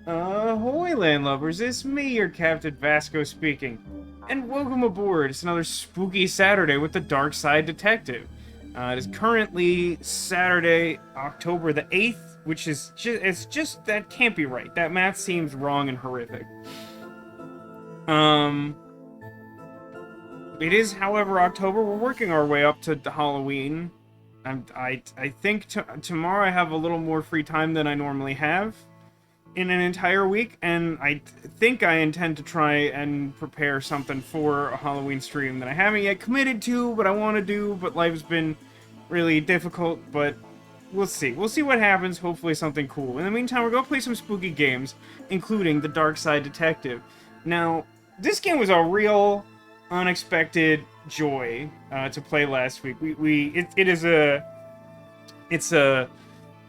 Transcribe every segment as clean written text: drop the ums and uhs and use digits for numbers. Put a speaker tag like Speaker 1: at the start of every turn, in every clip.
Speaker 1: Ahoy, landlubbers, it's me, your Captain Vasco speaking. And welcome aboard. It's another spooky Saturday with the Darkside Detective. It is currently Saturday, October the 8th, which is that can't be right. That math seems wrong and horrific. Um, it is, however, October. We're working our way up to Halloween. I think tomorrow I have a little more free time than I normally have in an entire week, and I think I intend to try and prepare something for a Halloween stream that I haven't yet committed to, but I want to do, but life's been really difficult, but we'll see. We'll see what happens, hopefully something cool. In the meantime, we're going to play some spooky games, including the Darkside Detective. Now, this game was a real unexpected joy to play last week. It's a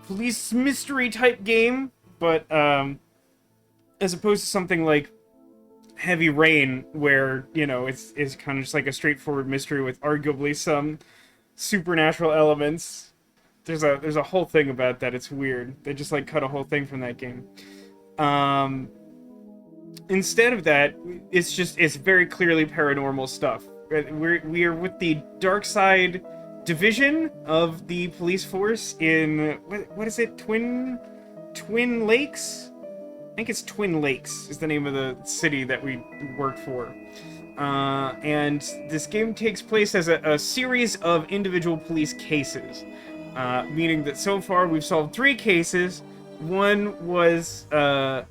Speaker 1: police mystery type game, but as opposed to something like Heavy Rain, where, you know, it's kind of just like a straightforward mystery with arguably some supernatural elements. There's a whole thing about that. It's weird. They just like cut a whole thing from that game. Instead of that, it's very clearly paranormal stuff. We are with the Darkside division of the police force in what is it? Twin Lakes? I think it's Twin Lakes is the name of the city that we work for. And this game takes place as a series of individual police cases. Meaning that so far we've solved 3 cases. One was a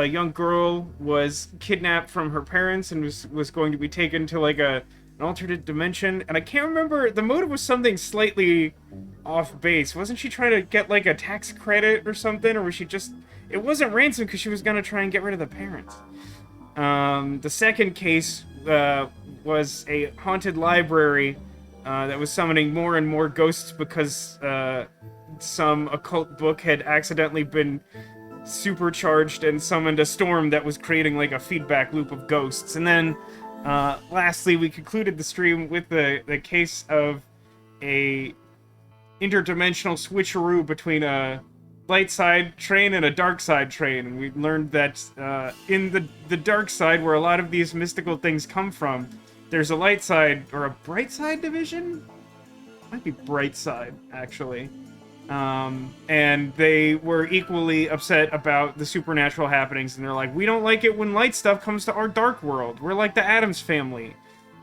Speaker 1: young girl was kidnapped from her parents and was going to be taken to like an alternate dimension, and I can't remember, the motive was something slightly off base. Wasn't she trying to get like a tax credit or something, or was she just, it wasn't ransom because she was gonna try and get rid of the parents. The second case was a haunted library that was summoning more and more ghosts because some occult book had accidentally been supercharged and summoned a storm that was creating like a feedback loop of ghosts. And then lastly, we concluded the stream with the case of a interdimensional switcheroo between a light side train and a dark side train, and we learned that in the dark side, where a lot of these mystical things come from, there's a light side or a bright side division. Might be bright side, actually. And they were equally upset about the supernatural happenings, and they're like, we don't like it when light stuff comes to our dark world. We're like the Addams family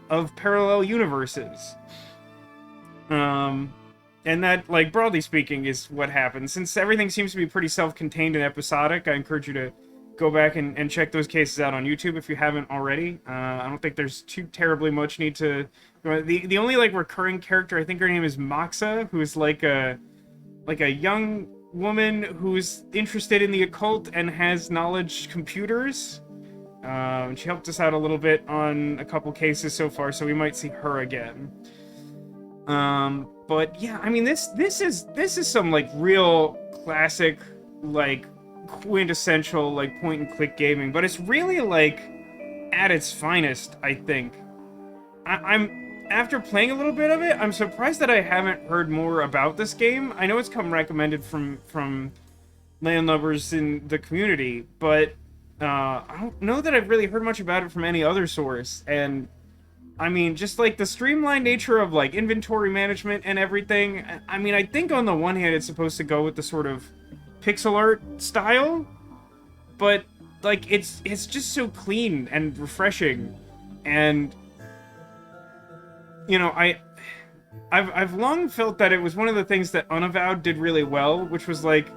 Speaker 1: of parallel universes. And that, like, broadly speaking, is what happens. Since everything seems to be pretty self-contained and episodic, I encourage you to go back and check those cases out on YouTube if you haven't already. I don't think there's too terribly much need to... The only, like, recurring character, I think her name is Moxa, who is like a young woman who's interested in the occult and has knowledge computers. She helped us out a little bit on a couple cases so far, so we might see her again. But yeah, I mean, this is some like real classic, like quintessential like point and click gaming, but it's really like at its finest, I think. I'm after playing a little bit of it, I'm surprised that I haven't heard more about this game. I know it's come recommended from landlubbers in the community, but I don't know that I've really heard much about it from any other source. And I mean, just like the streamlined nature of like inventory management and everything. I mean, I think on the one hand it's supposed to go with the sort of pixel art style, but like it's just so clean and refreshing. And you know, I've long felt that it was one of the things that Unavowed did really well, which was like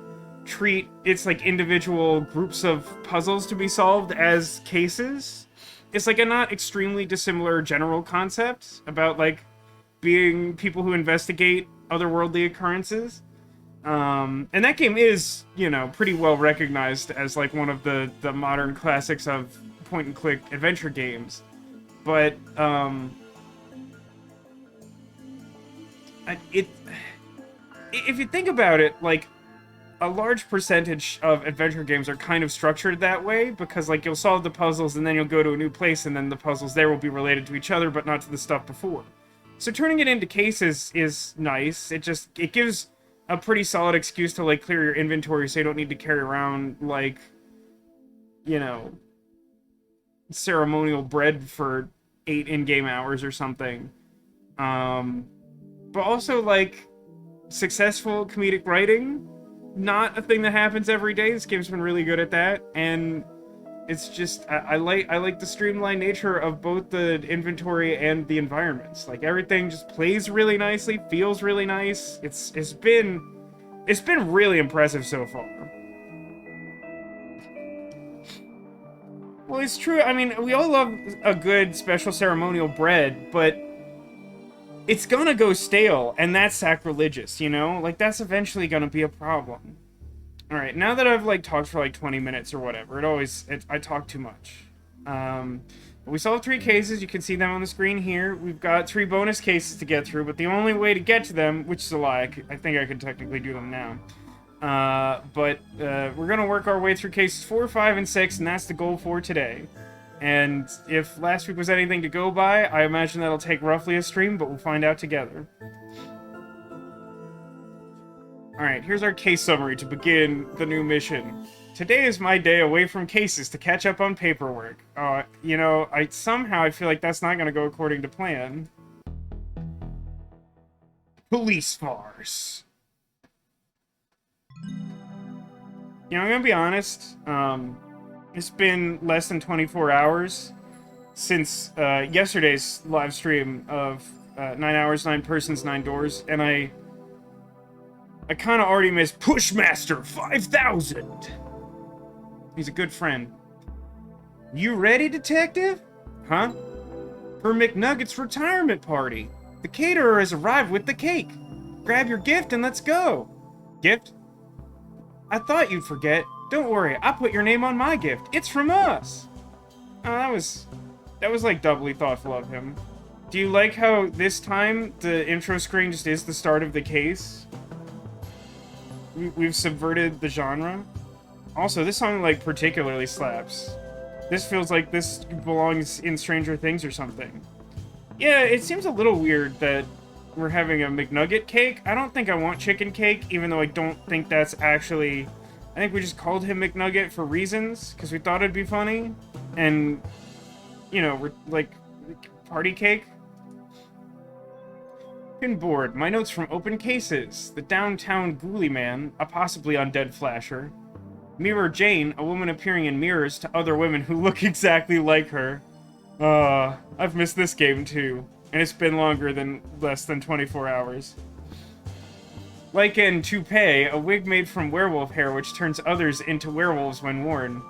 Speaker 1: treat its like individual groups of puzzles to be solved as cases. It's like a not extremely dissimilar general concept about like being people who investigate otherworldly occurrences. And that game is, you know, pretty well recognized as like one of the modern classics of point and click adventure games. But if you think about it, like, a large percentage of adventure games are kind of structured that way, because, like, you'll solve the puzzles, and then you'll go to a new place, and then the puzzles there will be related to each other, but not to the stuff before. So turning it into cases is nice. It gives a pretty solid excuse to, like, clear your inventory so you don't need to carry around, like, you know, ceremonial bread for 8 in-game hours or something. But also, like, successful comedic writing, not a thing that happens every day. This game's been really good at that, and it's just I like the streamlined nature of both the inventory and the environments. Like, everything just plays really nicely, feels really nice. It's been really impressive so far. Well, it's true. I mean, we all love a good special ceremonial bread, but it's gonna go stale, and that's sacrilegious, you know? Like, that's eventually gonna be a problem. Alright, now that I've, like, talked for, like, 20 minutes or whatever, I talk too much. But we solved 3 cases, you can see them on the screen here. We've got 3 bonus cases to get through, but the only way to get to them, which is a lie, I think I could technically do them now. We're gonna work our way through cases 4, 5, and 6, and that's the goal for today. And if last week was anything to go by, I imagine that'll take roughly a stream, but we'll find out together. Alright, here's our case summary to begin the new mission. Today is my day away from cases to catch up on paperwork. You know, I feel like that's not gonna go according to plan. Police farce. You know, I'm gonna be honest, it's been less than 24 hours since yesterday's live stream of 9 hours, 9 persons, 9 doors, and I kind of already missed Pushmaster 5000. He's a good friend. You ready, detective? Huh? For McNugget's retirement party. The caterer has arrived with the cake. Grab your gift and let's go. Gift? I thought you'd forget. Don't worry, I put your name on my gift. It's from us. Oh, that was like doubly thoughtful of him. Do you like how this time the intro screen just is the start of the case? We've subverted the genre. Also, this song, like, particularly slaps. This feels like this belongs in Stranger Things or something. Yeah, it seems a little weird that we're having a McNugget cake. I don't think I want chicken cake, even though I don't think that's actually... I think we just called him McNugget for reasons, because we thought it'd be funny. And, you know, we're, like, party cake. Pinboard, my notes from open cases. The downtown ghoulie man, a possibly undead flasher. Mirror Jane, a woman appearing in mirrors to other women who look exactly like her. I've missed this game too. And it's been longer than less than 24 hours. Lycan Toupee, a wig made from werewolf hair which turns others into werewolves when worn.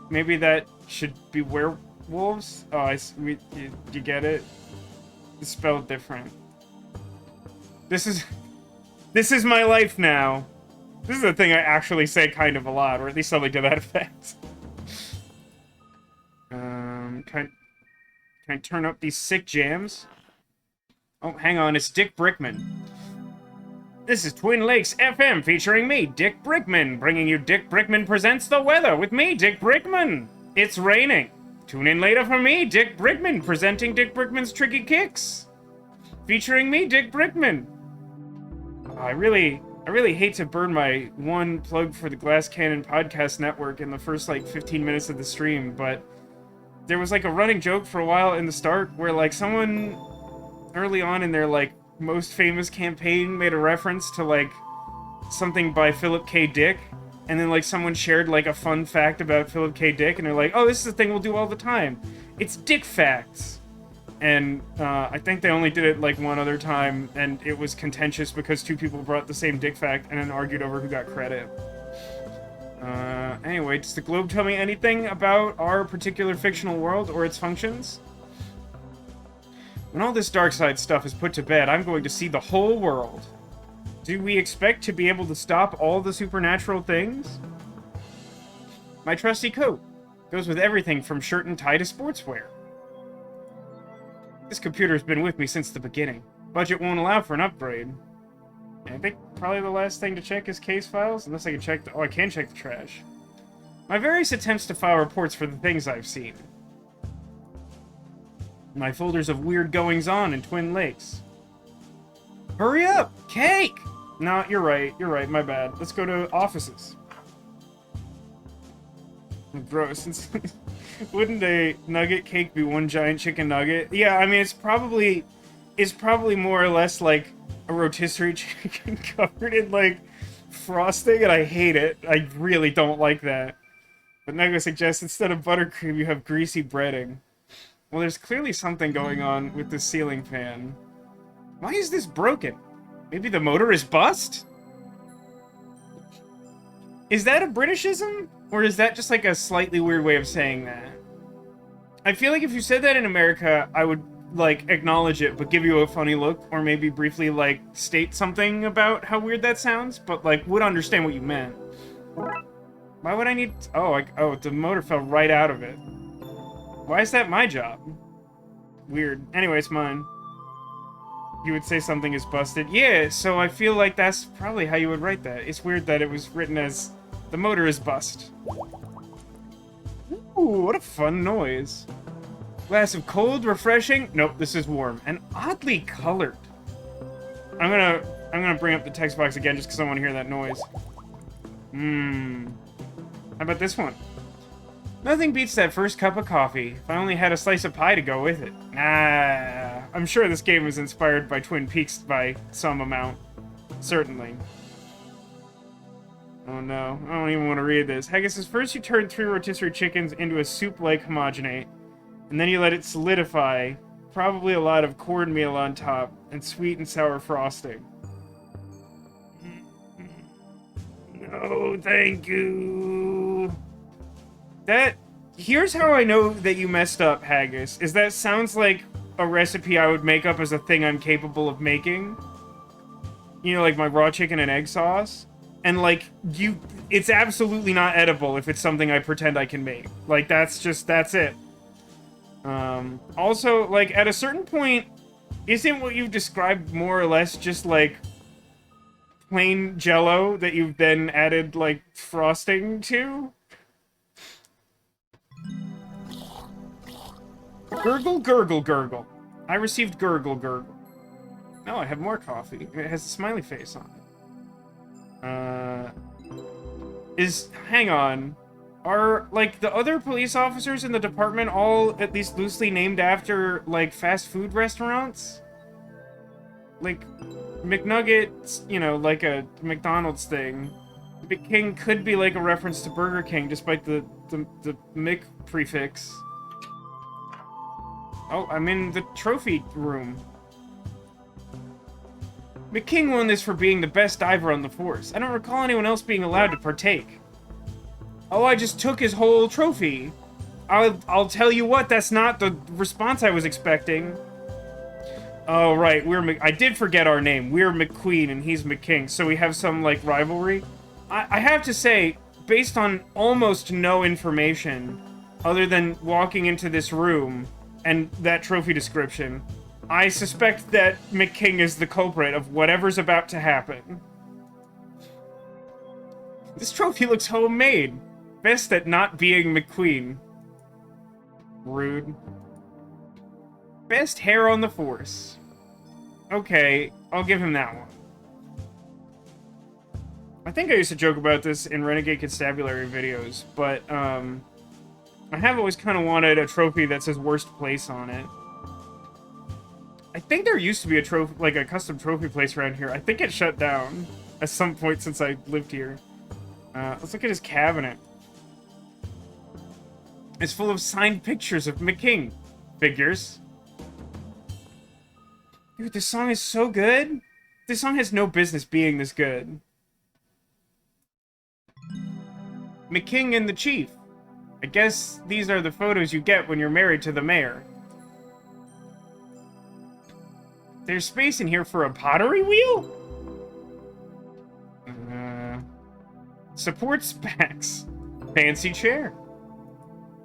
Speaker 1: Maybe that should be werewolves? Oh, you get it? It's spelled different. This is my life now. This is a thing I actually say kind of a lot, or at least something to that effect. Can I turn up these sick jams? Oh, hang on, it's Dick Brickman. This is Twin Lakes FM featuring me, Dick Brickman, bringing you Dick Brickman Presents the Weather with me, Dick Brickman. It's raining. Tune in later for me, Dick Brickman, presenting Dick Brickman's Tricky Kicks. Featuring me, Dick Brickman. I really hate to burn my one plug for the Glass Cannon Podcast Network in the first, like, 15 minutes of the stream, but there was, like, a running joke for a while in the start where, like, someone early on in their, like, most famous campaign made a reference to, like, something by Philip K. Dick, and then, like, someone shared, like, a fun fact about Philip K. Dick, and they're like, oh, this is a thing we'll do all the time. It's Dick Facts. And I think they only did it, like, one other time, and it was contentious because 2 people brought the same Dick fact and then argued over who got credit. Anyway, does the globe tell me anything about our particular fictional world or its functions? When all this Darkside stuff is put to bed, I'm going to see the whole world. Do we expect to be able to stop all the supernatural things? My trusty coat goes with everything from shirt and tie to sportswear. This computer's been with me since the beginning. Budget won't allow for an upgrade. I think probably the last thing to check is case files, unless I can check the... Oh, I can check the trash. My various attempts to file reports for the things I've seen. My folders of weird goings-on in Twin Lakes. Hurry up! Cake! No, you're right, my bad. Let's go to offices. Gross. Wouldn't a nugget cake be one giant chicken nugget? Yeah, I mean, it's probably more or less like a rotisserie chicken covered in, like, frosting, and I hate it. I really don't like that. But Nego suggests instead of buttercream, you have greasy breading. Well, there's clearly something going on with the ceiling fan. Why is this broken? Maybe the motor is bust? Is that a Britishism? Or is that just like a slightly weird way of saying that? I feel like if you said that in America, I would, like, acknowledge it, but give you a funny look, or maybe briefly, like, state something about how weird that sounds, but, like, would understand what you meant. Why would I need... Oh, the motor fell right out of it. Why is that my job? Weird. Anyway, it's mine. You would say something is busted. Yeah, so I feel like that's probably how you would write that. It's weird that it was written as, the motor is bust. Ooh, what a fun noise. Glass of cold, refreshing... Nope, this is warm. And oddly colored. I'm gonna bring up the text box again just because I want to hear that noise. How about this one? Nothing beats that first cup of coffee. If I only had a slice of pie to go with it. I'm sure this game was inspired by Twin Peaks by some amount. Certainly. Oh no, I don't even want to read this. Haggis says, first you turn 3 rotisserie chickens into a soup-like homogenate, and then you let it solidify. Probably a lot of cornmeal on top, and sweet and sour frosting. No, thank you. Here's how I know that you messed up, Haggis, is that sounds like a recipe I would make up as a thing I'm capable of making. You know, like my raw chicken and egg sauce. And, like, it's absolutely not edible if it's something I pretend I can make. Like, that's it. Also, like, at a certain point, isn't what you've described more or less just, like, plain Jell-O that you've then added, like, frosting to? Gurgle, gurgle, gurgle. I received gurgle, gurgle. No, I have more coffee. It has a smiley face on it. Hang on. Are, like, the other police officers in the department all at least loosely named after, like, fast food restaurants? Like, McNuggets, you know, like a McDonald's thing. McKing could be, like, a reference to Burger King, despite the Mc prefix. Oh, I'm in the trophy room. McKing won this for being the best diver on the force. I don't recall anyone else being allowed to partake. Oh, I just took his whole trophy. I'll tell you what, that's not the response I was expecting. Oh, right, I did forget our name. We're McQueen and he's McKing, so we have some, like, rivalry. I have to say, based on almost no information, other than walking into this room and that trophy description, I suspect that McKing is the culprit of whatever's about to happen. This trophy looks homemade. Best at not being McQueen. Rude. Best hair on the force. Okay, I'll give him that one. I think I used to joke about this in Renegade Constabulary videos, but, I have always kind of wanted a trophy that says worst place on it. I think there used to be a trophy, like a custom trophy place around here. I think it shut down at some point since I lived here. Let's look at his cabinet. It's full of signed pictures of McKing figures. Dude, this song is so good. This song has no business being this good. McKing and the Chief. I guess these are the photos you get when you're married to the mayor. There's space in here for a pottery wheel? Support specs. Fancy chair.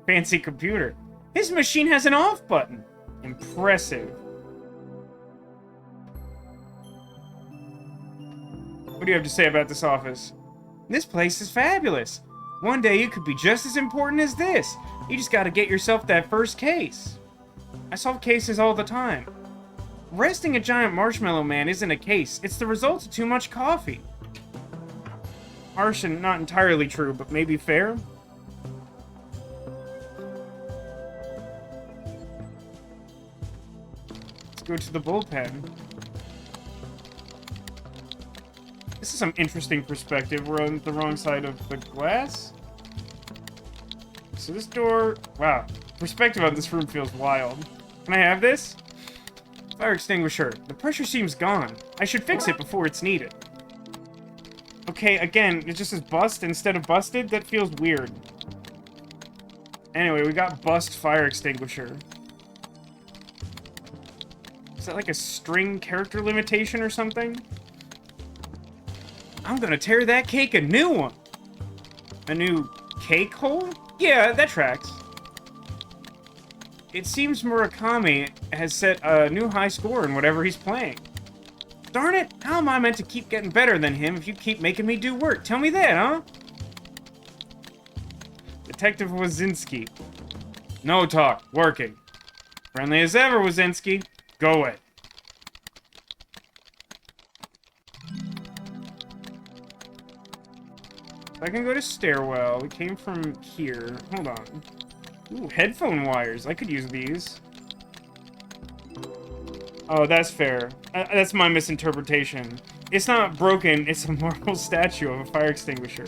Speaker 1: Fancy computer. His machine has an off button. Impressive. What do you have to say about this office? This place is fabulous. One day you could be just as important as this. You just gotta get yourself that first case. I solve cases all the time. Arresting a giant marshmallow man isn't a case. It's the result of too much coffee. Harsh and not entirely true, but maybe fair? go to the bullpen. This is some interesting perspective. We're on the wrong side of the glass. So this door... Wow. Perspective on this room feels wild. Can I have this? Fire extinguisher. The pressure seems gone. I should fix it before it's needed. Okay, again, it just says bust instead of busted? That feels weird. Anyway, we got bust fire extinguisher. Is that like a string character limitation or something? I'm gonna tear that cake a new one! A new cake hole? Yeah, that tracks. It seems Murakami has set a new high score in whatever he's playing. Darn it, how am I meant to keep getting better than him if you keep making me do work? Tell me that, huh? Detective Wazinski. No talk, working. Friendly as ever, Wazinski. Go away. I can go to stairwell. We came from here. Hold on. Ooh, headphone wires. I could use these. Oh, that's fair. That's my misinterpretation. It's not broken. It's a marble statue of a fire extinguisher.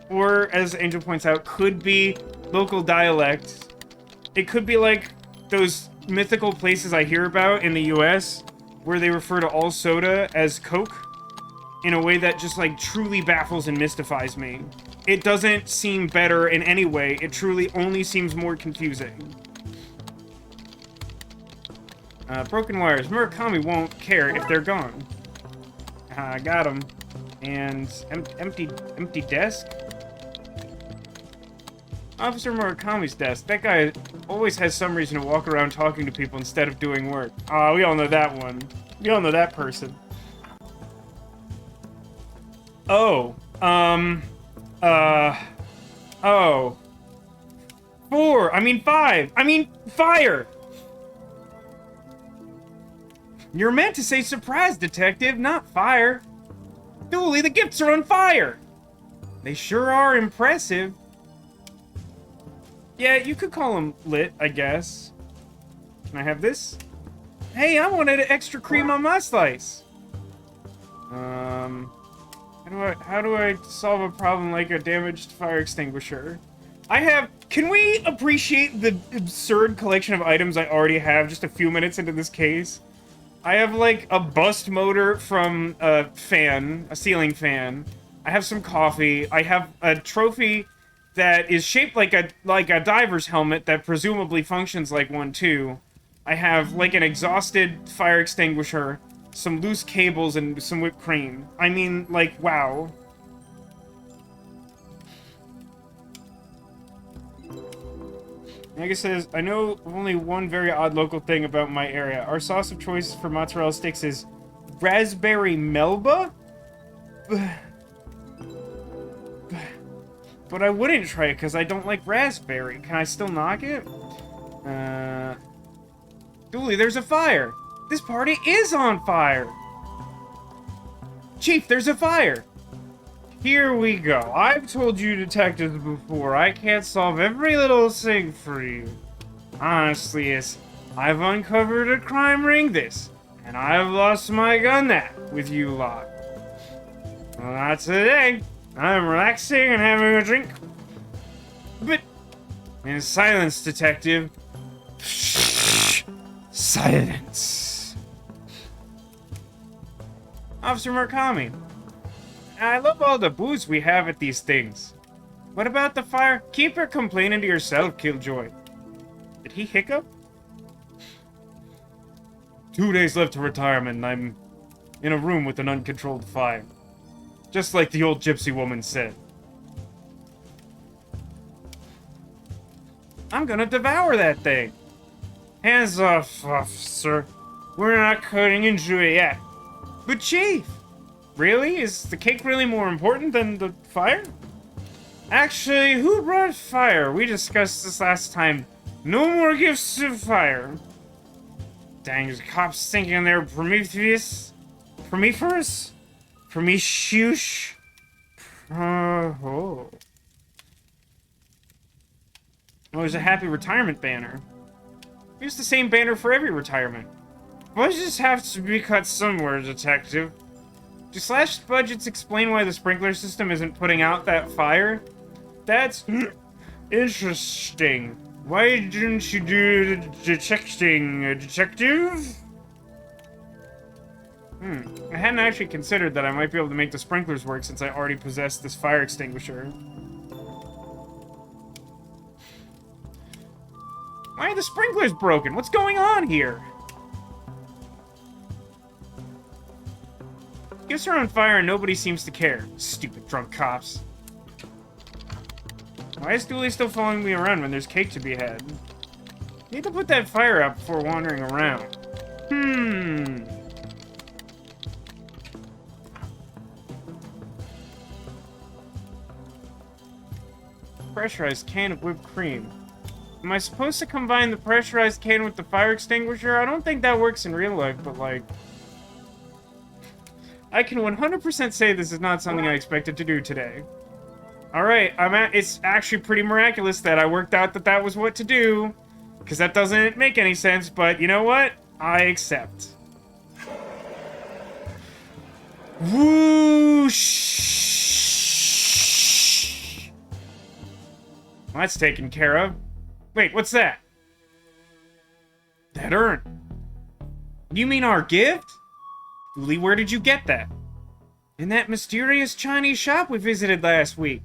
Speaker 1: Or, as Angel points out, could be local dialect. It could be like those mythical places I hear about in the US where they refer to all soda as Coke in a way that just, like, truly baffles and mystifies me. It doesn't seem better in any way. It truly only seems more confusing. Broken wires. Murakami won't care if they're gone. I got them. And empty desk? Officer Murakami's desk. That guy always has some reason to walk around talking to people instead of doing work. We all know that one. We all know that person. Oh. Oh. 4. I mean 5. I mean fire! You're meant to say surprise, detective, not fire. Dooley, the gifts are on fire! They sure are impressive. Yeah, you could call them lit, I guess. Can I have this? Hey, I wanted extra cream on my slice. How do I solve a problem like a damaged fire extinguisher? Can we appreciate the absurd collection of items I already have just a few minutes into this case? I have, like, a bust motor from a fan, a ceiling fan. I have some coffee. I have a trophy that is shaped like a diver's helmet that presumably functions like one, too. I have, like, an exhausted fire extinguisher, some loose cables, and some whipped cream. I mean, like, wow. Mega says, I know only one very odd local thing about my area. Our sauce of choice for mozzarella sticks is raspberry melba? But I wouldn't try it because I don't like raspberry. Can I still knock it? Dooley, there's a fire! This party is on fire! Chief, there's a fire! Here we go. I've told you detectives before, I can't solve every little thing for you. Honestly, I've uncovered a crime ring this, and I've lost my gun that with you lot. Well, not today. I'm relaxing and having a drink. But, in silence, detective. Silence. Officer Murakami. I love all the booze we have at these things. What about the fire? Keep your complaining to yourself, Killjoy. Did he hiccup? 2 days left to retirement and I'm in a room with an uncontrolled fire. Just like the old gypsy woman said. I'm gonna devour that thing. Hands off, officer. We're not cutting into it yet. But Chief! Really? Is the cake really more important than the fire? Actually, who brought fire? We discussed this last time. No more gifts to fire. Dang, the cops thinking they're Prometheus? Prometheus? Prometheus? Oh, there's a happy retirement banner. Use the same banner for every retirement. Budgets have to be cut somewhere, Detective. Do slashed budgets explain why the sprinkler system isn't putting out that fire? That's interesting. Why didn't you do detecting, Detective? I hadn't actually considered that I might be able to make the sprinklers work since I already possessed this fire extinguisher. Why are the sprinklers broken? What's going on here? Gifts are on fire and nobody seems to care. Stupid drunk cops. Why is Dooley still following me around when there's cake to be had? Need to put that fire out before wandering around. Pressurized can of whipped cream. Am I supposed to combine the pressurized can with the fire extinguisher? I don't think that works in real life, but like... I can 100% say this is not something I expected to do today. Alright, it's actually pretty miraculous that I worked out that that was what to do. Because that doesn't make any sense, but you know what? I accept. Whoosh! Well, that's taken care of. Wait, what's that? That urn. You mean our gift? Lee, where did you get that? In that mysterious Chinese shop we visited last week.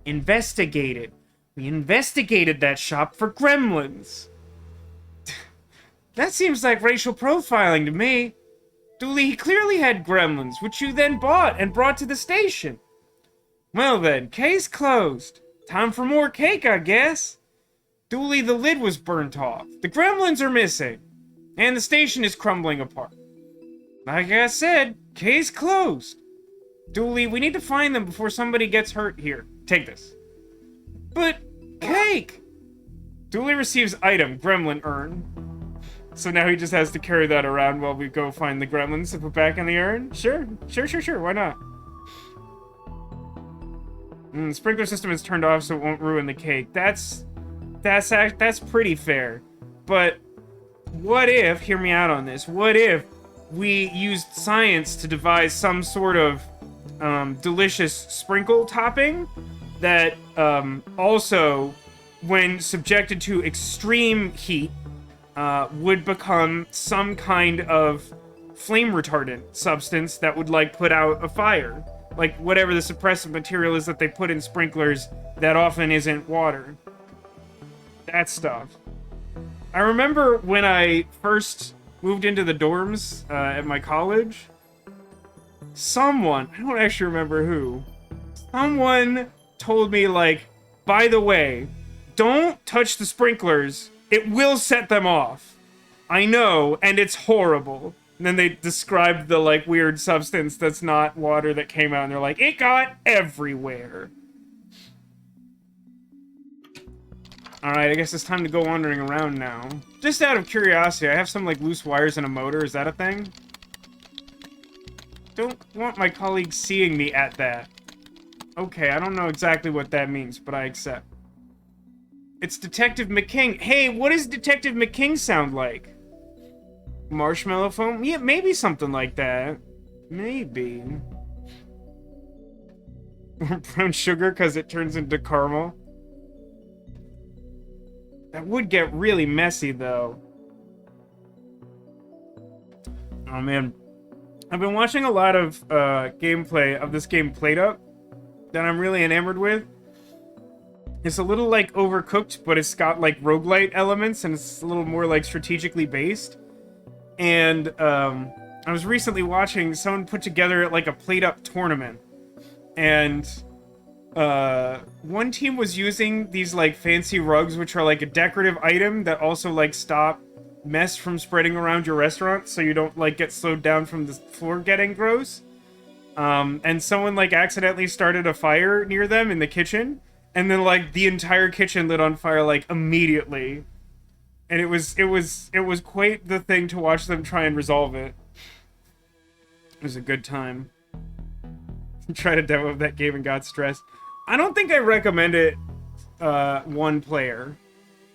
Speaker 1: Investigated. We investigated that shop for gremlins. That seems like racial profiling to me. Dooley, he clearly had gremlins, which you then bought and brought to the station. Well then, case closed. Time for more cake, I guess. Dooley, the lid was burnt off. The gremlins are missing. And the station is crumbling apart. Like I said, case closed. Dooley, we need to find them before somebody gets hurt here. Take this. But, cake! Dooley receives item, gremlin urn. So now he just has to carry that around while we go find the gremlins to put back in the urn? Sure, why not? The sprinkler system is turned off so it won't ruin the cake. That's pretty fair. But what if, hear me out on this, what if we used science to devise some sort of delicious sprinkle topping that also, when subjected to extreme heat, would become some kind of flame retardant substance that would, like, put out a fire. Like, whatever the suppressive material is that they put in sprinklers that often isn't water. That stuff. I remember when I first moved into the dorms at my college, someone, I don't actually remember who, someone told me, like, by the way, don't touch the sprinklers. It will set them off. I know, and it's horrible. And then they described the, like, weird substance that's not water that came out, and they're like, it got everywhere. Alright, I guess it's time to go wandering around now. Just out of curiosity, I have some, like, loose wires in a motor. Is that a thing? Don't want my colleagues seeing me at that. Okay, I don't know exactly what that means, but I accept. It's Detective McKing. Hey, what does Detective McKing sound like? Marshmallow foam? Yeah, maybe something like that. Maybe. Brown sugar because it turns into caramel. That would get really messy, though. Oh, man. I've been watching a lot of gameplay of this game Played Up that I'm really enamored with. It's a little, like, overcooked, but it's got, like, roguelite elements, and it's a little more, like, strategically based. And, I was recently watching someone put together, like, a Played-Up tournament. And, one team was using these, like, fancy rugs, which are, like, a decorative item that also, like, stop mess from spreading around your restaurant, so you don't, like, get slowed down from the floor getting gross. And someone, like, accidentally started a fire near them in the kitchen. And then, like, the entire kitchen lit on fire, like, immediately. And it was quite the thing to watch them try and resolve it. It was a good time. Try to demo that game and got stressed. I don't think I recommend it, one player.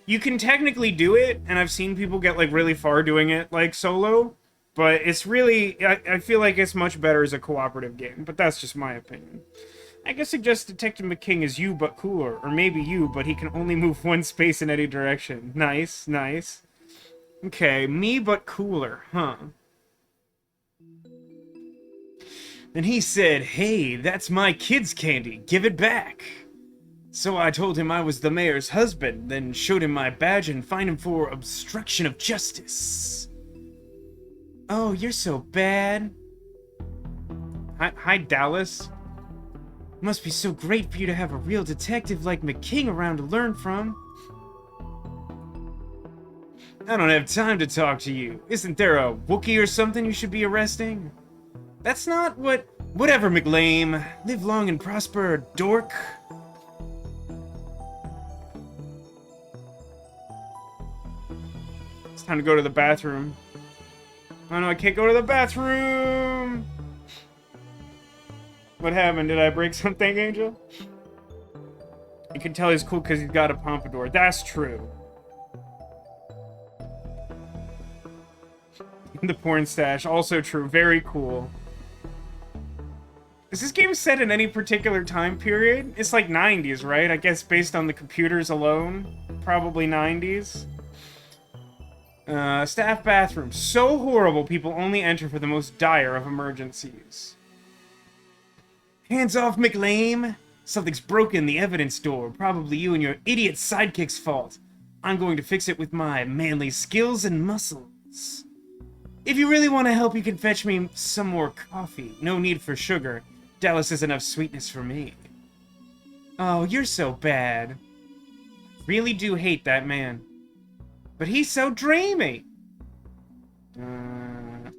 Speaker 1: You can technically do it, and I've seen people get, like, really far doing it, like, solo, but it's really... I feel like it's much better as a cooperative game, but that's just my opinion. I guess suggest Detective McKing is you, but cooler, or maybe you, but he can only move one space in any direction. Nice, nice. Okay, me, but cooler, huh? Then he said, "Hey, that's my kid's candy, give it back." So I told him I was the mayor's husband, then showed him my badge and fined him for obstruction of justice. Oh, you're so bad. Hi, Dallas. Must be so great for you to have a real detective like McKing around to learn from. I don't have time to talk to you. Isn't there a Wookiee or something you should be arresting? That's not what... Whatever, McLame. Live long and prosper, dork. It's time to go to the bathroom. Oh no, I can't go to the bathroom! What happened? Did I break something, Angel? You can tell he's cool because he's got a pompadour. That's true. The porn stash, also true. Very cool. Is this game set in any particular time period? It's like 90s, right? I guess based on the computers alone. Probably 90s. Staff bathroom. So horrible, people only enter for the most dire of emergencies. Hands off, McLame! Something's broken the evidence door. Probably you and your idiot sidekick's fault. I'm going to fix it with my manly skills and muscles. If you really want to help, you can fetch me some more coffee. No need for sugar. Dallas has enough sweetness for me. Oh, you're so bad. Really do hate that man. But he's so dreamy.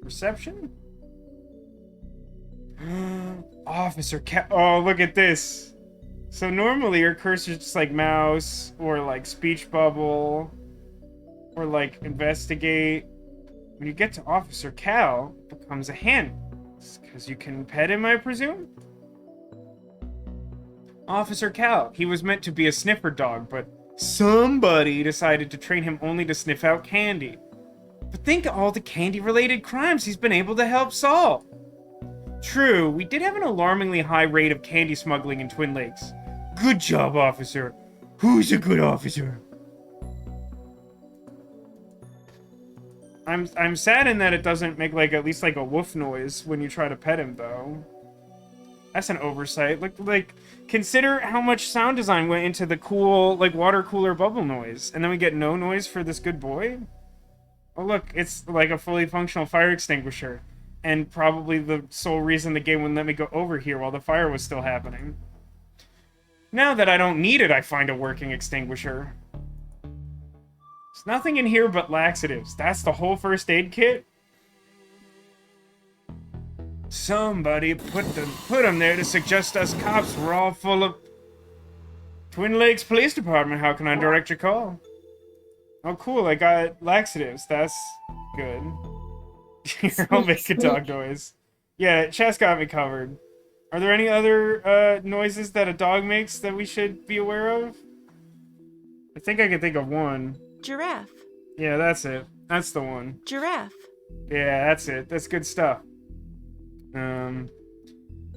Speaker 1: Reception? Officer Cat. Oh, look at this. So normally your cursor's just like mouse, or like speech bubble, or like investigate. When you get to Officer Cal, it becomes a hand. Because you can pet him, I presume? Officer Cal. He was meant to be a sniffer dog, but somebody decided to train him only to sniff out candy. But think of all the candy-related crimes he's been able to help solve. True, we did have an alarmingly high rate of candy smuggling in Twin Lakes. Good job, officer. Who's a good officer? I'm saddened that it doesn't make like at least like a woof noise when you try to pet him though. That's an oversight. Like consider how much sound design went into the cool like water cooler bubble noise, and then we get no noise for this good boy. Oh look, it's like a fully functional fire extinguisher, and probably the sole reason the game wouldn't let me go over here while the fire was still happening. Now that I don't need it, I find a working extinguisher. There's nothing in here but laxatives. That's the whole first aid kit? Somebody put them there to suggest us cops were all full of... Twin Lakes Police Department, how can I direct your call? Oh cool, I got laxatives. That's good. I'll make a dog noise. Yeah, chat's got me covered. Are there any other noises that a dog makes that we should be aware of? I think I can think of one.
Speaker 2: Giraffe.
Speaker 1: Yeah, that's it. That's the one.
Speaker 2: Giraffe.
Speaker 1: Yeah, that's it. That's good stuff.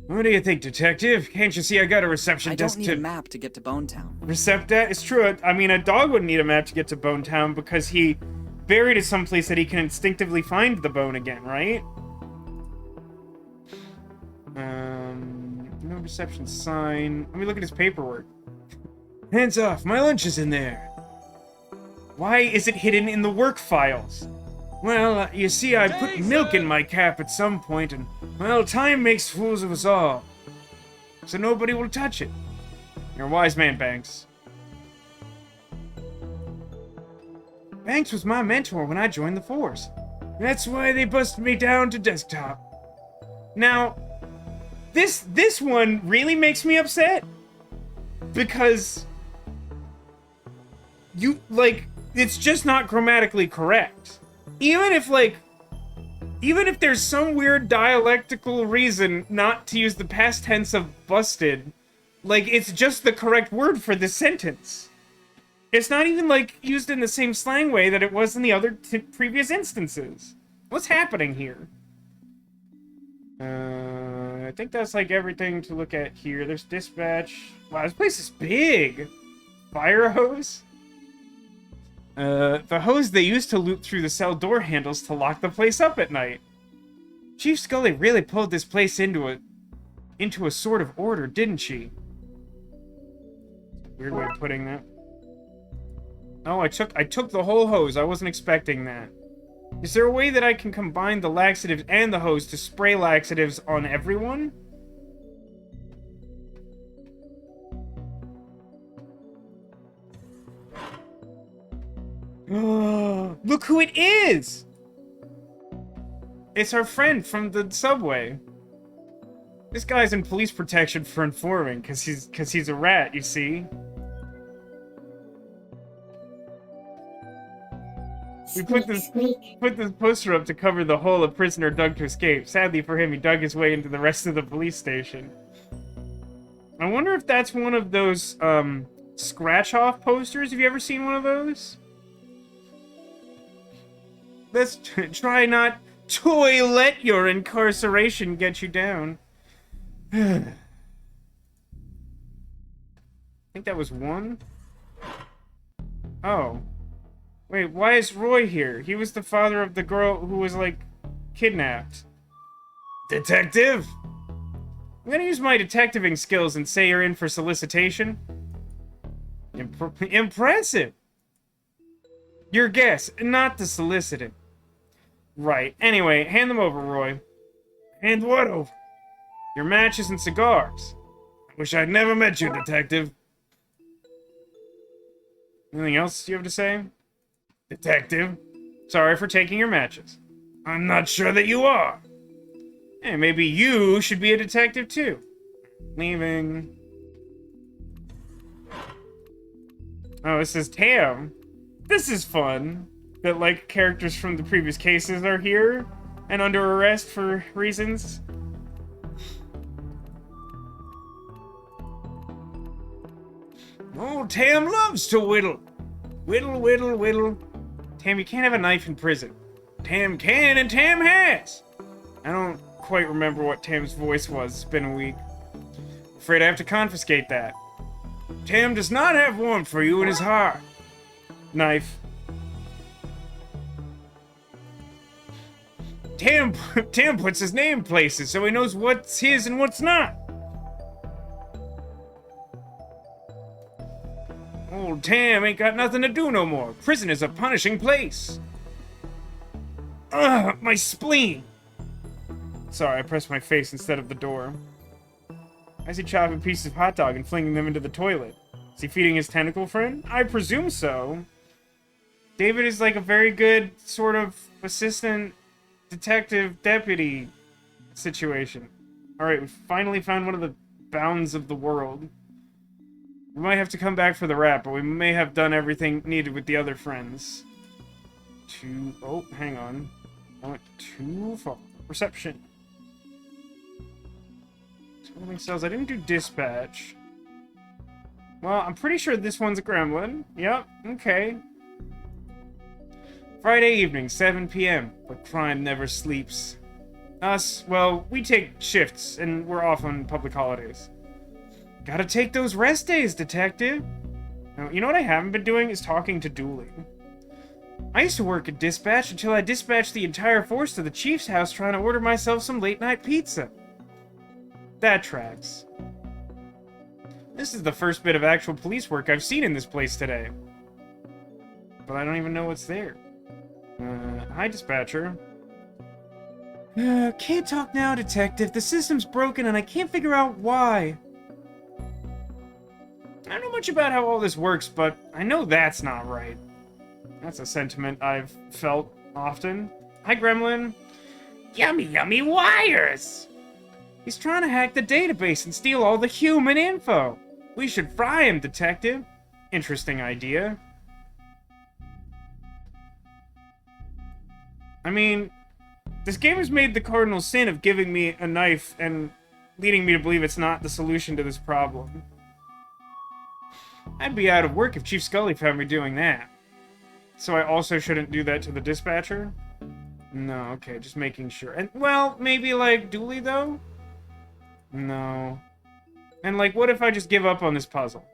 Speaker 1: What do you think, detective? Can't you see I got a reception desk
Speaker 3: I don't need a map to get to Bonetown.
Speaker 1: Recept-dat? It's true. I mean, a dog wouldn't need a map to get to Bonetown because he buried it someplace that he can instinctively find the bone again, right? No reception sign. Let me look at his paperwork. Hands off. My lunch is in there. Why is it hidden in the work files? Well, you see, I put milk in my cap at some point, and, well, time makes fools of us all. So nobody will touch it. You're a wise man, Banks. Banks was my mentor when I joined the force. That's why they busted me down to desktop. Now, this one really makes me upset. Because... you, like... it's just not grammatically correct. Even if there's some weird dialectical reason not to use the past tense of busted, like, it's just the correct word for this sentence. It's not even, like, used in the same slang way that it was in the other previous instances. What's happening here? I think that's, like, everything to look at here. There's dispatch. Wow, this place is big. Fire hose? The hose they used to loop through the cell door handles to lock the place up at night. Chief Scully really pulled this place into a sort of order, didn't she? Weird way of putting that. Oh, I took the whole hose. I wasn't expecting that. Is there a way that I can combine the laxatives and the hose to spray laxatives on everyone? Look who it is! It's our friend from the subway. This guy's in police protection for informing, cause he's a rat, you see. We put this poster up to cover the hole a prisoner dug to escape. Sadly for him, he dug his way into the rest of the police station. I wonder if that's one of those, scratch-off posters. Have you ever seen one of those? Let's try not to let your incarceration get you down. I think that was one. Oh. Wait, why is Roy here? He was the father of the girl who was, like, kidnapped. Detective? I'm gonna use my detectiving skills and say you're in for solicitation. Impressive! Your guess, not the soliciting. Right. Anyway, hand them over, Roy. Hand what over? Your matches and cigars. I wish I'd never met you, Detective. Anything else you have to say? Detective, sorry for taking your matches. I'm not sure that you are. Hey, maybe you should be a detective too. Leaving. Oh, this is Tam. This is fun. That, like, characters from the previous cases are here and under arrest for reasons. Oh, Tam loves to whittle. Whittle, whittle, whittle. Tam, you can't have a knife in prison. Tam can and Tam has. I don't quite remember what Tam's voice was. It's been a week. Afraid I have to confiscate that. Tam does not have one for you in his heart. Knife. Tam puts his name places so he knows what's his and what's not. Old Tam ain't got nothing to do no more. Prison is a punishing place. Ugh, my spleen. Sorry, I pressed my face instead of the door. Why is he chopping pieces of hot dog and flinging them into the toilet? Is he feeding his tentacle friend? I presume so. David is like a very good sort of assistant detective deputy situation. Alright, we finally found one of the bounds of the world. We might have to come back for the rat, but we may have done everything needed with the other friends. Oh, hang on. I went too far. Reception. Holding cells. I didn't do dispatch. Well, I'm pretty sure this one's a gremlin. Yep, okay. Friday evening, 7 p.m. But crime never sleeps. Us, well, we take shifts, and we're off on public holidays. Gotta take those rest days, Detective. Now, you know what I haven't been doing is talking to Dooley. I used to work at dispatch until I dispatched the entire force to the chief's house trying to order myself some late-night pizza. That tracks. This is the first bit of actual police work I've seen in this place today. But I don't even know what's there. Hi, dispatcher. Can't talk now, Detective. The system's broken and I can't figure out why. I don't know much about how all this works, but I know that's not right. That's a sentiment I've felt often. Hi, Gremlin. Yummy, yummy wires! He's trying to hack the database and steal all the human info. We should fry him, Detective. Interesting idea. I mean, this game has made the cardinal sin of giving me a knife and leading me to believe it's not the solution to this problem. I'd be out of work if Chief Scully found me doing that. So I also shouldn't do that to the dispatcher? No, okay, just making sure. And, well, maybe, like, Dooley, though? No. And, like, what if I just give up on this puzzle?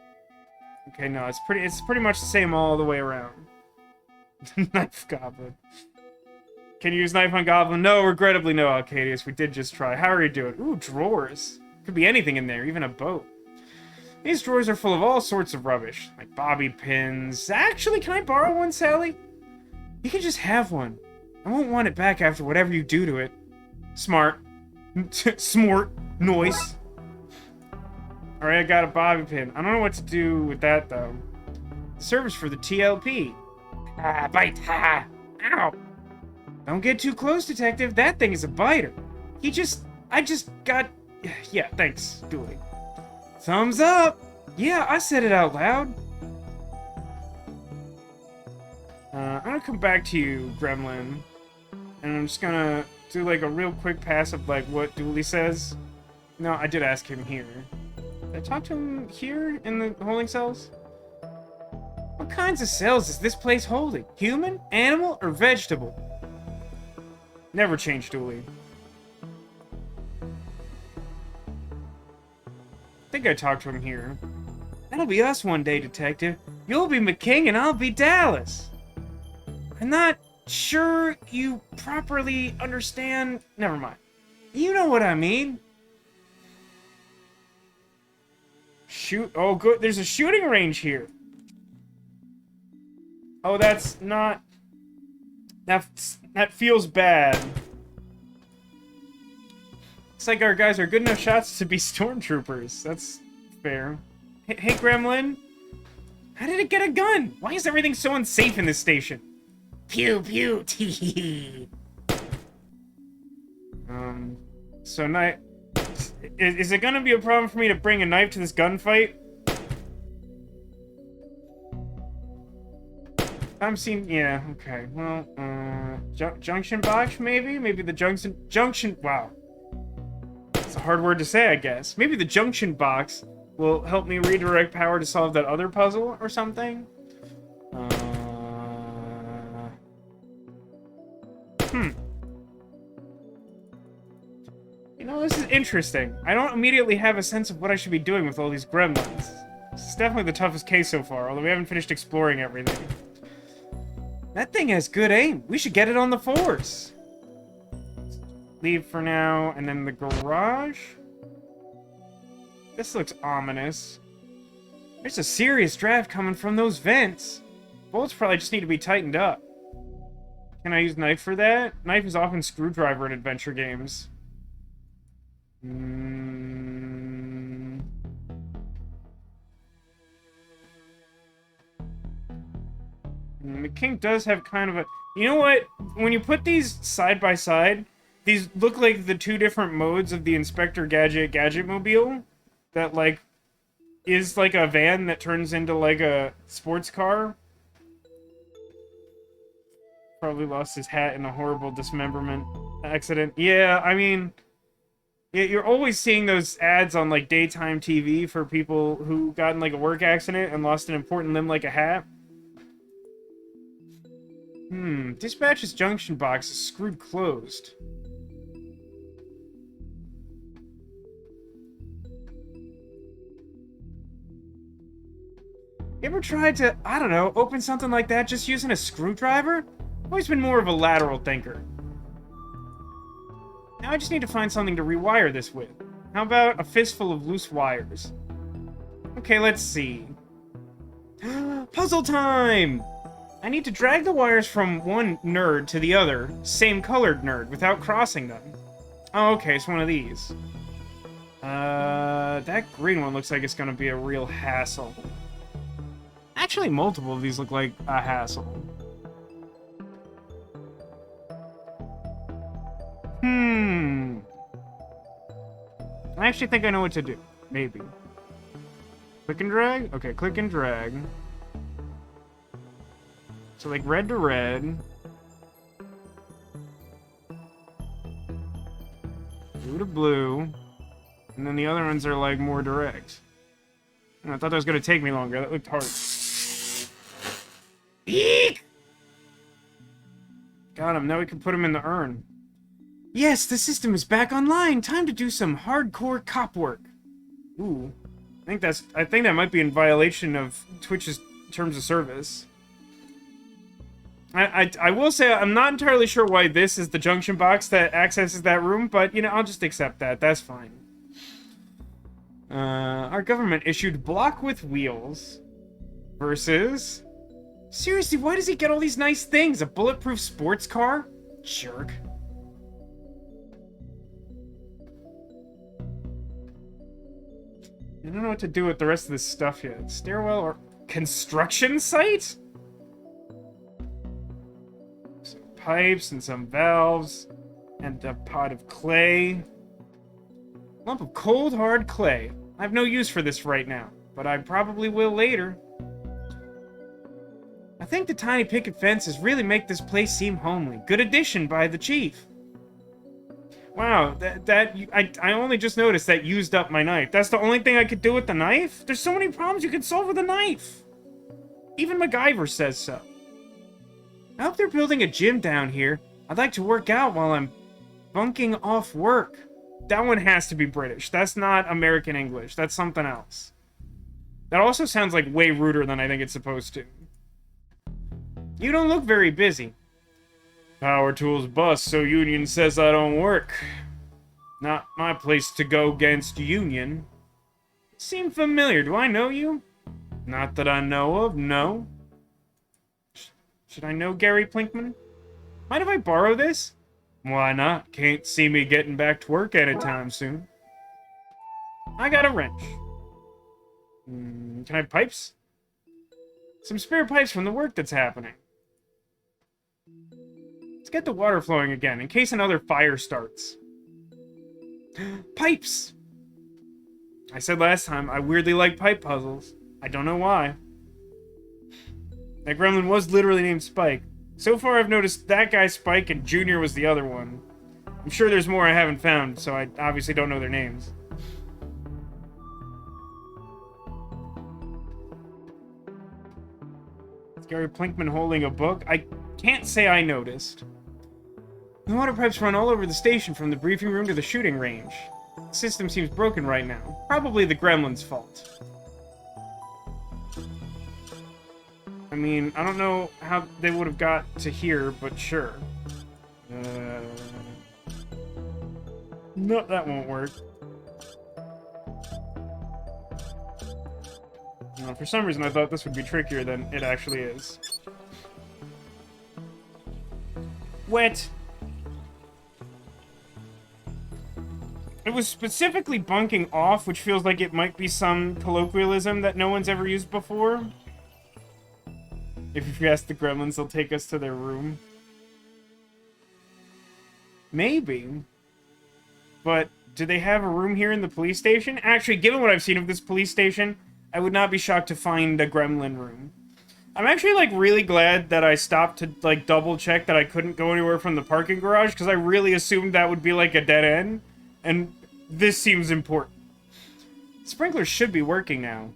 Speaker 1: Okay, no, it's pretty much the same all the way around. Knife Goblin. Can you use knife on Goblin? No, regrettably no, Alcadius. We did just try. How are you doing? Ooh, drawers. Could be anything in there, even a boat. These drawers are full of all sorts of rubbish, like bobby pins. Actually, can I borrow one, Sally? You can just have one. I won't want it back after whatever you do to it. Smart. Smart. Noise. Alright, I got a bobby pin. I don't know what to do with that, though. The service for the TLP. Ah, bite. Ha! Ow! Don't get too close, Detective. That thing is a biter. I just got... Yeah, thanks, Dooley. Thumbs up! Yeah, I said it out loud. I'm gonna come back to you, Gremlin. And I'm just gonna do, like, a real quick pass of, like, what Dooley says. No, I did ask him here. Did I talk to him here in the holding cells? What kinds of cells is this place holding? Human, animal, or vegetable? Never change, Dooley. I think I talked to him here. That'll be us one day, Detective. You'll be McKing and I'll be Dallas. I'm not sure you properly understand... Never mind. You know what I mean. Shoot. Oh, good. There's a shooting range here. Oh, that's not... That feels bad. It's like our guys are good enough shots to be stormtroopers. That's fair. Hey, Gremlin. How did it get a gun? Why is everything so unsafe in this station? Pew, pew, tee. So is it gonna be a problem for me to bring a knife to this gunfight? I'm seeing, yeah, okay. Well, junction box, maybe? Maybe the junction, wow. It's a hard word to say, I guess. Maybe the junction box will help me redirect power to solve that other puzzle or something? You know, this is interesting. I don't immediately have a sense of what I should be doing with all these gremlins. This is definitely the toughest case so far, although we haven't finished exploring everything. That thing has good aim. We should get it on the force. Leave for now, and then the garage? This looks ominous. There's a serious draft coming from those vents. Bolts probably just need to be tightened up. Can I use knife for that? Knife is often screwdriver in adventure games. The king does have kind of a... You know what? When you put these side by side, these look like the two different modes of the Inspector Gadget Mobile. That, like, is like a van that turns into, like, a sports car. Probably lost his hat in a horrible dismemberment accident. Yeah, I mean... You're always seeing those ads on, like, daytime TV for people who got in, like, a work accident and lost an important limb like a hat. Dispatch's junction box is screwed closed. You ever tried to, I don't know, open something like that just using a screwdriver? I've always been more of a lateral thinker. Now I just need to find something to rewire this with. How about a fistful of loose wires? Okay, let's see. Puzzle time! I need to drag the wires from one nerd to the other, same colored nerd, without crossing them. Oh, okay, it's one of these. That green one looks like it's gonna be a real hassle. Actually, multiple of these look like a hassle. I actually think I know what to do. Maybe. Click and drag? Okay, click and drag. So, like, red to red. Blue to blue. And then the other ones are, like, more direct. I thought that was going to take me longer. That looked hard. Eek! Got him. Now we can put him in the urn. Yes, the system is back online. Time to do some hardcore cop work. Ooh. I think that might be in violation of Twitch's terms of service. I will say I'm not entirely sure why this is the junction box that accesses that room, but, you know, I'll just accept that. That's fine. Our government issued block with wheels versus... Seriously, why does he get all these nice things? A bulletproof sports car? Jerk. I don't know what to do with the rest of this stuff yet. Stairwell or construction site? Some pipes and some valves and a pot of clay. Lump of cold, hard clay. I have no use for this right now, but I probably will later. I think the tiny picket fences really make this place seem homely. Good addition by the chief. Wow, I only just noticed that used up my knife. That's the only thing I could do with the knife? There's so many problems you could solve with a knife. Even MacGyver says so. I hope they're building a gym down here. I'd like to work out while I'm bunking off work. That one has to be British. That's not American English. That's something else. That also sounds like way ruder than I think it's supposed to. You don't look very busy. Power tools bust, so Union says I don't work. Not my place to go against Union. Seem familiar. Do I know you? Not that I know of, no. Should I know Gary Plinkman? Mind if I borrow this? Why not? Can't see me getting back to work anytime soon. I got a wrench. Can I have pipes? Some spare pipes from the work that's happening. Let's get the water flowing again, in case another fire starts. Pipes! I said last time, I weirdly like pipe puzzles. I don't know why. That gremlin was literally named Spike. So far I've noticed that guy Spike and Junior was the other one. I'm sure there's more I haven't found, so I obviously don't know their names. Is Gary Plinkman holding a book? I can't say I noticed. The water pipes run all over the station from the briefing room to the shooting range. The system seems broken right now. Probably the gremlin's fault. I mean, I don't know how they would have got to here, but sure. No, that won't work. No, for some reason I thought this would be trickier than it actually is. Wet. It was specifically bunking off, which feels like it might be some colloquialism that no one's ever used before. If you ask the gremlins, they'll take us to their room. Maybe. But do they have a room here in the police station? Actually, given what I've seen of this police station, I would not be shocked to find a gremlin room. I'm actually, like, really glad that I stopped to, like, double-check that I couldn't go anywhere from the parking garage, because I really assumed that would be, like, a dead end. And this seems important. Sprinklers should be working now.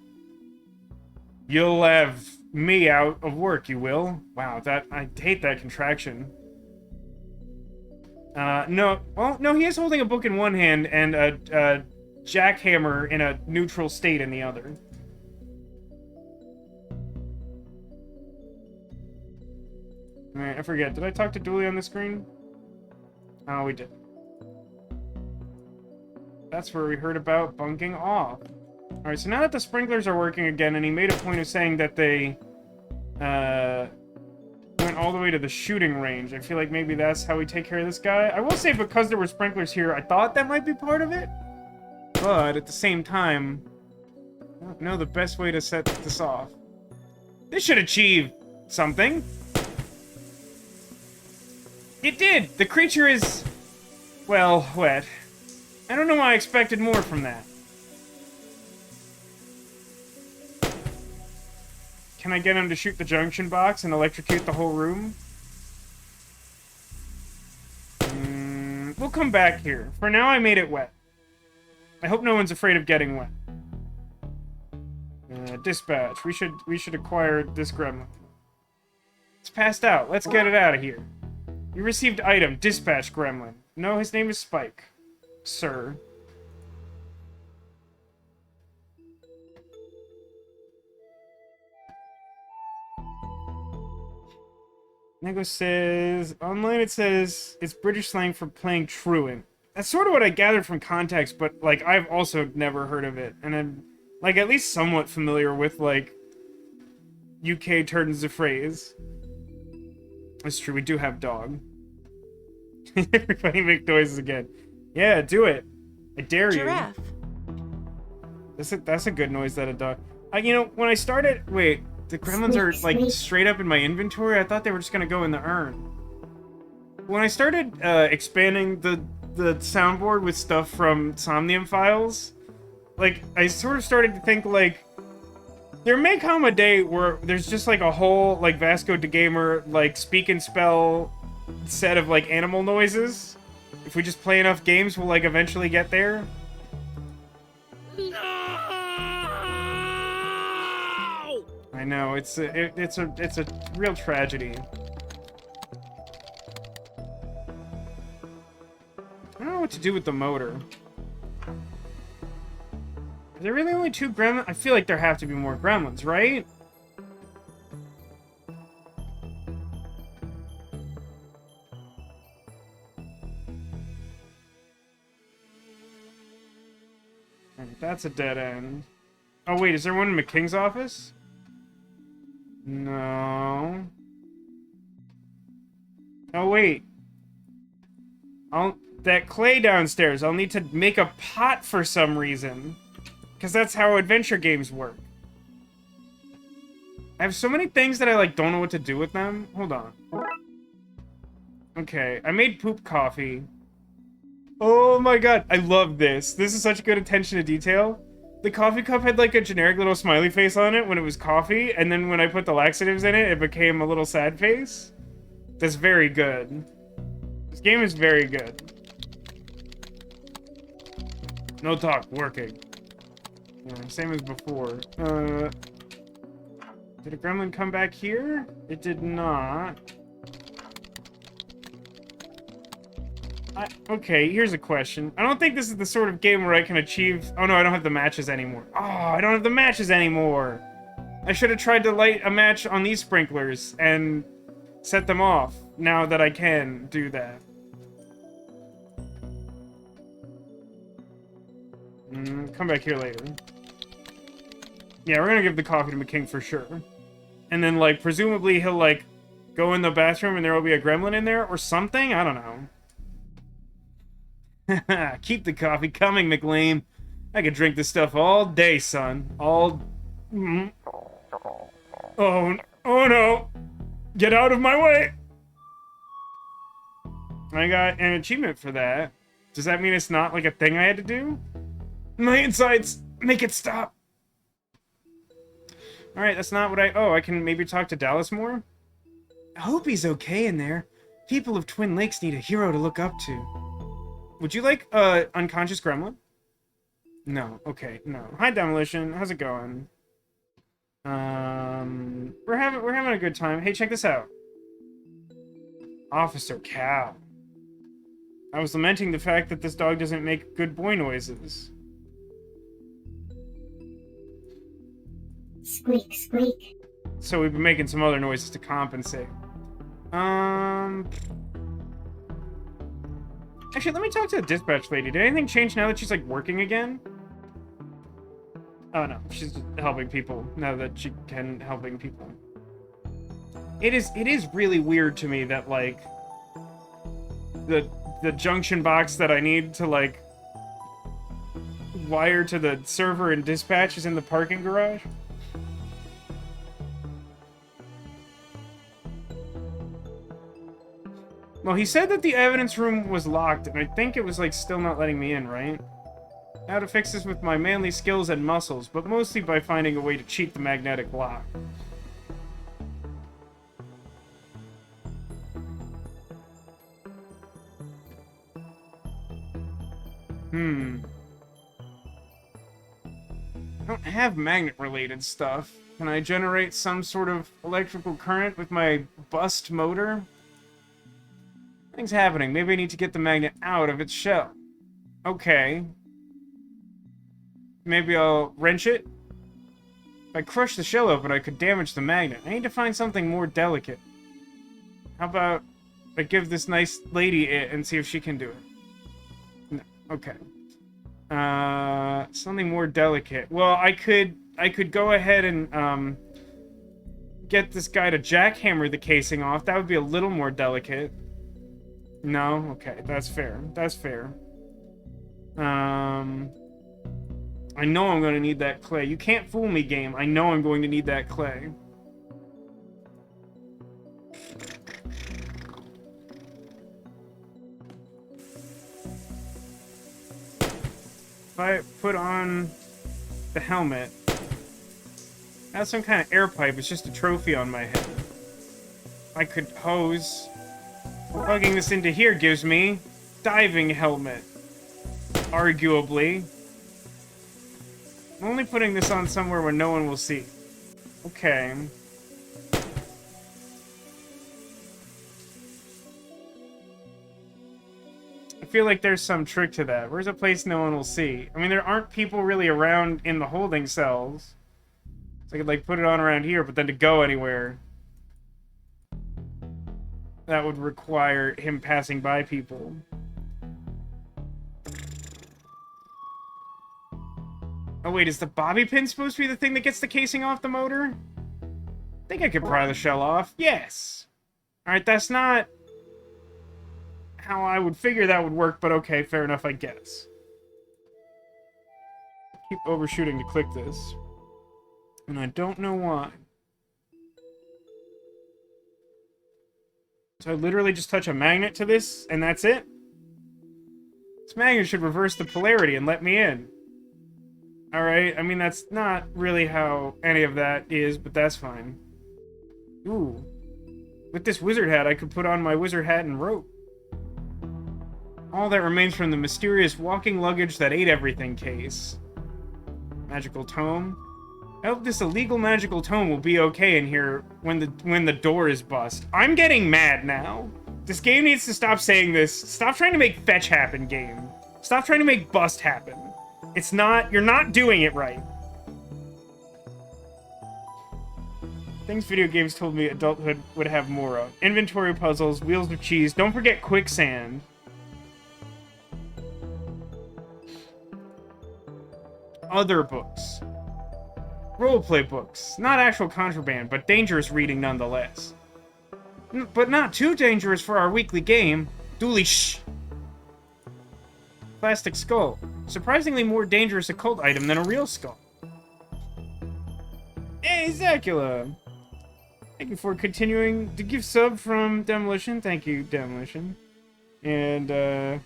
Speaker 1: You'll have me out of work, you will. Wow, I hate that contraction. No, well, no, he is holding a book in one hand and a jackhammer in a neutral state in the other. I forget, did I talk to Dooley on the screen? Oh, we did. That's where we heard about bunking off. Alright, so now that the sprinklers are working again, and he made a point of saying that they went all the way to the shooting range, I feel like maybe that's how we take care of this guy. I will say, because there were sprinklers here, I thought that might be part of it. But at the same time, I don't know the best way to set this off. This should achieve something. It did! The creature is, well, wet. I don't know why I expected more from that. Can I get him to shoot the junction box and electrocute the whole room? We'll come back here. For now, I made it wet. I hope no one's afraid of getting wet. Yeah, dispatch. We should acquire this gremlin. It's passed out. Let's get it out of here. You received item, dispatch gremlin. No, his name is Spike. Sir. Nego says, online it says it's British slang for playing truant. That's sort of what I gathered from context, but, like, I've also never heard of it. And I'm, like, at least somewhat familiar with, like, UK turns of phrase. That's true, we do have dog. Everybody make noises again. Yeah, do it. I dare
Speaker 2: Giraffe.
Speaker 1: you. That's a good noise that a dog... you know, when I started... Wait, the gremlins are, like, straight up in my inventory? I thought they were just gonna go in the urn. When I started expanding the soundboard with stuff from Somnium Files, like, I sort of started to think, like, there may come a day where there's just, like, a whole, like, VascoDaGamer, like, speak and spell set of, like, animal noises. If we just play enough games, we'll, like, eventually get there.
Speaker 2: No!
Speaker 1: I know, it's a real tragedy. I don't know what to do with the motor. Are there really only 2 gremlins? I feel like there have to be more gremlins, right? Alright, that's a dead end. Oh wait, is there one in McKing's office? No. Oh wait. That clay downstairs, I'll need to make a pot for some reason. Because that's how adventure games work. I have so many things that I, like, don't know what to do with them. Hold on. Okay, I made poop coffee. Oh my god, I love this. This is such good attention to detail. The coffee cup had, like, a generic little smiley face on it when it was coffee, and then when I put the laxatives in it, it became a little sad face. That's very good. This game is very good. No talk, working. Yeah, same as before. Did a gremlin come back here? It did not. Okay, here's a question. I don't think this is the sort of game where I can achieve... Oh no, I don't have the matches anymore. Oh, I don't have the matches anymore! I should have tried to light a match on these sprinklers and set them off, now that I can do that. Come back here later. Yeah, we're gonna give the coffee to McKing for sure. And then, like, presumably he'll, like, go in the bathroom and there will be a gremlin in there or something? I don't know. Keep the coffee coming, McLean. I could drink this stuff all day, son. All... Oh no. Get out of my way. I got an achievement for that. Does that mean it's not, like, a thing I had to do? My insides! Make it stop! Alright, that's not what Oh, I can maybe talk to Dallas more? I hope he's okay in there. People of Twin Lakes need a hero to look up to. Would you like, unconscious gremlin? No, okay, no. Hi, Demolition. How's it going? We're having a good time. Hey, check this out. Officer Cal. I was lamenting the fact that this dog doesn't make good boy noises.
Speaker 4: Squeak, squeak.
Speaker 1: So we've been making some other noises to compensate. Actually, let me talk to the dispatch lady. Did anything change now that she's, like, working again? Oh, no. She's just helping people now that she can helping people. It is really weird to me that, like, the junction box that I need to, like, wire to the server and dispatch is in the parking garage. Well, he said that the evidence room was locked, and I think it was, like, still not letting me in, right? How to fix this with my manly skills and muscles, but mostly by finding a way to cheat the magnetic lock. I don't have magnet-related stuff. Can I generate some sort of electrical current with my bust motor? Nothing's happening. Maybe I need to get the magnet out of its shell. Okay. Maybe I'll wrench it? If I crush the shell open, I could damage the magnet. I need to find something more delicate. How about I give this nice lady it and see if she can do it? No. Okay. Something more delicate. Well, I could go ahead and, get this guy to jackhammer the casing off. That would be a little more delicate. No? Okay, that's fair. That's fair. I know I'm going to need that clay. You can't fool me, game. I know I'm going to need that clay. If I put on the helmet, that's some kind of air pipe. It's just a trophy on my head. I could hose. Plugging this into here gives me diving helmet. Arguably. I'm only putting this on somewhere where no one will see. Okay. I feel like there's some trick to that. Where's a place no one will see? I mean, there aren't people really around in the holding cells. So I could, like, put it on around here, but then to go anywhere, that would require him passing by people. Oh wait, is the bobby pin supposed to be the thing that gets the casing off the motor? I think I could pry the shell off. Yes! Alright, that's not how I would figure that would work, but okay, fair enough, I guess. Keep overshooting to click this. And I don't know why. So I literally just touch a magnet to this, and that's it? This magnet should reverse the polarity and let me in. Alright, I mean, that's not really how any of that is, but that's fine. Ooh. With this wizard hat, I could put on my wizard hat and rope. All that remains from the mysterious walking luggage that ate everything case. Magical tome. I hope this illegal magical tome will be okay in here when the door is bust. I'm getting mad now. This game needs to stop saying this. Stop trying to make fetch happen, game. Stop trying to make bust happen. It's not, you're not doing it right. Things video games told me adulthood would have more of. Inventory puzzles, wheels of cheese, don't forget quicksand. Other books. Roleplay books. Not actual contraband, but dangerous reading nonetheless. But not too dangerous for our weekly game. Dooley shh. Plastic skull. Surprisingly more dangerous occult item than a real skull. Hey, Zacula! Thank you for continuing to give sub from Demolition. Thank you, Demolition. And,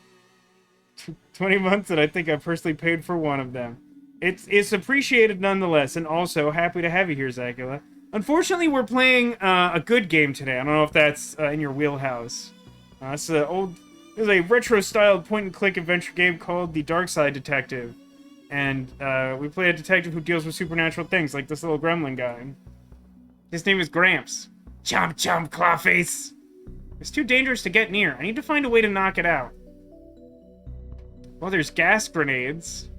Speaker 1: 20 months, and I think I personally paid for one of them. It's appreciated nonetheless, and also happy to have you here, Zacula. Unfortunately, we're playing a good game today. I don't know if that's in your wheelhouse. It's a retro-styled point-and-click adventure game called the Darkside Detective. And we play a detective who deals with supernatural things, like this little gremlin guy. His name is Gramps. Chomp chomp, Clawface! It's too dangerous to get near. I need to find a way to knock it out. Well, there's gas grenades.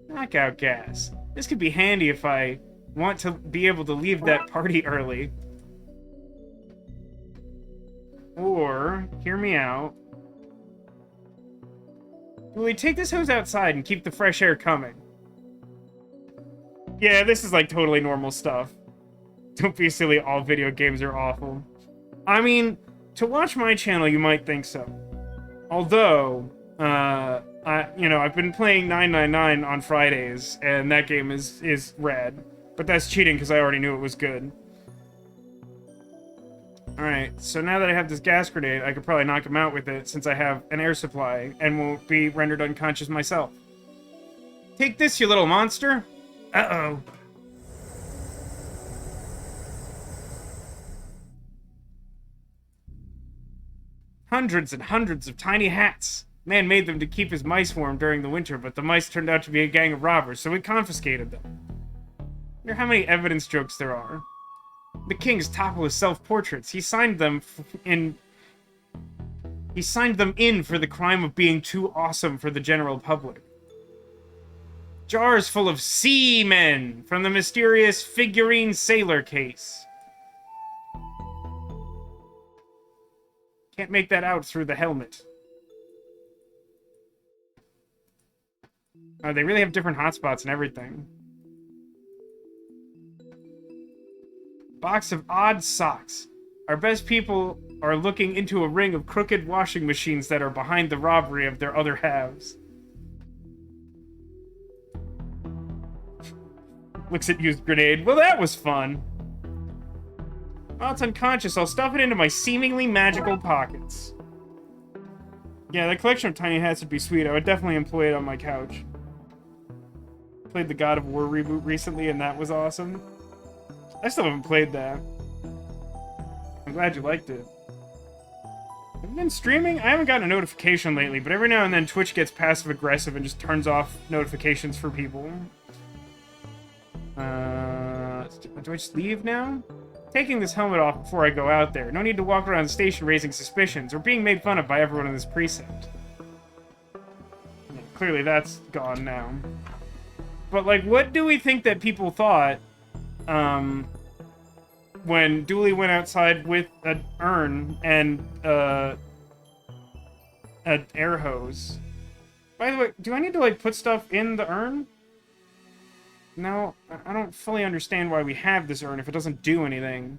Speaker 1: Knockout gas. This could be handy if I want to be able to leave that party early. Or, hear me out. Will we take this hose outside and keep the fresh air coming? Yeah, this is like totally normal stuff. Don't be silly, all video games are awful. I mean, to watch my channel, you might think so. Although, I've been playing 999 on Fridays, and that game is rad. But that's cheating, because I already knew it was good. Alright, so now that I have this gas grenade, I could probably knock him out with it, since I have an air supply, and won't be rendered unconscious myself. Take this, you little monster! Uh-oh. Hundreds and hundreds of tiny hats. Man made them to keep his mice warm during the winter, but the mice turned out to be a gang of robbers, so we confiscated them. Wonder how many evidence jokes there are. The king's topless self-portraits. He signed them in for the crime of being too awesome for the general public. Jars full of seamen from the mysterious figurine sailor case. Can't make that out through the helmet. Oh, they really have different hotspots and everything. Box of odd socks. Our best people are looking into a ring of crooked washing machines that are behind the robbery of their other halves. Looks at used grenade. Well, that was fun. While it's unconscious, I'll stuff it into my seemingly magical pockets. Yeah, the collection of tiny hats would be sweet. I would definitely employ it on my couch. Played the God of War reboot recently, and that was awesome. I still haven't played that. I'm glad you liked it. Have you been streaming? I haven't gotten a notification lately, but every now and then Twitch gets passive-aggressive and just turns off notifications for people. Do I just leave now? Taking this helmet off before I go out there. No need to walk around the station raising suspicions or being made fun of by everyone in this precinct. Yeah, clearly that's gone now. But, like, what do we think that people thought, when Dooley went outside with an urn and, an air hose? By the way, do I need to, like, put stuff in the urn? No, I don't fully understand why we have this urn if it doesn't do anything.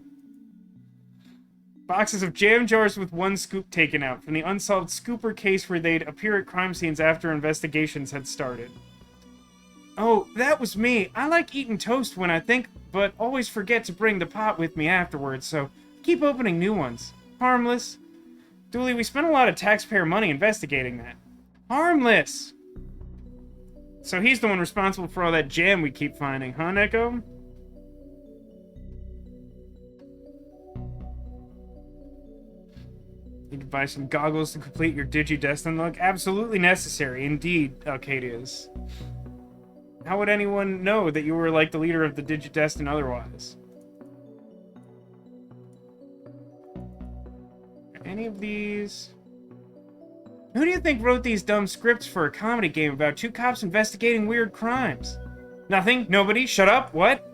Speaker 1: Boxes of jam jars with one scoop taken out from the unsolved scooper case where they'd appear at crime scenes after investigations had started. Oh, that was me. I like eating toast when I think, but always forget to bring the pot with me afterwards, so keep opening new ones. Harmless. Dooley, we spent a lot of taxpayer money investigating that. Harmless! So he's the one responsible for all that jam we keep finding, huh, Neko? You could buy some goggles to complete your Digidestin look. Absolutely necessary, indeed, Alcadius. How would anyone know that you were like the leader of the Digidestin otherwise? Any of these? Who do you think wrote these dumb scripts for a comedy game about two cops investigating weird crimes? Nothing? Nobody? Shut up? What?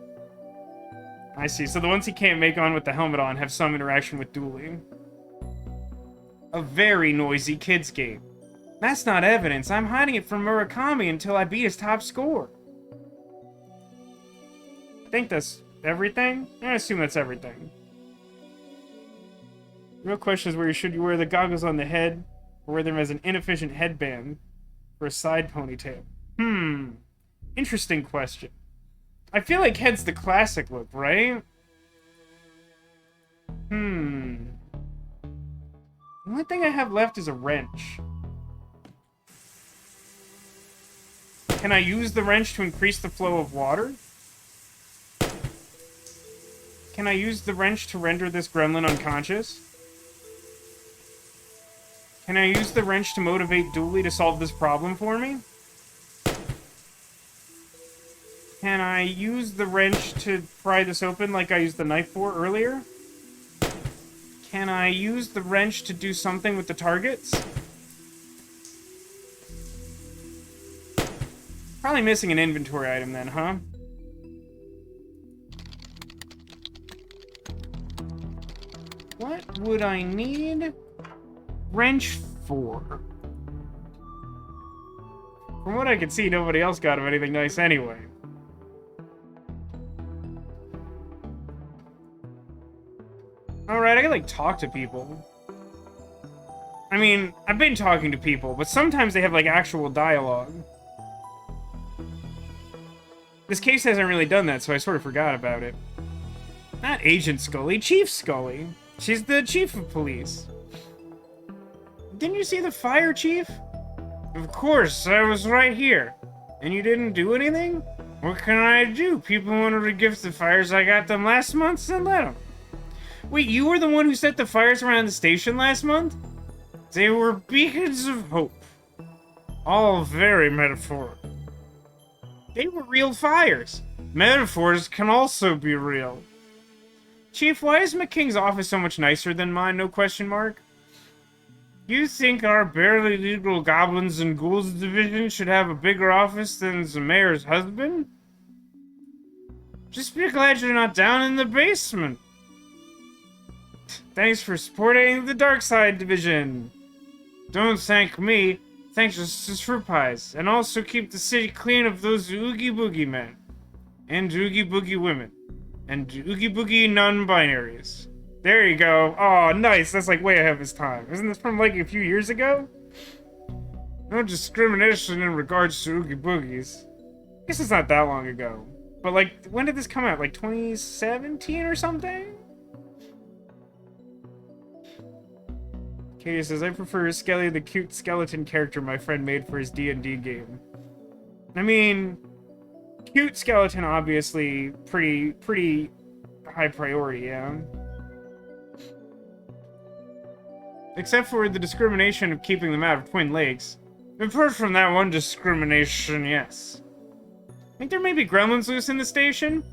Speaker 1: I see. So the ones he can't make on with the helmet on have some interaction with Dooley. A very noisy kids game. That's not evidence. I'm hiding it from Murakami until I beat his top score. I think that's everything? I assume that's everything. The real question is should you wear the goggles on the head or wear them as an inefficient headband for a side ponytail? Interesting question. I feel like head's the classic look, right? The only thing I have left is a wrench. Can I use the wrench to increase the flow of water? Can I use the wrench to render this gremlin unconscious? Can I use the wrench to motivate Dooley to solve this problem for me? Can I use the wrench to pry this open like I used the knife for earlier? Can I use the wrench to do something with the targets? Probably missing an inventory item then, huh? What would I need wrench for? From what I can see, nobody else got him anything nice anyway. Alright, I can, like, talk to people. I mean, I've been talking to people, but sometimes they have, like, actual dialogue. This case hasn't really done that, so I sort of forgot about it. Not Agent Scully, Chief Scully. She's the chief of police. Didn't you see the fire, Chief? Of course, I was right here. And you didn't do anything? What can I do? People wanted to gift the fires, I got them last month, so let them. Wait, you were the one who set the fires around the station last month? They were beacons of hope. All very metaphorical. They were real fires. Metaphors can also be real. Chief, why is McKing's office so much nicer than mine, no question mark? You think our barely legal goblins and ghouls division should have a bigger office than the mayor's husband? Just be glad you're not down in the basement. Thanks for supporting the Darkside division. Don't thank me. Thanks just for pies. And also keep the city clean of those oogie boogie men. And oogie boogie women. And oogie boogie non-binaries. There you go. Oh, nice. That's like way ahead of his time. Isn't this from like a few years ago? No discrimination in regards to oogie boogies. I guess it's not that long ago. But like, when did this come out? Like 2017 or something? Katie says, I prefer Skelly, the cute skeleton character my friend made for his D&D game. I mean, cute skeleton, obviously, pretty high priority, yeah. Except for the discrimination of keeping them out of Twin Lakes. Apart from that one discrimination, yes. Think there may be gremlins loose in the station?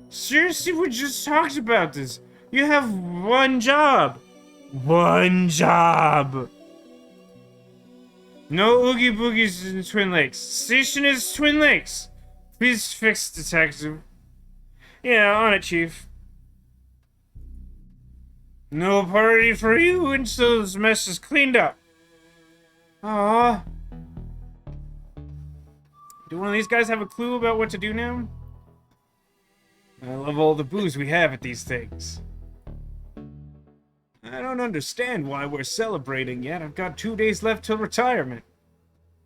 Speaker 1: Seriously, we just talked about this. You have one job. One job. No Oogie Boogies in Twin Lakes. Station is Twin Lakes. Please fix, detective. Yeah, on it, Chief. No party for you until this mess is cleaned up. Aww. Do one of these guys have a clue about what to do now? I love all the booze we have at these things. I don't understand why we're celebrating yet. I've got 2 days left till retirement.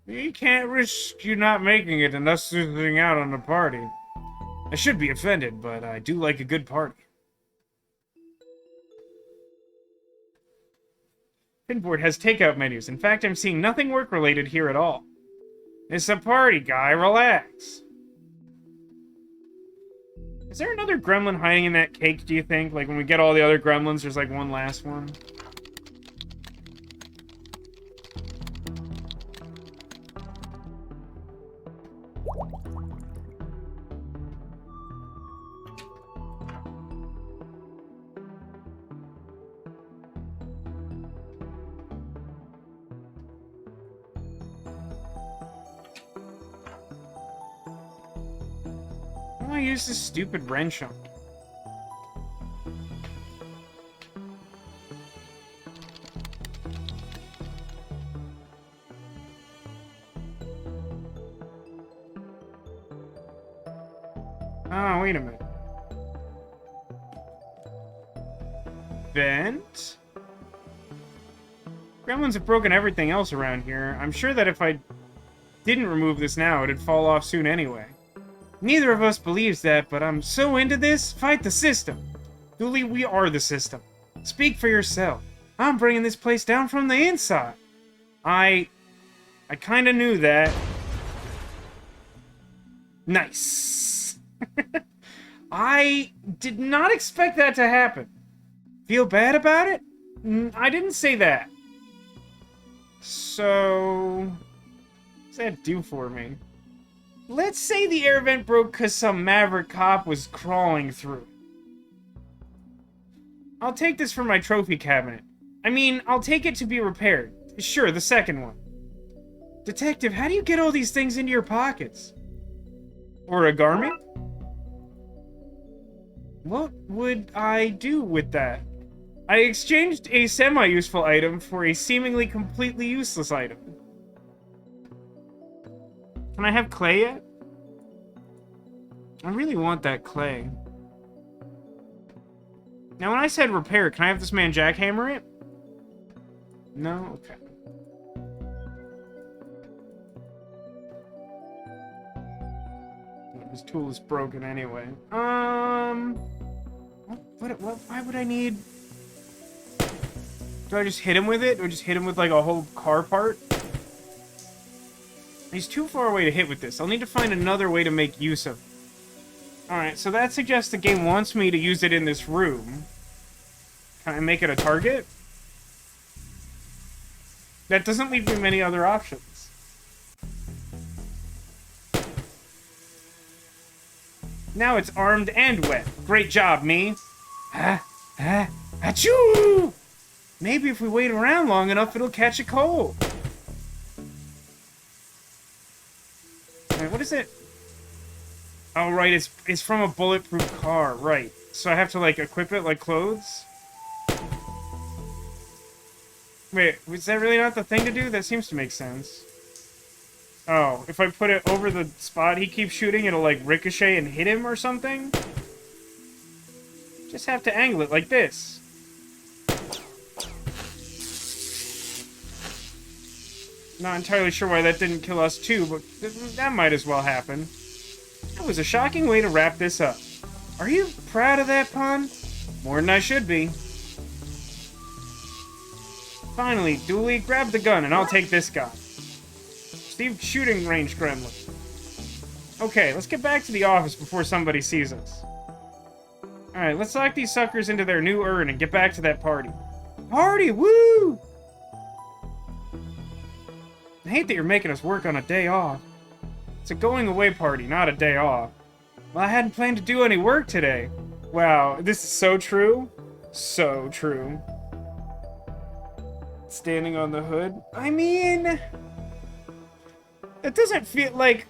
Speaker 1: You can't risk you not making it and us losing out on the party. I should be offended, but I do like a good party. Pinboard has takeout menus. In fact, I'm seeing nothing work-related here at all. It's a party, guy. Relax. Is there another gremlin hiding in that cake, do you think? Like, when we get all the other gremlins, there's, like, one last one? Why do I use this stupid wrench on? Oh, wait a minute. Vent? Gremlins have broken everything else around here. I'm sure that if I didn't remove this now, it'd fall off soon anyway. Neither of us believes that, but I'm so into this. Fight the system. Dooley, we are the system. Speak for yourself. I'm bringing this place down from the inside. I kinda knew that. Nice. I did not expect that to happen. Feel bad about it? I didn't say that. So, what's that do for me? Let's say the air vent broke because some maverick cop was crawling through. I'll take this for my trophy cabinet. I mean, I'll take it to be repaired. Sure, the second one. Detective, how do you get all these things into your pockets? Or a garment? What would I do with that? I exchanged a semi-useful item for a seemingly completely useless item. Can I have clay yet? I really want that clay. Now, when I said repair, can I have this man jackhammer it? No? Okay. This tool is broken anyway. What, why would I need... Do I just hit him with it? Or just hit him with, like, a whole car part? He's too far away to hit with this. I'll need to find another way to make use of it. Alright, so that suggests the game wants me to use it in this room. Can I make it a target? That doesn't leave me many other options. Now it's armed and wet. Great job, me. Achoo! Maybe if we wait around long enough, it'll catch a cold. Wait, what is it? Oh, right, it's from a bulletproof car, right. So I have to, like, equip it like clothes? Wait, was that really not the thing to do? That seems to make sense. Oh, if I put it over the spot he keeps shooting, it'll, like, ricochet and hit him or something? Just have to angle it like this. Not entirely sure why that didn't kill us too, but that might as well happen. That was a shocking way to wrap this up. Are you proud of that pun? More than I should be. Finally, Dooley, grab the gun and I'll take this guy. Steve, shooting range gremlin. Okay, let's get back to the office before somebody sees us. Alright, let's lock these suckers into their new urn and get back to that party. Party, woo! I hate that you're making us work on a day off. It's a going-away party, not a day off. Well, I hadn't planned to do any work today. Wow, this is so true. So true. Standing on the hood. I mean... It doesn't feel like...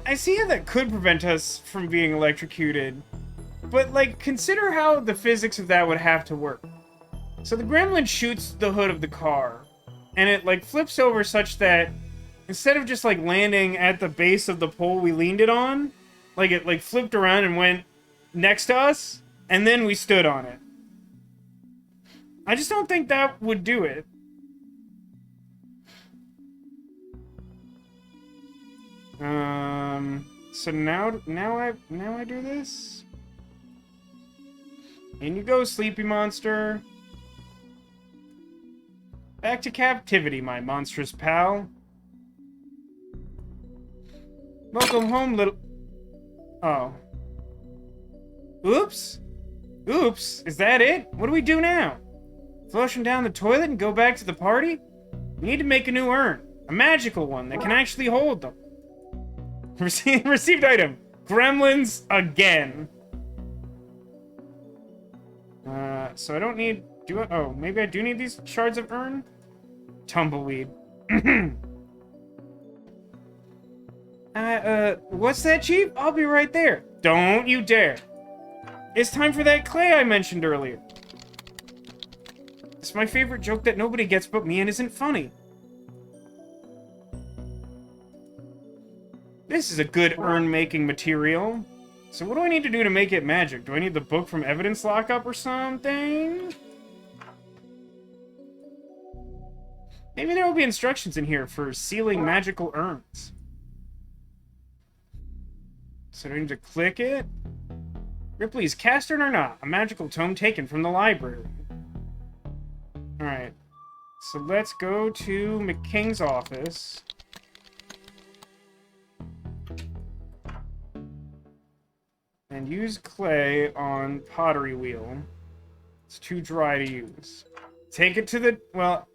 Speaker 1: I see how that could prevent us from being electrocuted. But, like, consider how the physics of that would have to work. So the gremlin shoots the hood of the car. And it, like, flips over such that... Instead of just, like, landing at the base of the pole we leaned it on, like, it, like, flipped around and went next to us, and then we stood on it. I just don't think that would do it. So now I do this? In you go, sleepy monster. Back to captivity, my monstrous pal. Welcome home, little... Oh. Oops. Oops. Is that it? What do we do now? Flush them down the toilet and go back to the party? We need to make a new urn. A magical one that can actually hold them. Received item. Gremlins again. So I don't need... Oh, maybe I do need these shards of urn? Tumbleweed. What's that, Chief? I'll be right there. Don't you dare. It's time for that clay I mentioned earlier. It's my favorite joke that nobody gets but me and isn't funny. This is a good urn-making material. So what do I need to do to make it magic? Do I need the book from evidence lockup or something? Maybe there will be instructions in here for sealing magical urns. So do I need to click it? Ripley's cast urn or not? A magical tome taken from the library. Alright. So let's go to McKing's office. And use clay on pottery wheel. It's too dry to use. Take it to the... Well,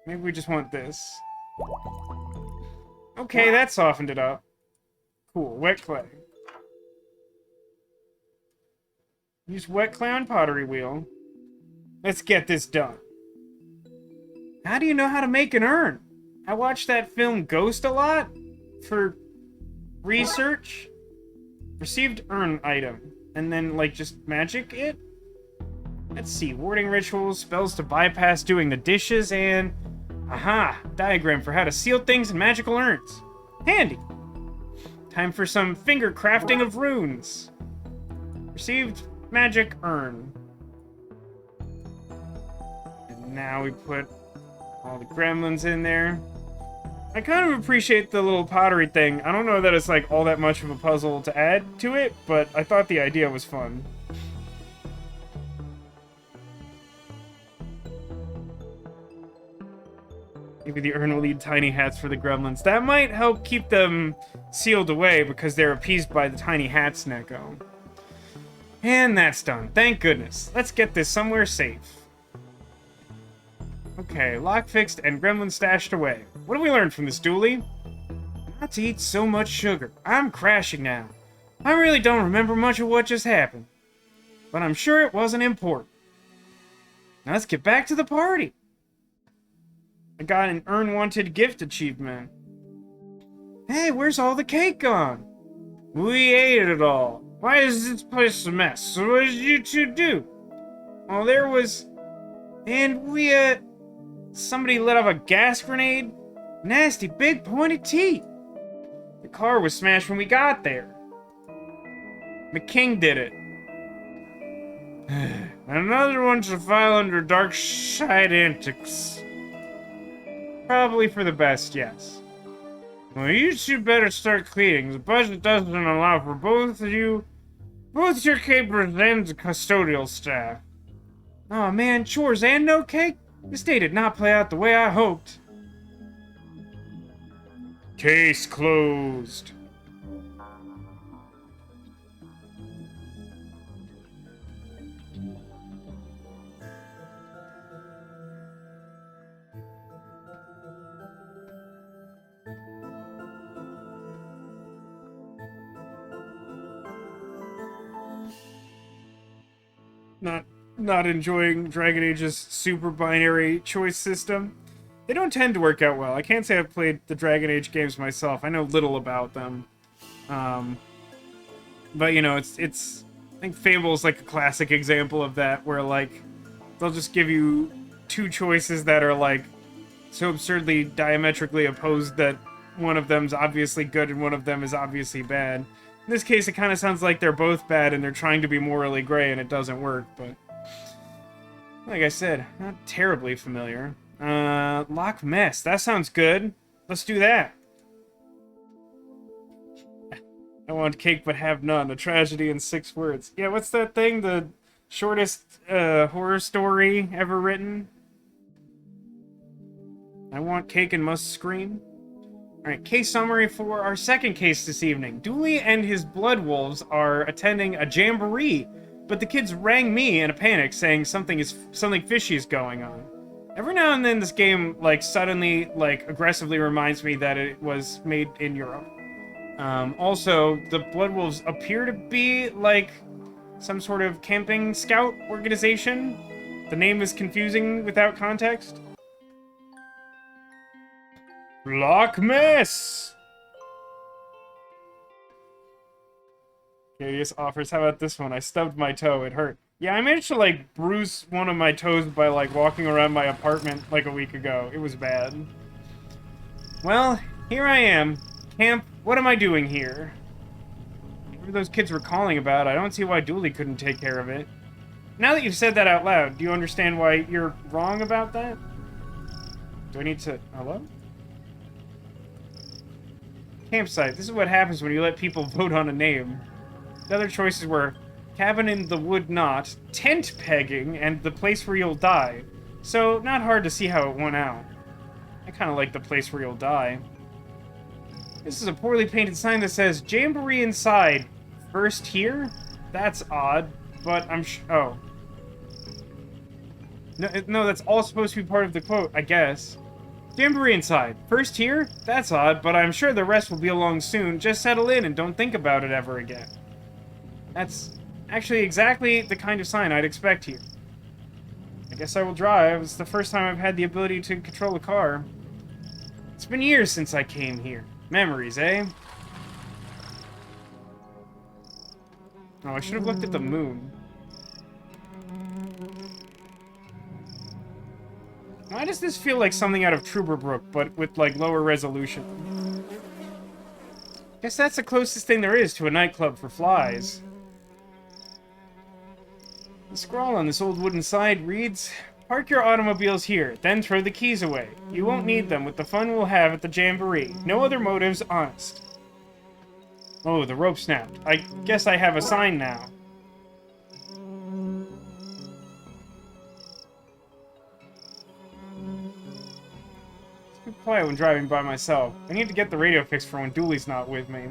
Speaker 1: maybe we just want this. Okay, that softened it up. Cool, wet clay. Use wet clay on pottery wheel. Let's get this done. How do you know how to make an urn? I watched that film Ghost a lot for research. Received urn item. And then, like, just magic it? Let's see. Warding rituals, spells to bypass doing the dishes, and... Aha! Diagram for how to seal things in magical urns. Handy! Time for some finger crafting of runes. Received magic urn. And now we put all the gremlins in there. I kind of appreciate the little pottery thing. I don't know that it's like all that much of a puzzle to add to it, but I thought the idea was fun. Maybe the urn will need tiny hats for the gremlins. That might help keep them sealed away because they're appeased by the tiny hats, Neko. And that's done. Thank goodness. Let's get this somewhere safe. Okay, lock fixed and gremlin stashed away. What do we learn from this, Dooley? Not to eat so much sugar. I'm crashing now. I really don't remember much of what just happened, but I'm sure it wasn't important. Now let's get back to the party. I got an Earn Wanted gift achievement. Hey, where's all the cake gone? We ate it all. Why is this place a mess? So what did you two do? Well, there was... And we, somebody let off a gas grenade. Nasty, big, pointed teeth. The car was smashed when we got there. McKing did it. Another one to file under Darkside Antics. Probably for the best, yes. Well, you two better start cleaning. The budget doesn't allow for both your capers and the custodial staff. Oh man, chores and no cake? This day did not play out the way I hoped. Case closed. Not enjoying Dragon Age's super binary choice system. They don't tend to work out well. I can't say I've played the Dragon Age games myself. I know little about them. But you know, it's I think Fable's like a classic example of that, where like they'll just give you two choices that are like so absurdly diametrically opposed that one of them's obviously good and one of them is obviously bad. In this case, it kind of sounds like they're both bad and they're trying to be morally gray and it doesn't work, but... Like I said, not terribly familiar. Loch Mess. That sounds good. Let's do that. I want cake but have none. A tragedy in 6 words. Yeah, what's that thing? The shortest horror story ever written? I want cake and must scream. Alright, case summary for our second case this evening. Dooley and his blood wolves are attending a jamboree, but the kids rang me in a panic saying something fishy is going on. Every now and then this game, like, suddenly, like, aggressively reminds me that it was made in Europe. Also, the blood wolves appear to be, like, some sort of camping scout organization. The name is confusing without context. Loch Mess! Cadius offers, how about this one? I stubbed my toe, it hurt. Yeah, I managed to, like, bruise one of my toes by, like, walking around my apartment, like, a week ago. It was bad. Well, here I am. Camp, what am I doing here? Whatever those kids were calling about, I don't see why Dooley couldn't take care of it. Now that you've said that out loud, do you understand why you're wrong about that? Do I need to... Hello? Campsite. This is what happens when you let people vote on a name. The other choices were cabin in the wood knot, tent pegging, and the place where you'll die. So, not hard to see how it went out. I kind of like the place where you'll die. This is a poorly painted sign that says, Jamboree inside. First here? That's odd, but I'm oh. No, that's all supposed to be part of the quote, I guess. Jamboree inside. First here? That's odd, but I'm sure the rest will be along soon. Just settle in and don't think about it ever again. That's actually exactly the kind of sign I'd expect here. I guess I will drive. It's the first time I've had the ability to control a car. It's been years since I came here. Memories, eh? Oh, I should have looked at the moon. Why does this feel like something out of Trooperbrook, but with, like, lower resolution? Guess that's the closest thing there is to a nightclub for flies. The scrawl on this old wooden side reads, Park your automobiles here, then throw the keys away. You won't need them with the fun we'll have at the Jamboree. No other motives, honest. Oh, the rope snapped. I guess I have a sign now. Quiet when driving by myself. I need to get the radio fixed for when Dooley's not with me.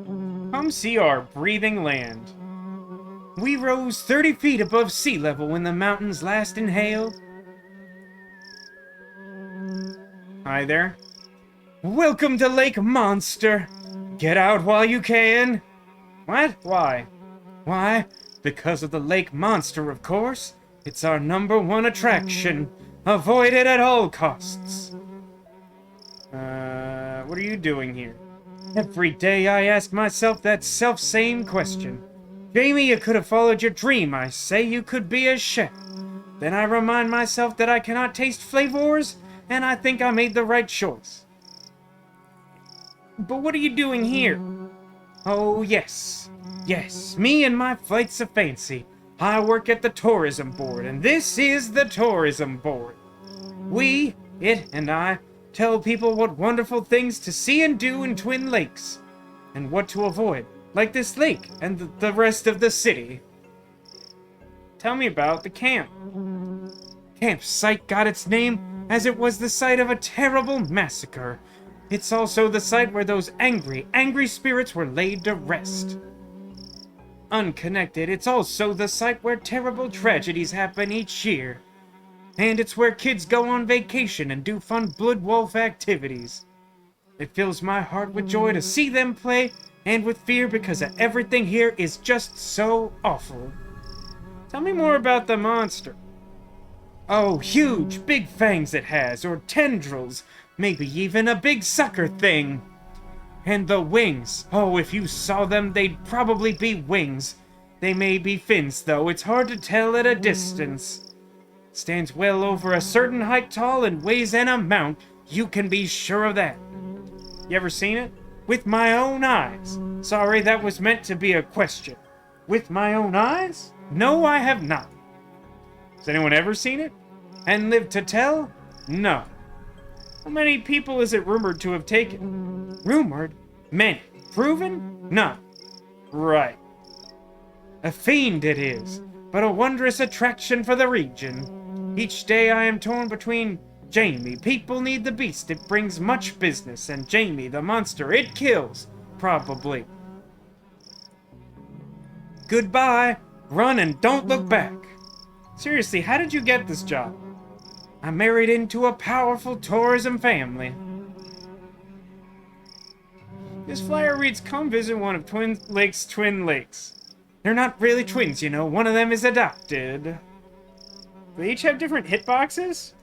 Speaker 1: Come see our breathing land. We rose 30 feet above sea level when the mountains last inhaled. Hi there. Welcome to Lake Monster. Get out while you can. What? Why? Why? Because of the lake monster, of course. It's our #1 attraction. Avoid it at all costs. What are you doing here? Every day I ask myself that self-same question. Jamie, you could have followed your dream. I say you could be a chef. Then I remind myself that I cannot taste flavors, and I think I made the right choice. But what are you doing here? Oh, yes. Yes, me and my flights of fancy. I work at the tourism board, and this is the tourism board. We, it and I, tell people what wonderful things to see and do in Twin Lakes, and what to avoid, like this lake and the rest of the city. Tell me about the camp. Campsite got its name as it was the site of a terrible massacre. It's also the site where those angry spirits were laid to rest. Unconnected, it's also the site where terrible tragedies happen each year. And it's where kids go on vacation and do fun Blood Wolf activities. It fills my heart with joy to see them play, and with fear because everything here is just so awful. Tell me more about the monster. Oh, huge, big fangs it has, or tendrils, maybe even a big sucker thing. And the wings. Oh, if you saw them, they'd probably be wings. They may be fins, though. It's hard to tell at a distance. Stands well over a certain height tall and weighs an amount. You can be sure of that. You ever seen it? With my own eyes. Sorry, that was meant to be a question. With my own eyes? No, I have not. Has anyone ever seen it? And lived to tell? No. How many people is it rumored to have taken? Rumored? Many. Proven? None. Right. A fiend it is, but a wondrous attraction for the region. Each day I am torn between Jamie, people need the beast, it brings much business, and Jamie, the monster, it kills, probably. Goodbye. Run and don't look back. Seriously, how did you get this job? I married into a powerful tourism family. This flyer reads, come visit one of Twin Lakes. They're not really twins, you know. One of them is adopted. They each have different hitboxes?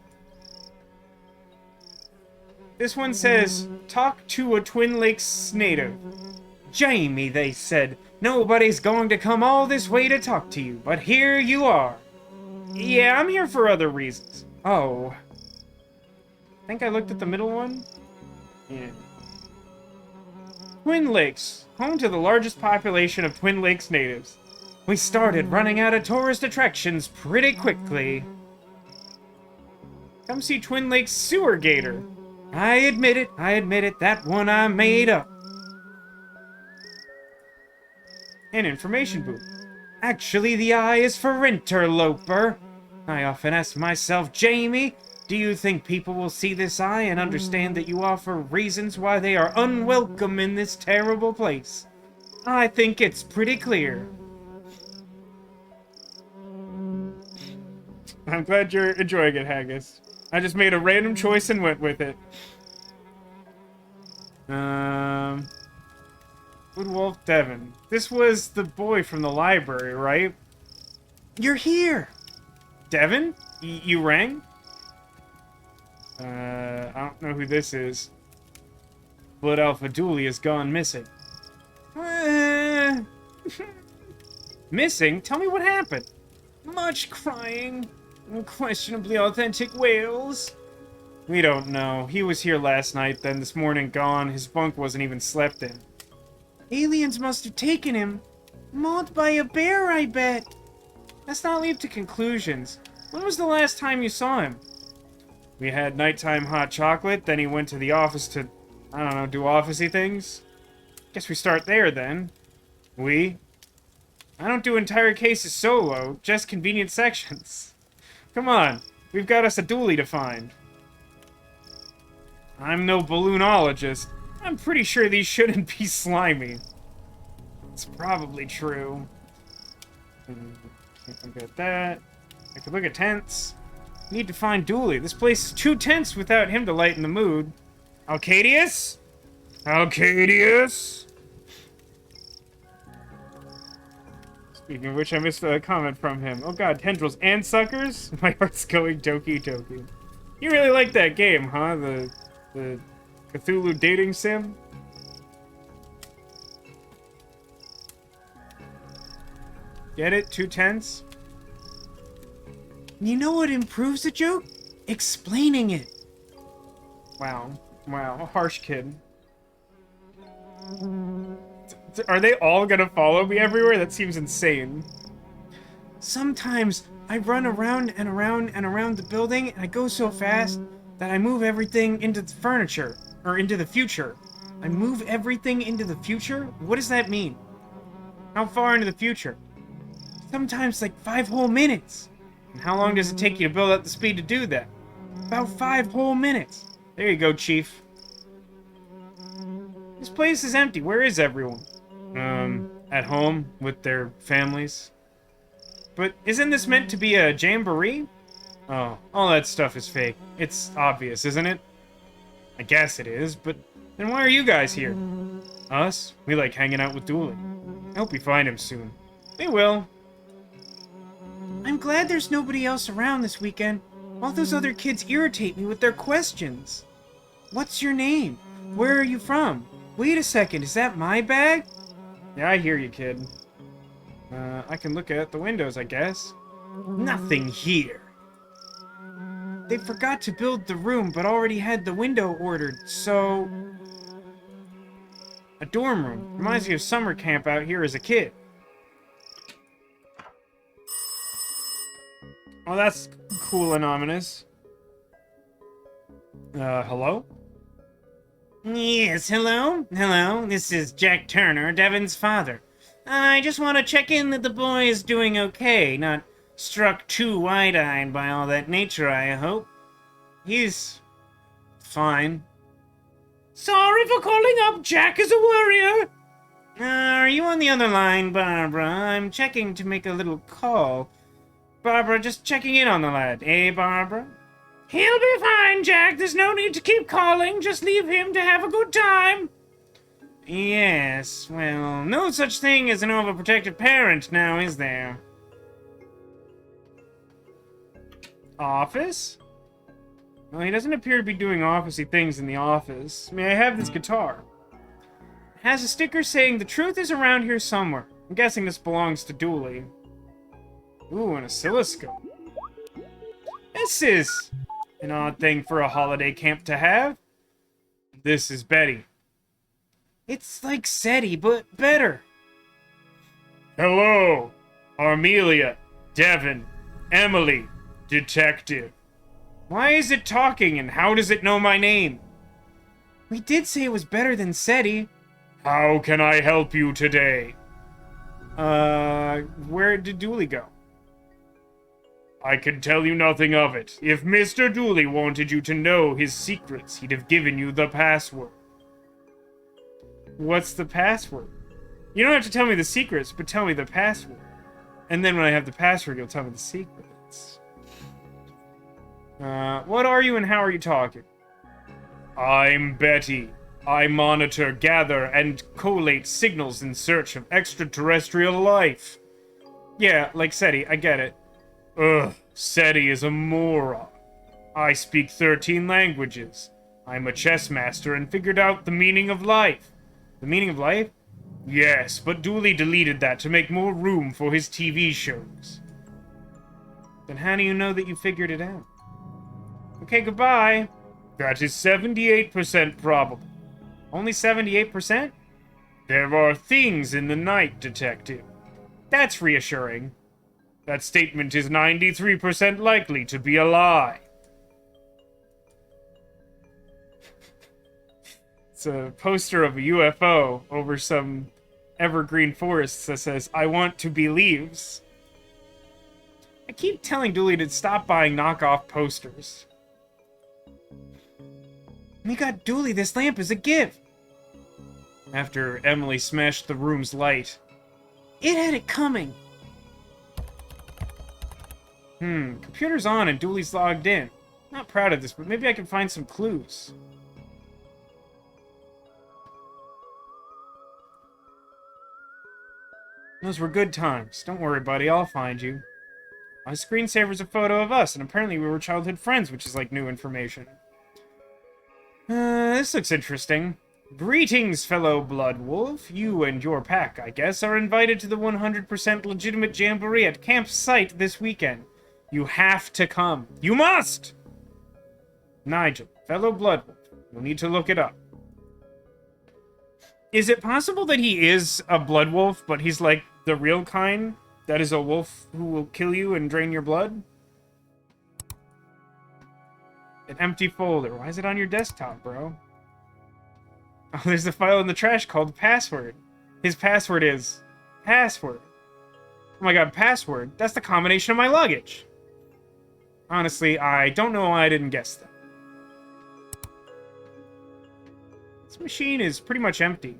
Speaker 1: This one says, talk to a Twin Lakes native. Jamie, they said, nobody's going to come all this way to talk to you, but here you are. Yeah, I'm here for other reasons. Oh. I think I looked at the middle one? Yeah. Twin Lakes, home to the largest population of Twin Lakes natives. We started running out of tourist attractions pretty quickly. Come see Twin Lakes Sewer Gator. I admit it, that one I made up. An information booth. Actually, the I is for interloper. I often ask myself, Jamie, do you think people will see this eye and understand that you offer reasons why they are unwelcome in this terrible place? I think it's pretty clear. I'm glad you're enjoying it, Haggis. I just made a random choice and went with it. Good Wolf Devon. This was the boy from the library, right? You're here! Devon? You rang? I don't know who this is. Blood Alpha Dooley has gone missing. Missing? Tell me what happened. Much crying. Questionably authentic wails. We don't know. He was here last night, then this morning gone. His bunk wasn't even slept in. Aliens must have taken him. Mauled by a bear, I bet. Let's not leap to conclusions. When was the last time you saw him? We had nighttime hot chocolate, then he went to the office to, I don't know, do officey things? Guess we start there, then. I don't do entire cases solo, just convenient sections. Come on, we've got us a dually to find. I'm no balloonologist. I'm pretty sure these shouldn't be slimy. It's probably true. Can't look at that. I could look at tents. Need to find Dooley. This place is too tense without him to lighten the mood. Alcadius? Alcadius? Speaking of which, I missed a comment from him. Oh god, tendrils and suckers? My heart's going doki doki. You really like that game, huh? The Cthulhu dating sim? Get it? 2 tenths? You know what improves a joke? Explaining it. Wow. Wow, a harsh kid. Are they all gonna follow me everywhere? That seems insane. Sometimes I run around and around and around the building, and I go so fast that I move everything into the furniture, or into the future. I move everything into the future? What does that mean? How far into the future? Sometimes like 5 whole minutes. And how long does it take you to build up the speed to do that? About 5 whole minutes. There you go, Chief. This place is empty. Where is everyone? At home with their families. But isn't this meant to be a jamboree? Oh, all that stuff is fake. It's obvious, isn't it? I guess it is, but then why are you guys here? Us? We like hanging out with Dooley. I hope we find him soon. We will. I'm glad there's nobody else around this weekend. All those other kids irritate me with their questions. What's your name? Where are you from? Wait a second, is that my bag? Yeah, I hear you, kid. I can look at the windows, I guess. Nothing here. They forgot to build the room, but already had the window ordered, so... A dorm room. Reminds me of summer camp out here as a kid. Oh, that's cool and ominous. Hello? Yes, hello? Hello, this is Jack Turner, Devin's father. I just want to check in that the boy is doing okay, not struck too wide-eyed by all that nature, I hope. He's... fine. Sorry for calling up, Jack is a worrier. Are you on the other line, Barbara? I'm checking to make a little call. Barbara, just checking in on the lad. Eh, Barbara? He'll be fine, Jack. There's no need to keep calling. Just leave him to have a good time. Yes, well, no such thing as an overprotective parent now, is there? Office? Well, he doesn't appear to be doing officey things in the office. May I have this guitar? It has a sticker saying the truth is around here somewhere. I'm guessing this belongs to Dooley. Ooh, an oscilloscope. This is an odd thing for a holiday camp to have. This is Betty. It's like SETI, but better. Hello, Armelia, Devin, Emily, Detective. Why is it talking, and how does it know my name? We did say it was better than SETI. How can I help you today? Where did Dooley go? I can tell you nothing of it. If Mr. Dooley wanted you to know his secrets, he'd have given you the password. What's the password? You don't have to tell me the secrets, but tell me the password. And then when I have the password, you'll tell me the secrets. What are you and how are you talking? I'm Betty. I monitor, gather, and collate signals in search of extraterrestrial life. Yeah, like SETI, I get it. Ugh, SETI is a moron. I speak 13 languages. I'm a chess master and figured out the meaning of life. The meaning of life? Yes, but Dooley deleted that to make more room for his TV shows. Then how do you know that you figured it out? Okay, goodbye. That is 78% probable. Only 78%? There are things in the night, Detective. That's reassuring. That statement is 93% likely to be a lie. It's a poster of a UFO over some evergreen forests that says, I want to believes. I keep telling Dooley to stop buying knockoff posters. We got Dooley this lamp as a gift. After Emily smashed the room's light. It had it coming. Computer's on and Dooley's logged in. Not proud of this, but maybe I can find some clues. Those were good times. Don't worry, buddy. I'll find you. My screensaver's a photo of us, and apparently we were childhood friends, which is like new information. This looks interesting. Greetings, fellow Blood Wolf. You and your pack, I guess, are invited to the 100% legitimate jamboree at Camp Site this weekend. You have to come. You must! Nigel, fellow Blood Wolf. You'll need to look it up. Is it possible that he is a Blood Wolf, but he's like the real kind? That is a wolf who will kill you and drain your blood? An empty folder. Why is it on your desktop, bro? Oh, there's a file in the trash called password. His password is password. Oh my god, password? That's the combination of my luggage. Honestly, I don't know why I didn't guess that. This machine is pretty much empty.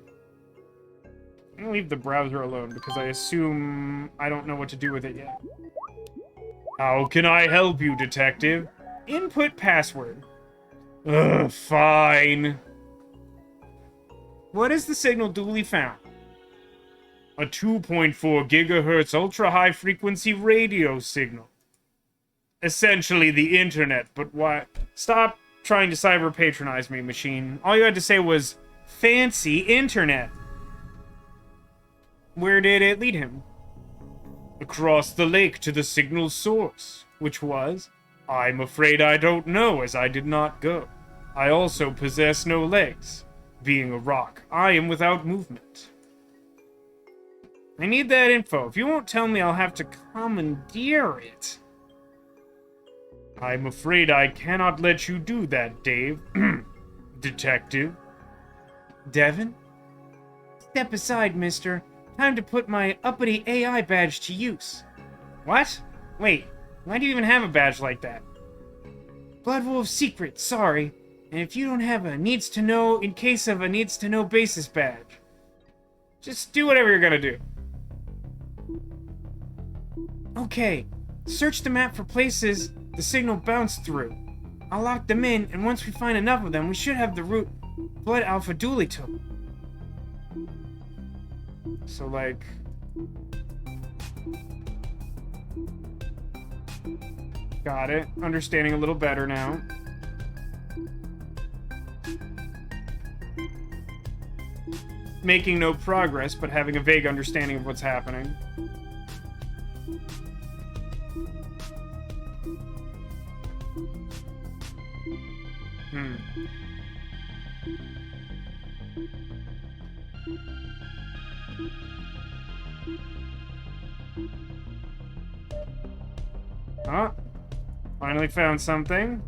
Speaker 1: I'm gonna leave the browser alone because I assume I don't know what to do with it yet. How can I help you, detective? Input password. Ugh, fine. What is the signal duly found? A 2.4 gigahertz ultra-high frequency radio signal. Essentially the internet, but why? Stop trying to cyber patronize me, machine. All you had to say was, fancy internet. Where did it lead him? Across the lake to the signal source, which was, I'm afraid I don't know, as I did not go. I also possess no legs. Being a rock, I am without movement. I need that info. If you won't tell me, I'll have to commandeer it. I'm afraid I cannot let you do that, Dave. Detective. Devin? Step aside, mister. Time to put my uppity AI badge to use. What? Wait, why do you even have a badge like that? Blood Wolf secret, sorry. And if you don't have a needs-to-know in case of a needs-to-know basis badge, just do whatever you're gonna do. Okay, search the map for places the signal bounced through. I'll lock them in, and once we find enough of them, we should have the route Blood Alpha duly took. So, like... Got it. Understanding a little better now. Making no progress, but having a vague understanding of what's happening. Oh, finally found something.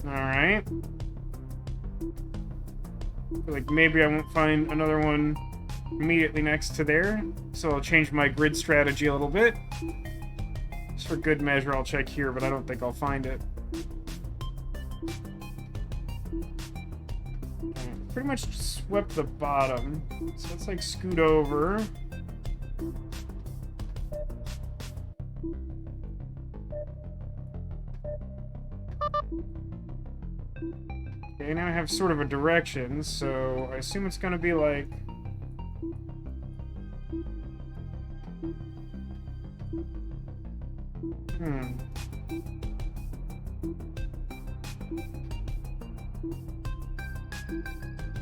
Speaker 1: Alright. Feel like maybe I won't find another one immediately next to there, so I'll change my grid strategy a little bit. Just for good measure, I'll check here, but I don't think I'll find it. Pretty much swept the bottom, so let's like scoot over. Okay, now I have sort of a direction, so I assume it's gonna be like...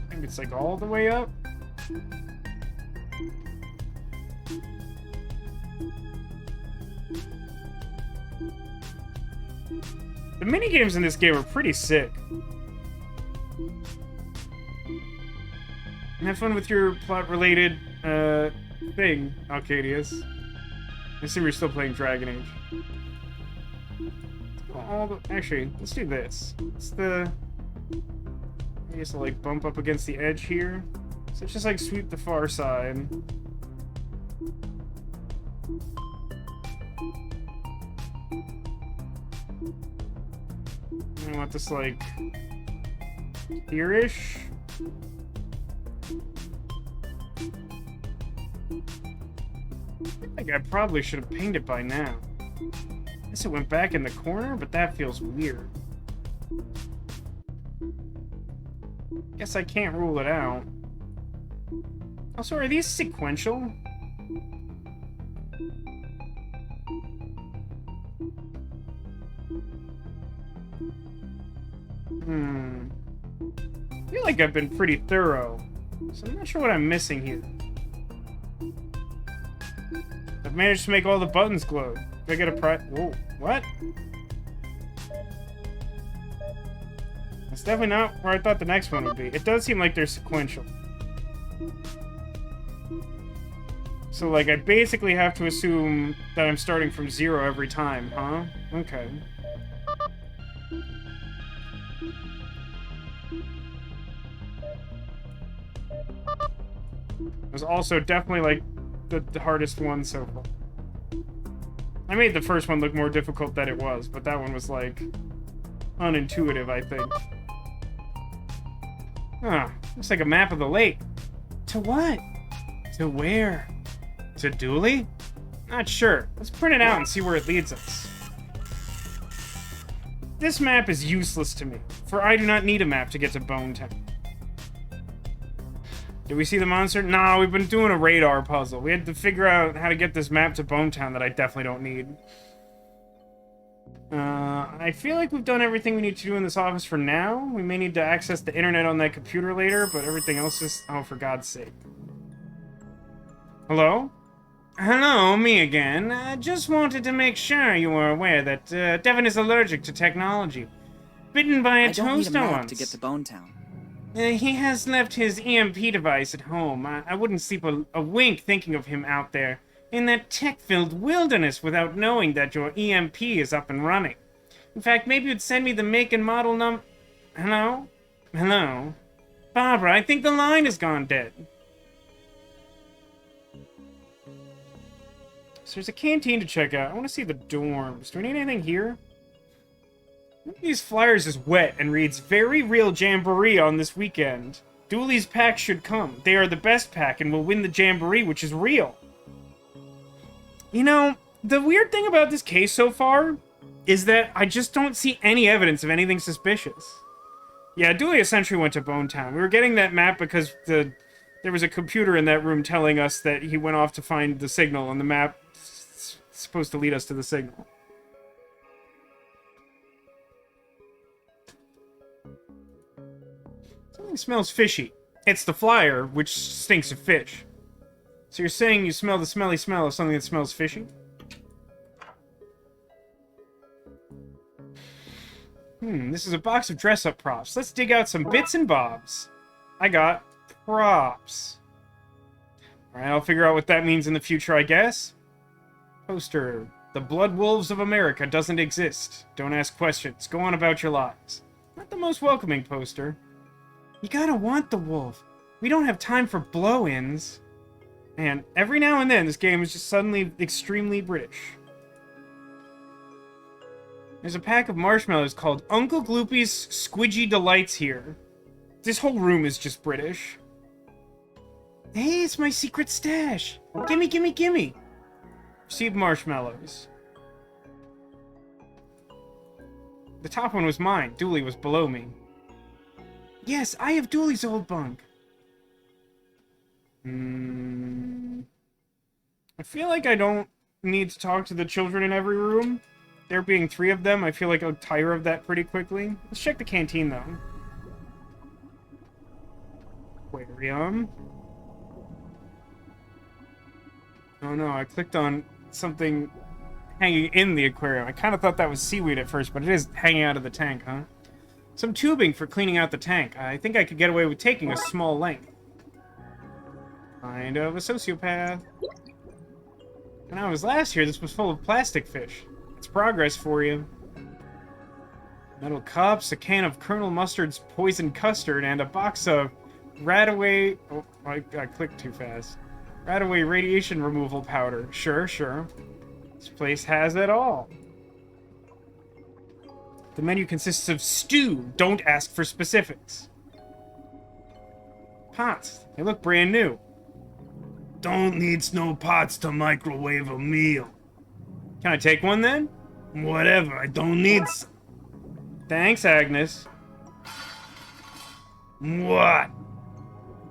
Speaker 1: I think it's like all the way up? The minigames in this game are pretty sick. Have fun with your plot-related, thing, Alcadius. I assume you're still playing Dragon Age. Actually, let's do this. It's the... I guess I'll, like, bump up against the edge here. So it's just, like, sweep the far side. I want this, like... here-ish? I think I probably should have pinged it by now. I guess it went back in the corner, but that feels weird. Guess I can't rule it out. Also, are these sequential? I feel like I've been pretty thorough, so I'm not sure what I'm missing here. I've managed to make all the buttons glow. Do I get a prize? Whoa, what? That's definitely not where I thought the next one would be. It does seem like they're sequential. So, like, I basically have to assume that I'm starting from 0 every time, huh? Okay. It was also definitely, like, the hardest one so far. I made the first one look more difficult than it was, but that one was, like, unintuitive, I think. Huh. Looks like a map of the lake. To what? To where? To Dooley? Not sure. Let's print it out and see where it leads us. This map is useless to me, for I do not need a map to get to Bonetown. Did we see the monster? Nah, we've been doing a radar puzzle. We had to figure out how to get this map to Bonetown that I definitely don't need. I feel like we've done everything we need to do in this office for now. We may need to access the internet on that computer later, but everything else is... Oh, for God's sake. Hello? Hello, me again. I just wanted to make sure you were aware that Devin is allergic to technology. Bitten by a
Speaker 3: I don't need a
Speaker 1: toaster
Speaker 3: map
Speaker 1: once.
Speaker 3: to get to Bonetown.
Speaker 1: He has left his EMP device at home. I wouldn't sleep a wink thinking of him out there in that tech-filled wilderness without knowing that your EMP is up and running. In fact, maybe you'd send me the make and model Hello? Hello? Barbara, I think the line has gone dead. So there's a canteen to check out. I want to see the dorms. Do we need anything here? One of these flyers is wet and reads, "Very real jamboree on this weekend. Dooley's pack should come. They are the best pack and will win the jamboree, which is real." You know, the weird thing about this case so far is that I just don't see any evidence of anything suspicious. Yeah, Dooley essentially went to Bonetown. We were getting that map because there was a computer in that room telling us that he went off to find the signal, and the map is supposed to lead us to the signal. Something smells fishy. It's the flyer, which stinks of fish. So you're saying you smell the smelly smell of something that smells fishy? This is a box of dress-up props. Let's dig out some bits and bobs. I got props. Alright, I'll figure out what that means in the future, I guess. Poster. The Blood Wolves of America doesn't exist. Don't ask questions. Go on about your lives. Not the most welcoming poster. You gotta want the wolf. We don't have time for blow-ins. And every now and then, this game is just suddenly extremely British. There's a pack of marshmallows called Uncle Gloopy's Squidgy Delights here. This whole room is just British. Hey, it's my secret stash. Gimme, gimme, gimme. Receive marshmallows. The top one was mine. Dooley was below me. Yes, I have Dooley's old bunk. I feel like I don't need to talk to the children in every room. There being 3 of them, I feel like I'll tire of that pretty quickly. Let's check the canteen, though. Aquarium. Oh no, I clicked on something hanging in the aquarium. I kind of thought that was seaweed at first, but it is hanging out of the tank, huh? Some tubing for cleaning out the tank. I think I could get away with taking a small length. Kind of a sociopath. When I was last here, this was full of plastic fish. It's progress for you. Metal cups, a can of Colonel Mustard's poison custard, and a box of Radaway... Oh, I clicked too fast. Radaway radiation removal powder. Sure, sure. This place has it all. The menu consists of stew. Don't ask for specifics. Pots. They look brand new. Don't need no pots to microwave a meal. Can I take one then? Whatever, I don't need some. Thanks, Agnes. What?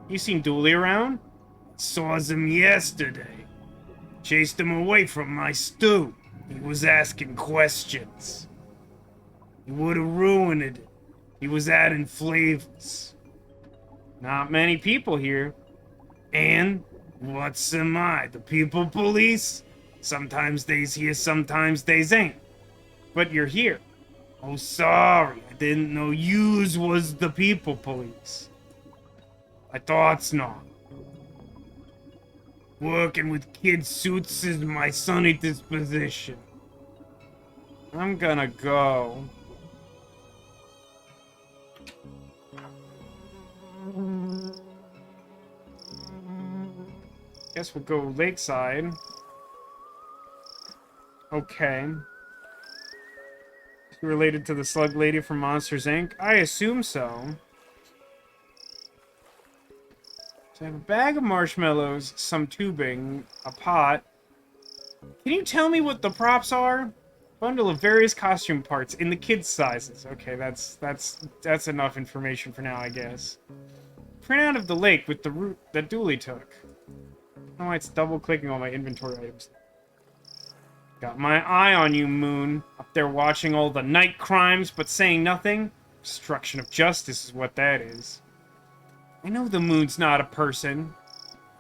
Speaker 1: You seen Dooley around? Saw him yesterday. Chased him away from my stew. He was asking questions. He would have ruined it. He was adding flavors. Not many people here. And what's am I, the people police? Sometimes they's here, sometimes they's ain't. But you're here. Oh, sorry, I didn't know yous was the people police. I thought's not. Working with kid suits is my sunny disposition. I'm gonna go. Guess we'll go lakeside. Okay. Is he related to the slug lady from Monsters, Inc.? I assume so. So I have a bag of marshmallows, some tubing, a pot. Can you tell me what the props are? Bundle of various costume parts in the kids' sizes. Okay, that's enough information for now, I guess. Printout of the lake with the route that Dooley took. Oh, it's double-clicking all my inventory items. Got my eye on you, Moon. Up there watching all the night crimes, but saying nothing. Obstruction of justice is what that is. I know the Moon's not a person.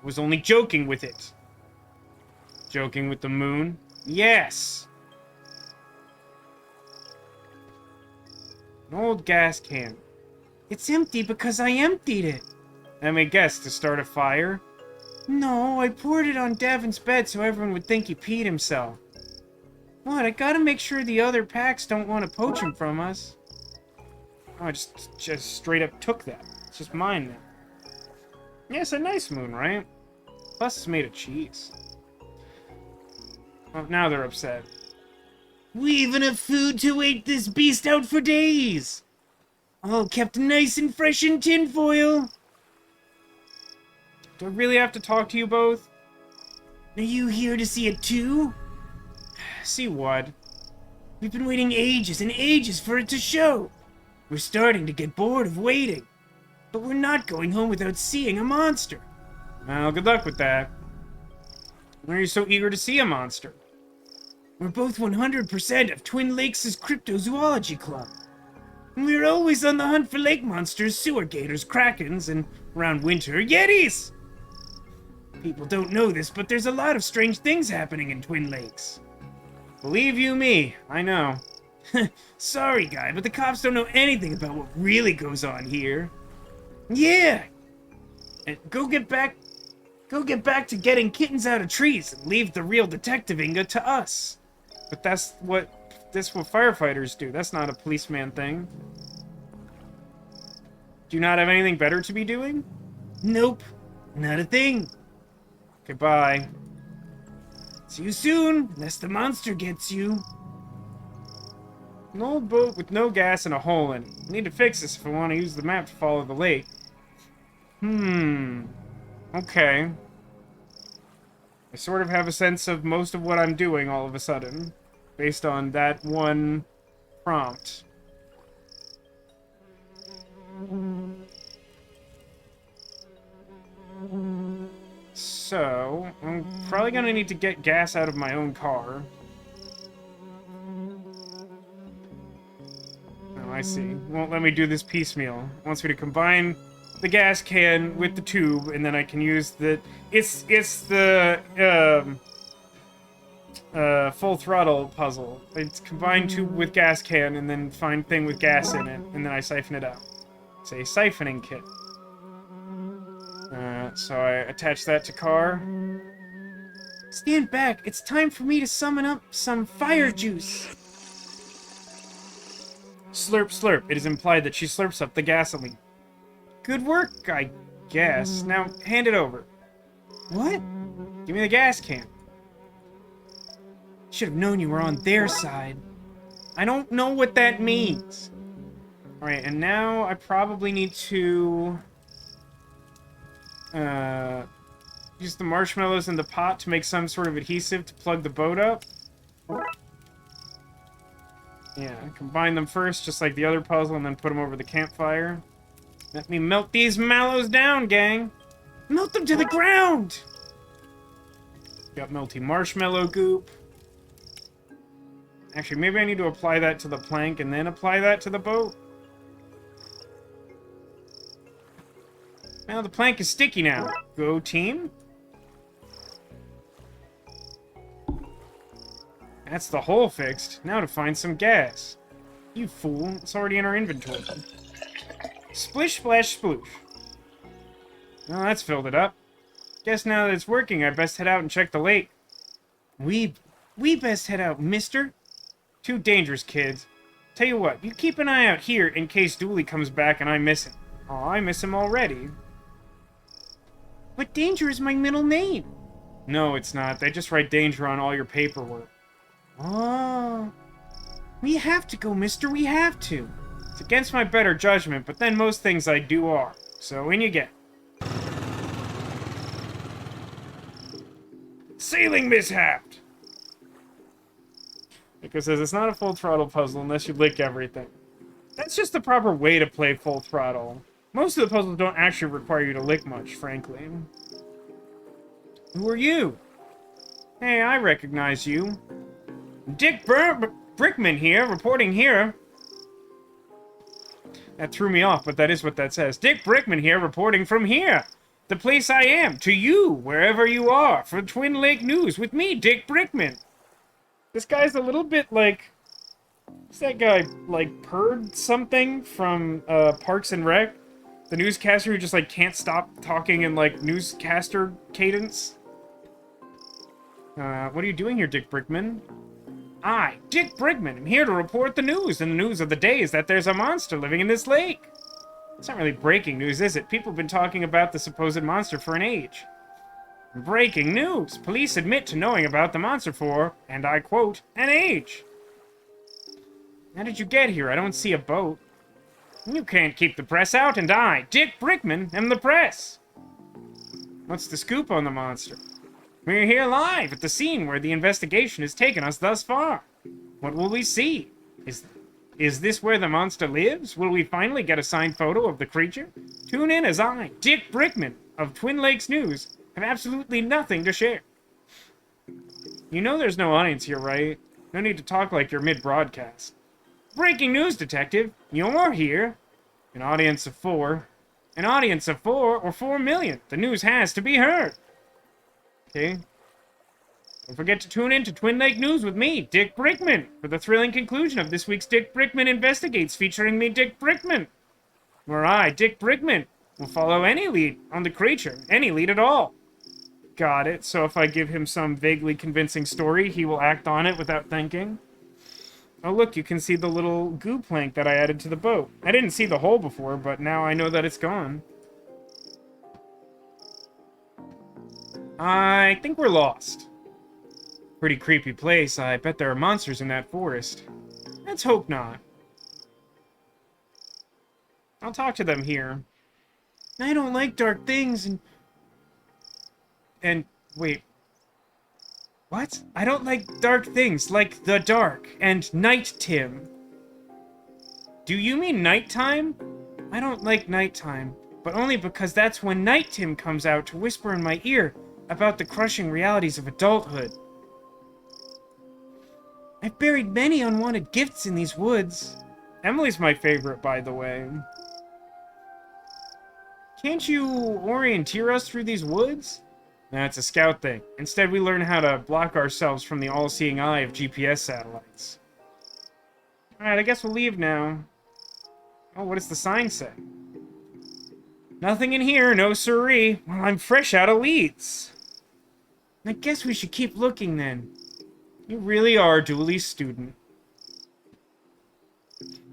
Speaker 1: I was only joking with it. Joking with the Moon? Yes! An old gas can. It's empty because I emptied it. Let me guess, to start a fire? No, I poured it on Devin's bed so everyone would think he peed himself. What, I gotta make sure the other packs don't want to poach him from us. Oh, I just straight up took that. It's just mine now. Yeah, it's a nice moon, right? Plus it's made of cheese. Oh, now they're upset. We even have food to wait this beast out for days! All kept nice and fresh in tinfoil! Do I really have to talk to you both? Are you here to see it too? See what? We've been waiting ages and ages for it to show. We're starting to get bored of waiting. But we're not going home without seeing a monster. Well, good luck with that. Why are you so eager to see a monster? We're both 100% of Twin Lakes' cryptozoology club. And we're always on the hunt for lake monsters, sewer gators, krakens, and, around winter, yetis! People don't know this, but there's a lot of strange things happening in Twin Lakes. Believe you me, I know. Sorry, guy, but the cops don't know anything about what really goes on here. Yeah! And go get back to getting kittens out of trees and leave the real detective Inga to us. But that's what firefighters do. That's not a policeman thing. Do you not have anything better to be doing? Nope, not a thing. Goodbye. See you soon, unless the monster gets you. An old boat with no gas and a hole in it. I need to fix this if I want to use the map to follow the lake. Okay. I sort of have a sense of most of what I'm doing all of a sudden, based on that one prompt. So, I'm probably gonna need to get gas out of my own car. Oh, I see. Won't let me do this piecemeal. It wants me to combine the gas can with the tube, and then I can use the... It's the, full throttle puzzle. It's combine tube with gas can, and then find thing with gas in it, and then I siphon it out. It's a siphoning kit. So I attach that to car. Stand back, it's time for me to summon up some fire juice. Slurp, slurp. It is implied that she slurps up the gasoline. Good work, I guess. Now, hand it over. What? Give me the gas can. Should have known you were on their side. I don't know what that means. Alright, and now I probably need to... use the marshmallows in the pot to make some sort of adhesive to plug the boat up. Yeah, combine them first, just like the other puzzle, and then put them over the campfire. Let me melt these mallows down, gang! Melt them to the ground! Got melty marshmallow goop. Actually, maybe I need to apply that to the plank and then apply that to the boat. Now the plank is sticky now. Go team. That's the hole fixed. Now to find some gas. You fool, it's already in our inventory. Splish, splash, sploosh. Well, that's filled it up. Guess now that it's working, I best head out and check the lake. We best head out, mister. Too dangerous, kids. Tell you what, you keep an eye out here in case Dooley comes back and I miss him. Oh, I miss him already. But Danger is my middle name. No, it's not. They just write Danger on all your paperwork. Oh. We have to go, mister. We have to. It's against my better judgment, but then most things I do are. So in you get. Sailing mishap! Because says it's not a full throttle puzzle unless you lick everything. That's just the proper way to play full throttle. Most of the puzzles don't actually require you to lick much, frankly. Who are you? Hey, I recognize you. Dick Brickman here, reporting here. That threw me off, but that is what that says. Dick Brickman here, reporting from here. The place I am, to you, wherever you are, for Twin Lake News, with me, Dick Brickman. This guy's a little bit like... What's that guy, like, Purd something from Parks and Rec? The newscaster who just, like, can't stop talking in, like, newscaster cadence? What are you doing here, Dick Brickman? I, Dick Brickman, am here to report the news, and the news of the day is that there's a monster living in this lake. It's not really breaking news, is it? People have been talking about the supposed monster for an age. Breaking news! Police admit to knowing about the monster for, and I quote, an age. How did you get here? I don't see a boat. You can't keep the press out, and I, Dick Brickman, am the press. What's the scoop on the monster? We're here live at the scene where the investigation has taken us thus far. What will we see? Is this where the monster lives? Will we finally get a signed photo of the creature? Tune in as I, Dick Brickman, of Twin Lakes News, have absolutely nothing to share. You know there's no audience here, right? No need to talk like you're mid-broadcast. Breaking news, detective. You're here. An audience of 4. An audience of 4 or 4 million. The news has to be heard. Okay. Don't forget to tune in to Twin Lake News with me, Dick Brickman, for the thrilling conclusion of this week's Dick Brickman Investigates, featuring me, Dick Brickman. Where I, Dick Brickman, will follow any lead on the creature, any lead at all. Got it. So if I give him some vaguely convincing story, he will act on it without thinking. Oh, look, you can see the little goo plank that I added to the boat. I didn't see the hole before, but now I know that it's gone. I think we're lost. Pretty creepy place. I bet there are monsters in that forest. Let's hope not. I'll talk to them here. I don't like dark things and wait. What? I don't like dark things, like the dark and night, Tim. Do you mean nighttime? I don't like nighttime, but only because that's when Night Tim comes out to whisper in my ear about the crushing realities of adulthood. I've buried many unwanted gifts in these woods. Emily's my favorite, by the way. Can't you orienteer us through these woods? Nah, it's a scout thing. Instead, we learn how to block ourselves from the all-seeing eye of GPS satellites. Alright, I guess we'll leave now. Oh, what does the sign say? Nothing in here, no siree. Well, I'm fresh out of Leeds. I guess we should keep looking then. You really are Dooley's student.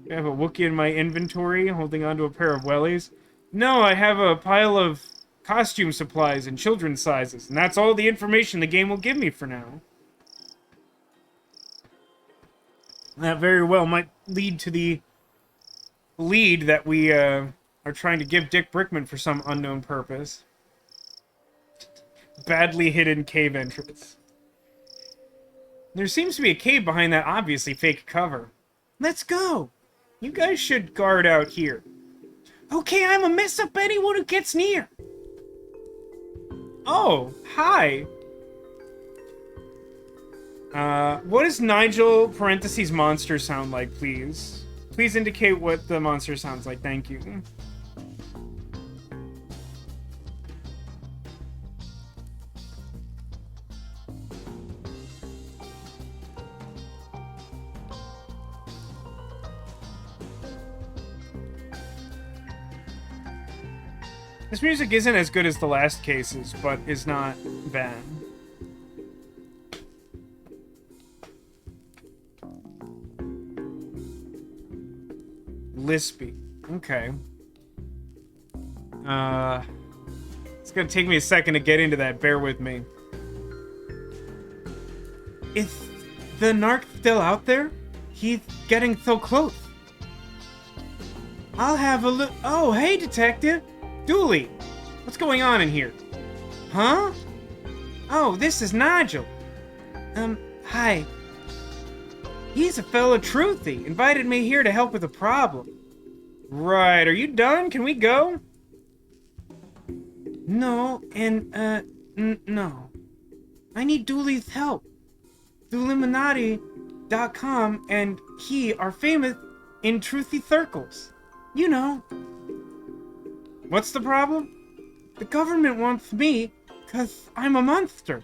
Speaker 1: I have a Wookiee in my inventory, holding onto a pair of wellies. No, I have a pile of costume supplies in children's sizes, and that's all the information the game will give me for now. That very well might lead to the lead that we are trying to give Dick Brickman for some unknown purpose. Badly hidden cave entrance. There seems to be a cave behind that obviously fake cover. Let's go! You guys should guard out here. Okay, I'ma mess up anyone who gets near. Oh, hi. What does Nigel parentheses monster sound like, please? Please indicate what the monster sounds like. Thank you. This music isn't as good as the last cases, but is not bad. Lispy. Okay. It's gonna take me a second to get into that. Bear with me. Is the narc still out there? He's getting so close. I'll have a look. Oh, hey, detective. Dooley, what's going on in here? Huh? Oh, this is Nigel. Hi. He's a fellow truthy. Invited me here to help with a problem. Right, are you done? Can we go? No, and, no. I need Dooley's help. Illuminati.com and he are famous in truthy circles. You know. What's the problem? The government wants me because I'm a monster.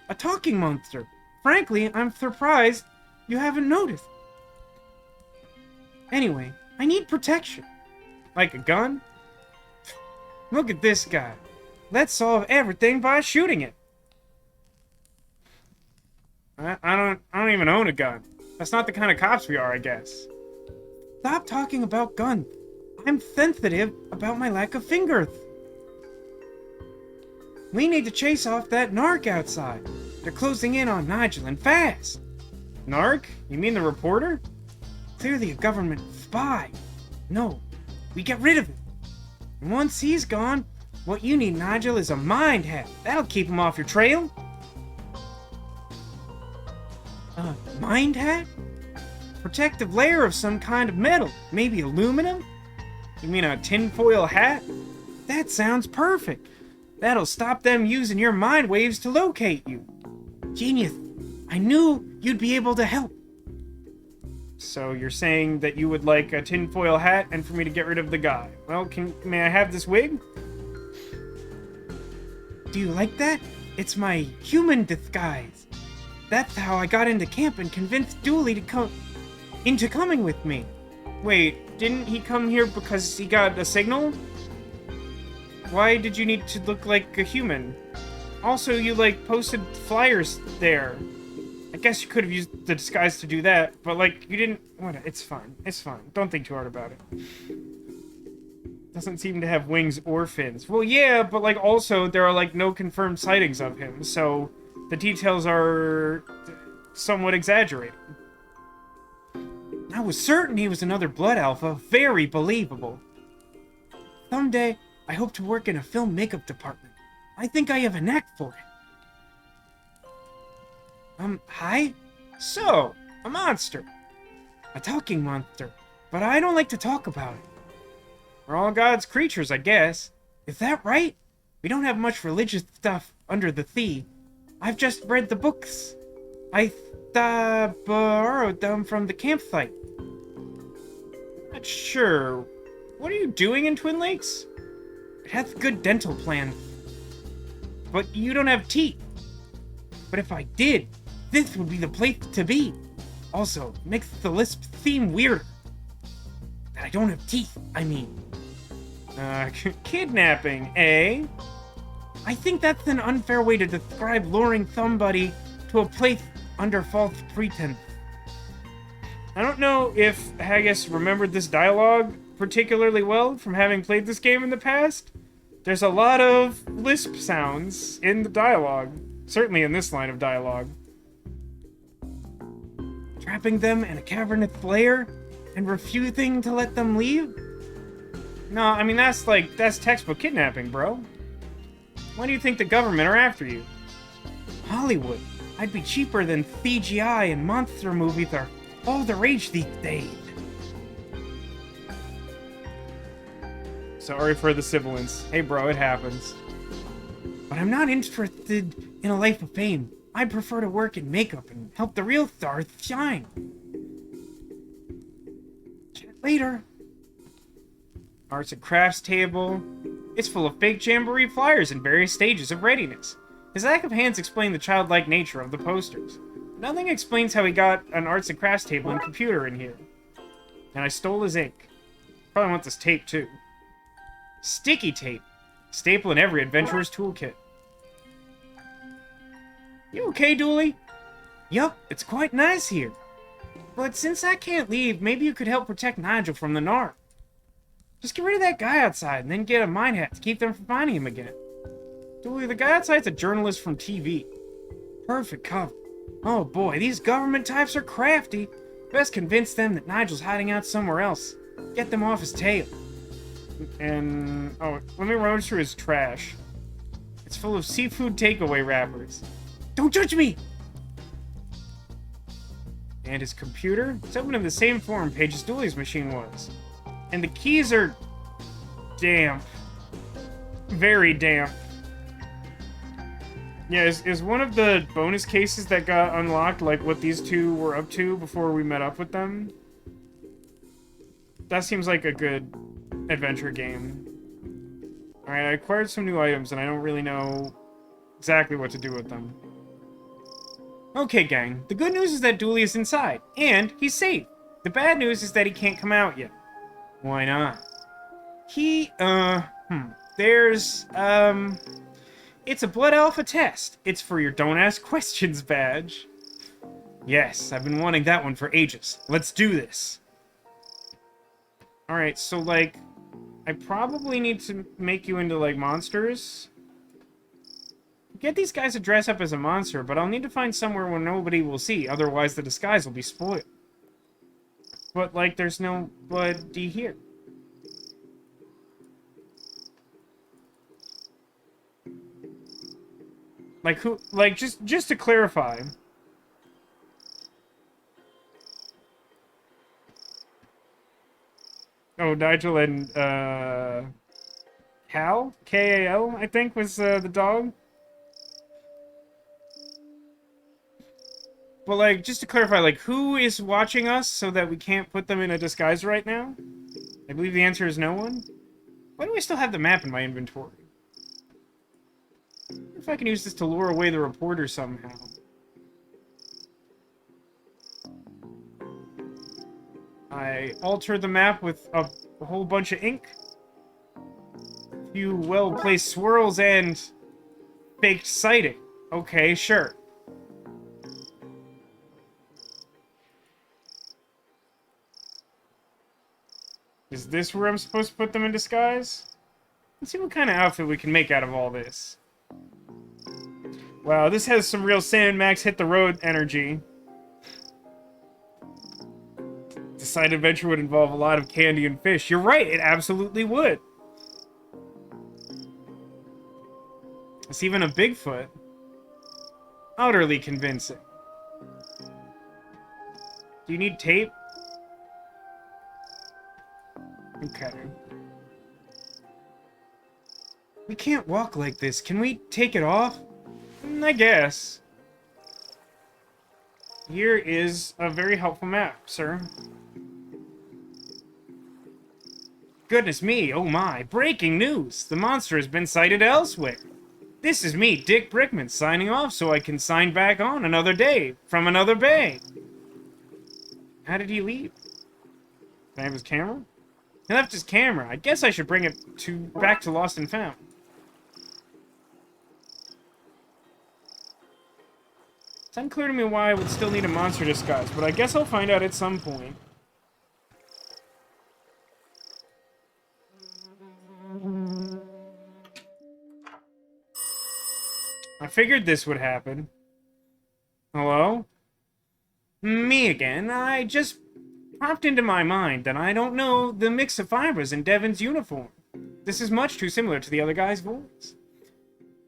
Speaker 1: A talking monster. Frankly, I'm surprised you haven't noticed. Anyway, I need protection. Like a gun? Look at this guy. Let's solve everything by shooting it. I don't even own a gun. That's not the kind of cops we are, I guess. Stop talking about guns. I'm sensitive about my lack of fingers. We need to chase off that narc outside. They're closing in on Nigel and fast. Narc? You mean the reporter? Clearly a government spy. No, we get rid of him. And once he's gone, what you need, Nigel, is a mind hack. That'll keep him off your trail. A mind hack? Protective layer of some kind of metal. Maybe aluminum? You mean a tinfoil hat? That sounds perfect. That'll stop them using your mind waves to locate you. Genius. I knew you'd be able to help. So you're saying that you would like a tinfoil hat and for me to get rid of the guy. Well, may I have this wig? Do you like that? It's my human disguise. That's how I got into camp and convinced Dooley to come into coming with me. Wait, didn't he come here because he got a signal? Why did you need to look like a human? Also, you, like, posted flyers there. I guess you could have used the disguise to do that, but, like, you didn't... What? It's fine. It's fine. Don't think too hard about it. Doesn't seem to have wings or fins. Well, yeah, but, like, also, there are, like, no confirmed sightings of him, so the details are somewhat exaggerated. I was certain he was another Blood Alpha. Very believable. Someday, I hope to work in a film makeup department. I think I have a knack for it. Hi? So, a monster. A talking monster. But I don't like to talk about it. We're all God's creatures, I guess. Is that right? We don't have much religious stuff under the sea. I've just read the books. I borrowed them from the campsite. Not sure. What are you doing in Twin Lakes? It has good dental plans. But you don't have teeth. But if I did, this would be the place to be. Also, makes the lisp seem weirder. That I don't have teeth, I mean. Kidnapping, eh? I think that's an unfair way to describe luring somebody to a place under false pretense. I don't know if Haggis remembered this dialogue particularly well from having played this game in the past. There's a lot of lisp sounds in the dialogue, certainly in this line of dialogue. Trapping them in a cavernous lair and refusing to let them leave? No, I mean, that's textbook kidnapping, bro. Why do you think the government are after you? Hollywood. I'd be cheaper than CGI and monster movies are all the rage these days. Sorry for the sibilance. Hey, bro, it happens. But I'm not interested in a life of fame. I prefer to work in makeup and help the real stars shine. Chat later. Arts and crafts table. It's full of fake jamboree flyers in various stages of readiness. His lack of hands explain the childlike nature of the posters. Nothing explains how he got an arts and crafts table and computer in here. And I stole his ink. Probably want this tape too. Sticky tape. Staple in every adventurer's toolkit. You okay, Dooley? Yup, it's quite nice here. But since I can't leave, maybe you could help protect Nigel from the Narc. Just get rid of that guy outside and then get a mine hat to keep them from finding him again. Dooley, the guy outside's a journalist from TV. Perfect cover. Oh boy, these government types are crafty. Best convince them that Nigel's hiding out somewhere else. Get them off his tail. And, oh, let me rummage through his trash. It's full of seafood takeaway wrappers. Don't judge me! And his computer? It's open in the same forum page as Dooley's machine was. And the keys are damp. Very damp. Yeah, is one of the bonus cases that got unlocked like what these two were up to before we met up with them? That seems like a good adventure game. Alright, I acquired some new items and I don't really know exactly what to do with them. Okay, gang. The good news is that Dooley is inside, and he's safe. The bad news is that he can't come out yet. Why not? It's a Blood Alpha test. It's for your Don't Ask Questions badge. Yes, I've been wanting that one for ages. Let's do this. Alright, so, like, I probably need to make you into, like, monsters. Get these guys to dress up as a monster, but I'll need to find somewhere where nobody will see, otherwise the disguise will be spoiled. But, like, there's no bloody here. Like, who, like, just to clarify. Oh, Nigel and, Cal? K-A-L, I think, was, the dog. But, like, just to clarify, like, who is watching us so that we can't put them in a disguise right now? I believe the answer is no one. Why do I still have the map in my inventory? I wonder if I can use this to lure away the reporter somehow. I alter the map with a whole bunch of ink. A few well-placed swirls and faked sighting. Okay, sure. Is this where I'm supposed to put them in disguise? Let's see what kind of outfit we can make out of all this. Wow, this has some real Sam Max hit the road energy. The side adventure would involve a lot of candy and fish. You're right, it absolutely would. It's even a Bigfoot. Utterly convincing. Do you need tape? Okay. We can't walk like this. Can we take it off? I guess. Here is a very helpful map, sir. Goodness me, oh my. Breaking news! The monster has been sighted elsewhere. This is me, Dick Brickman, signing off so I can sign back on another day from another bay. How did he leave? Can I have his camera? He left his camera. I guess I should bring it back to Lost and Found. It's unclear to me why I would still need a monster disguise, but I guess I'll find out at some point. I figured this would happen. Hello? Me again. I just popped into my mind that I don't know the mix of fibers in Devin's uniform. This is much too similar to the other guy's voice.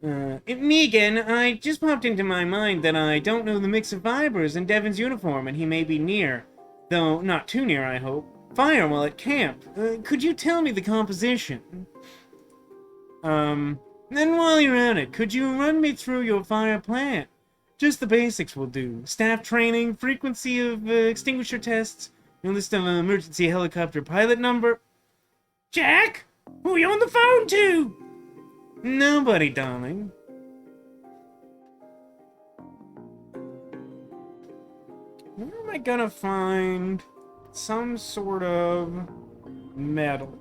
Speaker 1: Me again. I just popped into my mind that I don't know the mix of fibers in Devin's uniform, and he may be near. Though not too near, I hope. Fire while at camp. Could you tell me the composition? Then while you're at it, could you run me through your fire plan? Just the basics will do. Staff training, frequency of extinguisher tests, a list of emergency helicopter pilot number. Jack? Who are you on the phone to? Nobody, darling. Where am I gonna find some sort of metal?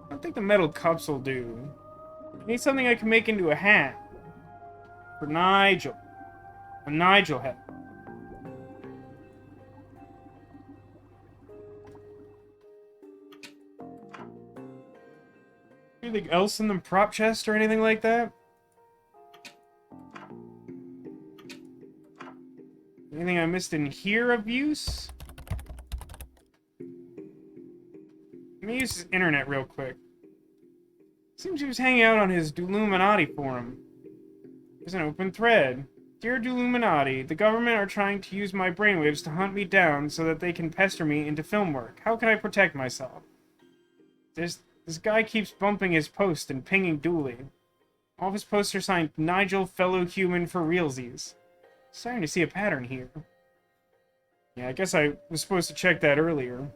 Speaker 1: I don't think the metal cups will do. I need something I can make into a hat. For Nigel. A Nigel hat. Anything else in the prop chest or anything like that? Anything I missed in here of use? Let me use his internet real quick. Seems he was hanging out on his Duluminati forum. There's an open thread. Dear Duluminati, the government are trying to use my brainwaves to hunt me down so that they can pester me into film work. How can I protect myself? This guy keeps bumping his post and pinging Dooley. All of his posts are signed Nigel, fellow human for realsies. Starting to see a pattern here. Yeah, I guess I was supposed to check that earlier.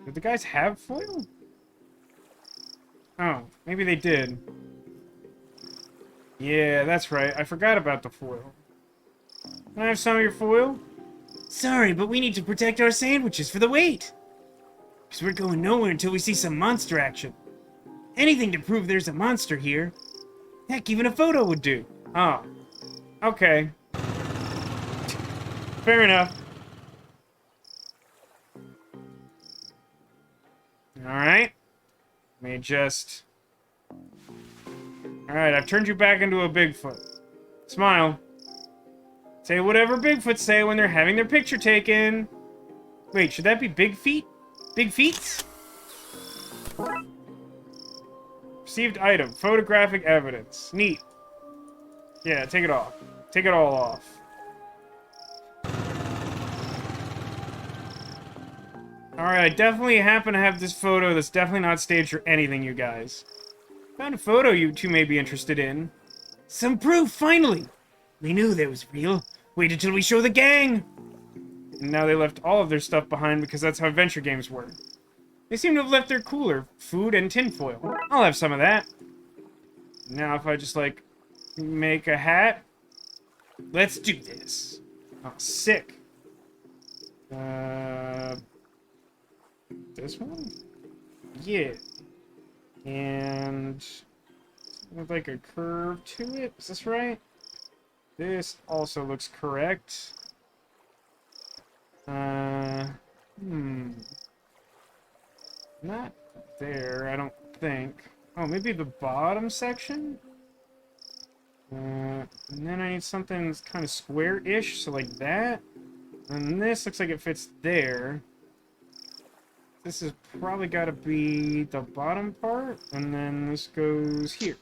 Speaker 1: Did the guys have foil? Oh, maybe they did. Yeah, that's right. I forgot about the foil. Can I have some of your foil? Sorry, but we need to protect our sandwiches for the wait. Because we're going nowhere until we see some monster action. Anything to prove there's a monster here. Heck, even a photo would do. Oh. Okay. Fair enough. Alright. Let me just... Alright, I've turned you back into a Bigfoot. Smile. Say whatever Bigfoots say when they're having their picture taken. Wait, should that be Big Feet? Big Feets? Received item. Photographic evidence. Neat. Yeah, take it off. Take it all off. Alright, I definitely happen to have this photo that's definitely not staged or anything, you guys. Found a photo you two may be interested in. Some proof, finally! We knew that was real. Wait until we show the gang! And now they left all of their stuff behind because that's how adventure games work. They seem to have left their cooler, food, and tinfoil. I'll have some of that. Now if I just, like, make a hat. Let's do this. Oh, sick. This one? Yeah. And... with, like, a curve to it? Is this right? This also looks correct. Not there, I don't think. Oh, maybe the bottom section? And then I need something that's kind of square-ish, so like that. And this looks like it fits there. This has probably got to be the bottom part, and then this goes here.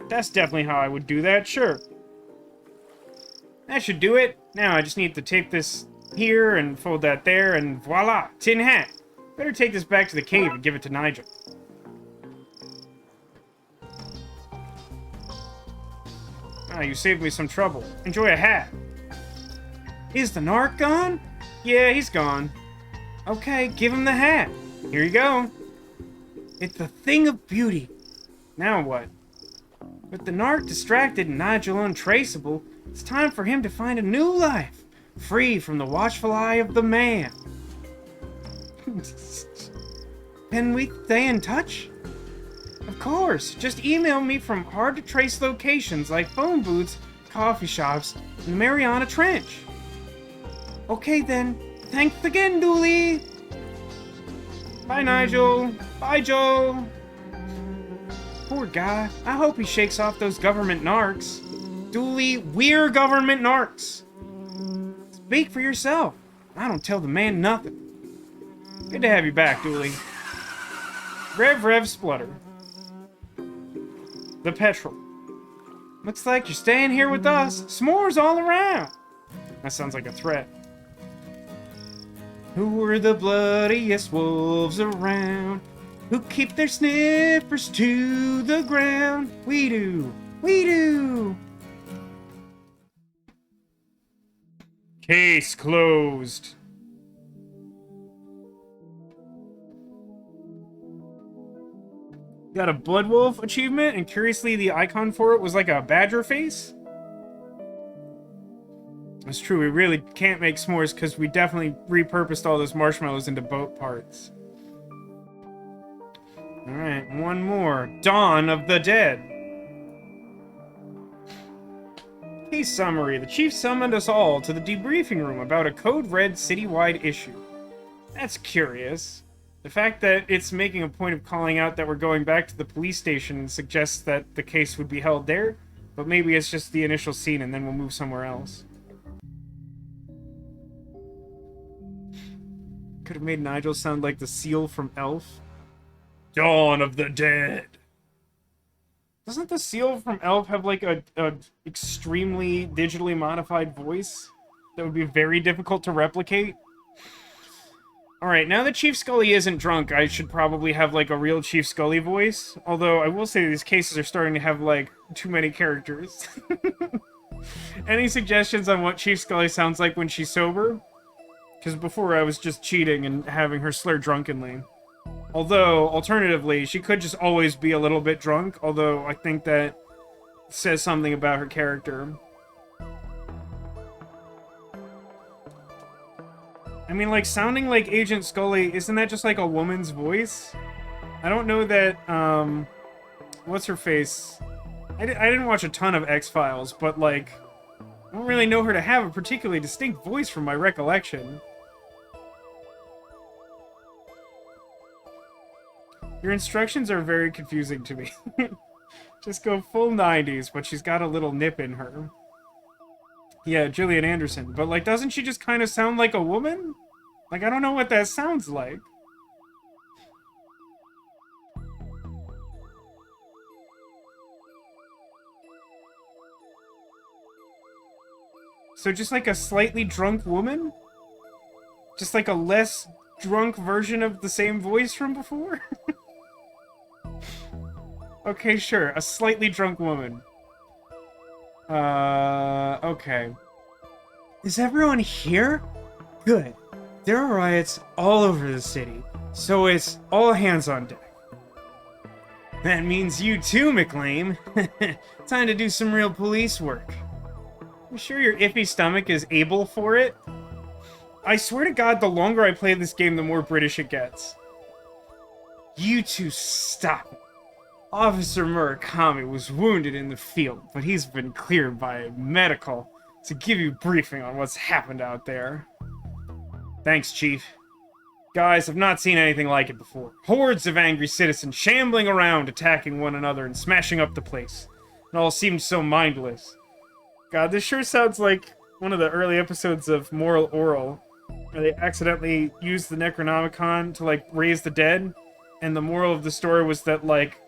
Speaker 1: That's definitely how I would do that, sure. That should do it. Now I just need to tape this here and fold that there, and voila, tin hat. Better take this back to the cave and give it to Nigel. Ah, you saved me some trouble. Enjoy a hat. Is the narc gone? Yeah, he's gone. Okay, give him the hat. Here you go. It's the thing of beauty. Now what? With the narc distracted and Nigel untraceable, it's time for him to find a new life, free from the watchful eye of the man. Can we stay in touch? Of course, just email me from hard-to-trace locations like phone booths, coffee shops, and the Mariana Trench. Okay then, thanks again, Dooley! Bye, Nigel! Bye, Joe! Poor guy. I hope he shakes off those government narcs. Dooley, we're government narcs! Speak for yourself. I don't tell the man nothing. Good to have you back, Dooley. Rev Splutter. The petrol. Looks like you're staying here with us. S'mores all around. That sounds like a threat. Who are the bloodiest wolves around? Who keep their sniffers to the ground? We do. We do. Case closed. Got a Blood Wolf achievement, and curiously the icon for it was like a badger face. It's true, we really can't make s'mores because we definitely repurposed all those marshmallows into boat parts. Alright, one more. Dawn of the Dead. Case summary. The chief summoned us all to the debriefing room about a code red citywide issue. That's curious. The fact that it's making a point of calling out that we're going back to the police station suggests that the case would be held there, but maybe it's just the initial scene and then we'll move somewhere else. Could have made Nigel sound like the seal from Elf. Dawn of the Dead. Doesn't the seal from Elf have like a extremely digitally modified voice that would be very difficult to replicate? Alright, now that Chief Scully isn't drunk, I should probably have, like, a real Chief Scully voice. Although, I will say these cases are starting to have, like, too many characters. Any suggestions on what Chief Scully sounds like when she's sober? Because before I was just cheating and having her slur drunkenly. Although, alternatively, she could just always be a little bit drunk, although I think that says something about her character. I mean, like, sounding like Agent Scully, isn't that just like a woman's voice? I don't know that, what's her face? I didn't watch a ton of X-Files, but, like, I don't really know her to have a particularly distinct voice from my recollection. Your instructions are very confusing to me. Just go full 90s, but she's got a little nip in her. Yeah, Gillian Anderson. But, like, doesn't she just kind of sound like a woman? Like, I don't know what that sounds like. So just like a slightly drunk woman? Just like a less drunk version of the same voice from before? Okay, sure. A slightly drunk woman. Okay. Is everyone here? Good. There are riots all over the city, so it's all hands on deck. That means you too, McLean. Time to do some real police work. You sure your iffy stomach is able for it? I swear to God, the longer I play this game, the more British it gets. You two stop it. Officer Murakami was wounded in the field, but he's been cleared by medical to give you a briefing on what's happened out there. Thanks, Chief. Guys, I've not seen anything like it before. Hordes of angry citizens shambling around, attacking one another and smashing up the place. It all seemed so mindless. God, this sure sounds like one of the early episodes of Moral Oral, where they accidentally used the Necronomicon to, like, raise the dead, and the moral of the story was that, like,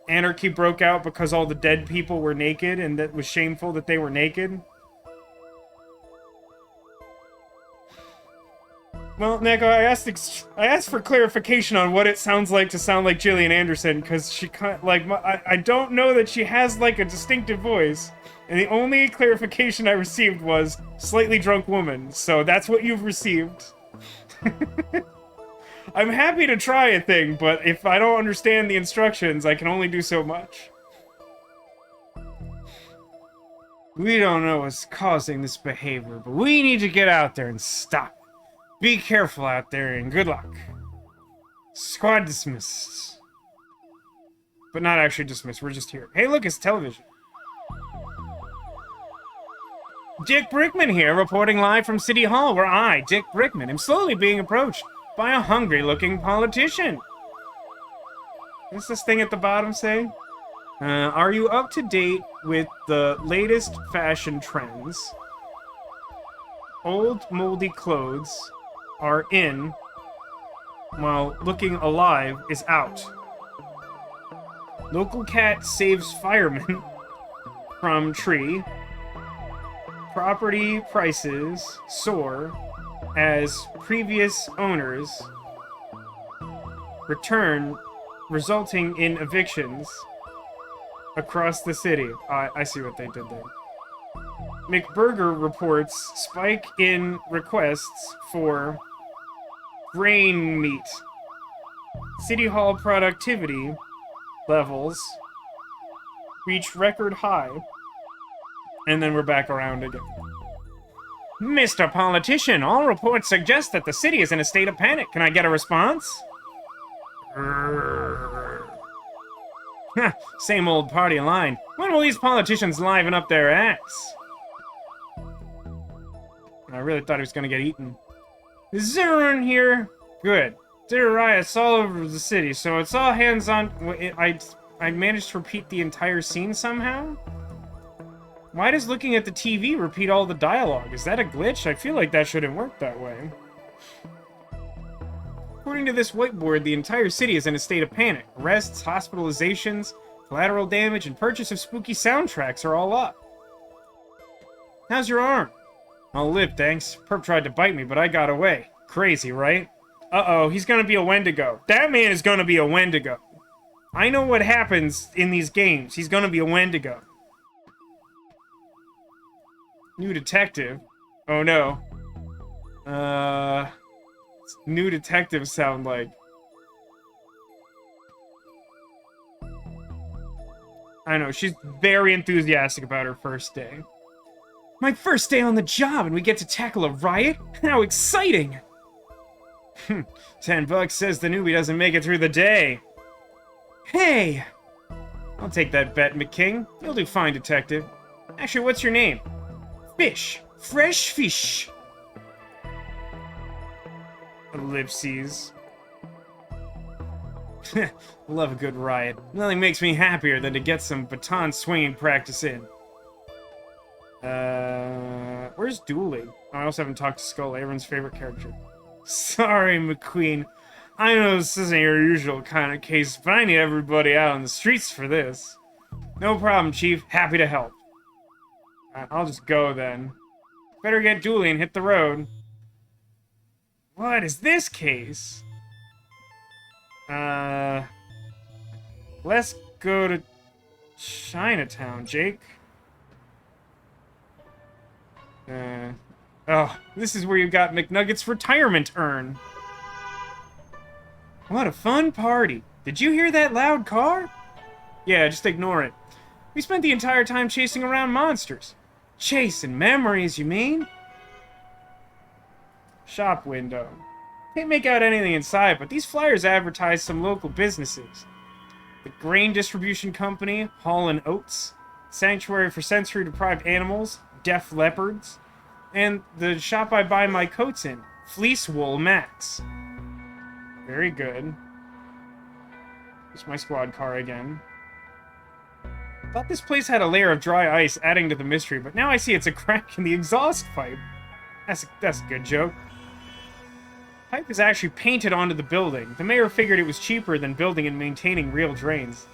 Speaker 1: anarchy broke out because all the dead people were naked, and that was shameful that they were naked. Well, Neko, I asked for clarification on what it sounds like to sound like Gillian Anderson, because she like I don't know that she has like a distinctive voice, and the only clarification I received was slightly drunk woman. So that's what you've received. I'm happy to try a thing, but if I don't understand the instructions, I can only do so much. We don't know what's causing this behavior, but we need to get out there and stop it. Be careful out there, and good luck. Squad dismissed. But not actually dismissed, we're just here. Hey, look, it's television. Dick Brickman here, reporting live from City Hall, where I, Dick Brickman, am slowly being approached by a hungry-looking politician. What's this thing at the bottom say? Are you up to date with the latest fashion trends? Old, moldy clothes are in, while looking alive is out. Local cat saves fireman. from tree. Property prices soar as previous owners return, resulting in evictions across the city. I see what they did there. McBurger reports spike in requests for brain meat. City Hall productivity levels reach record high. And then we're back around again. Mr. Politician, all reports suggest that the city is in a state of panic. Can I get a response? Same old party line. When will these politicians liven up their acts? I really thought he was gonna get eaten. Is everyone here? Good. There are riots all over the city, so it's all hands on... I managed to repeat the entire scene somehow? Why does looking at the TV repeat all the dialogue? Is that a glitch? I feel like that shouldn't work that way. According to this whiteboard, the entire city is in a state of panic. Arrests, hospitalizations, collateral damage, and purchase of spooky soundtracks are all up. How's your arm? I'll live, thanks. Perp tried to bite me, but I got away. Crazy, right? Uh-oh, he's gonna be a Wendigo. That man is gonna be a Wendigo. I know what happens in these games. He's gonna be a Wendigo. New detective? Oh no. New detective sound like? I know, she's very enthusiastic about her first day. My first day on the job and we get to tackle a riot? How exciting! $10 says the newbie doesn't make it through the day. Hey! I'll take that bet, McKing. You'll do fine, detective. Actually, what's your name? Fish. Fresh fish. Ellipses. Love a good riot. Nothing makes me happier than to get some baton swinging practice in. Where's Dooley? Oh, I also haven't talked to Skull, everyone's favorite character. Sorry, McQueen. I know this isn't your usual kind of case, but I need everybody out on the streets for this. No problem, Chief. Happy to help. I'll just go then. Better get Dooley and hit the road. What is this case? Let's go to Chinatown, Jake. Oh, this is where you got McNugget's retirement urn. What a fun party. Did you hear that loud car? Yeah, just ignore it. We spent the entire time chasing around monsters. Chasing memories, you mean? Shop window. Can't make out anything inside, but these flyers advertise some local businesses. The Grain Distribution Company, Hall & Oates, Sanctuary for Sensory-Deprived Animals, Deaf Leopards, and the shop I buy my coats in, Fleece Wool Max. Very good. It's my squad car again. Thought this place had a layer of dry ice adding to the mystery, but now I see it's a crack in the exhaust pipe. That's a good joke. Pipe is actually painted onto the building. The mayor figured it was cheaper than building and maintaining real drains.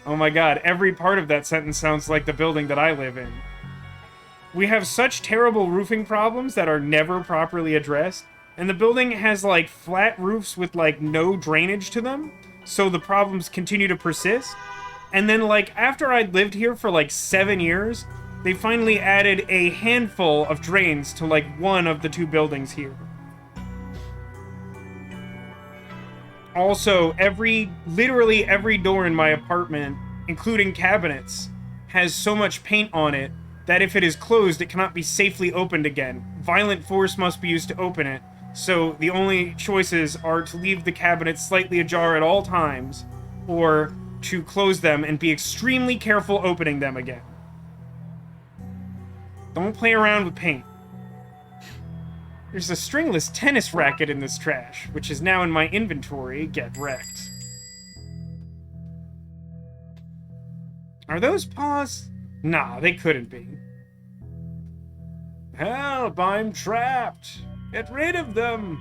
Speaker 1: Oh my god, every part of that sentence sounds like the building that I live in. We have such terrible roofing problems that are never properly addressed, and the building has, like, flat roofs with, like, no drainage to them, so the problems continue to persist. And then, like, after I'd lived here for, like, 7 years, they finally added a handful of drains to, like, one of the two buildings here. Also, literally every door in my apartment, including cabinets, has so much paint on it that if it is closed, it cannot be safely opened again. Violent force must be used to open it, so the only choices are to leave the cabinets slightly ajar at all times, or to close them and be extremely careful opening them again. Don't play around with paint. There's a stringless tennis racket in this trash, which is now in my inventory. Get wrecked. Are those paws? Nah, they couldn't be. Help, I'm trapped. Get rid of them.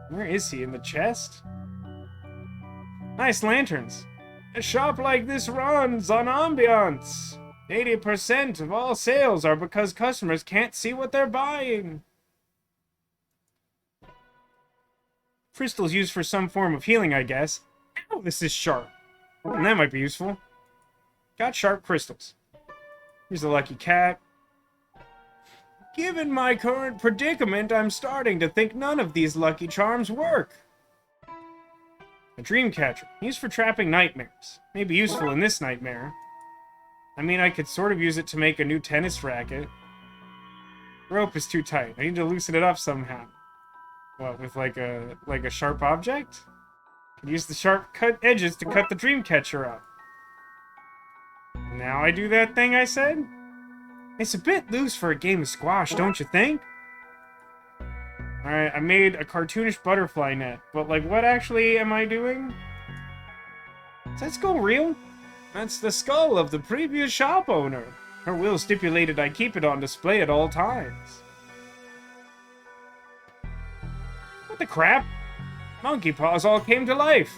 Speaker 1: Where is he? In the chest? Nice lanterns. A shop like this runs on ambiance. 80% of all sales are because customers can't see what they're buying. Crystals used for some form of healing, I guess. Ow, this is sharp. That might be useful. Got sharp crystals. Here's a lucky cat. Given my current predicament, I'm starting to think none of these lucky charms work. A dream catcher, used for trapping nightmares. May be useful in this nightmare. I mean, I could sort of use it to make a new tennis racket. Rope is too tight. I need to loosen it up somehow. What, with like a sharp object? Could use the sharp cut edges to cut the dream catcher up. Now I do that thing I said? It's a bit loose for a game of squash, don't you think? Alright, I made a cartoonish butterfly net, but like, what actually am I doing? Is that skull real? That's the skull of the previous shop owner. Her will stipulated I keep it on display at all times. What the crap? Monkey paws all came to life.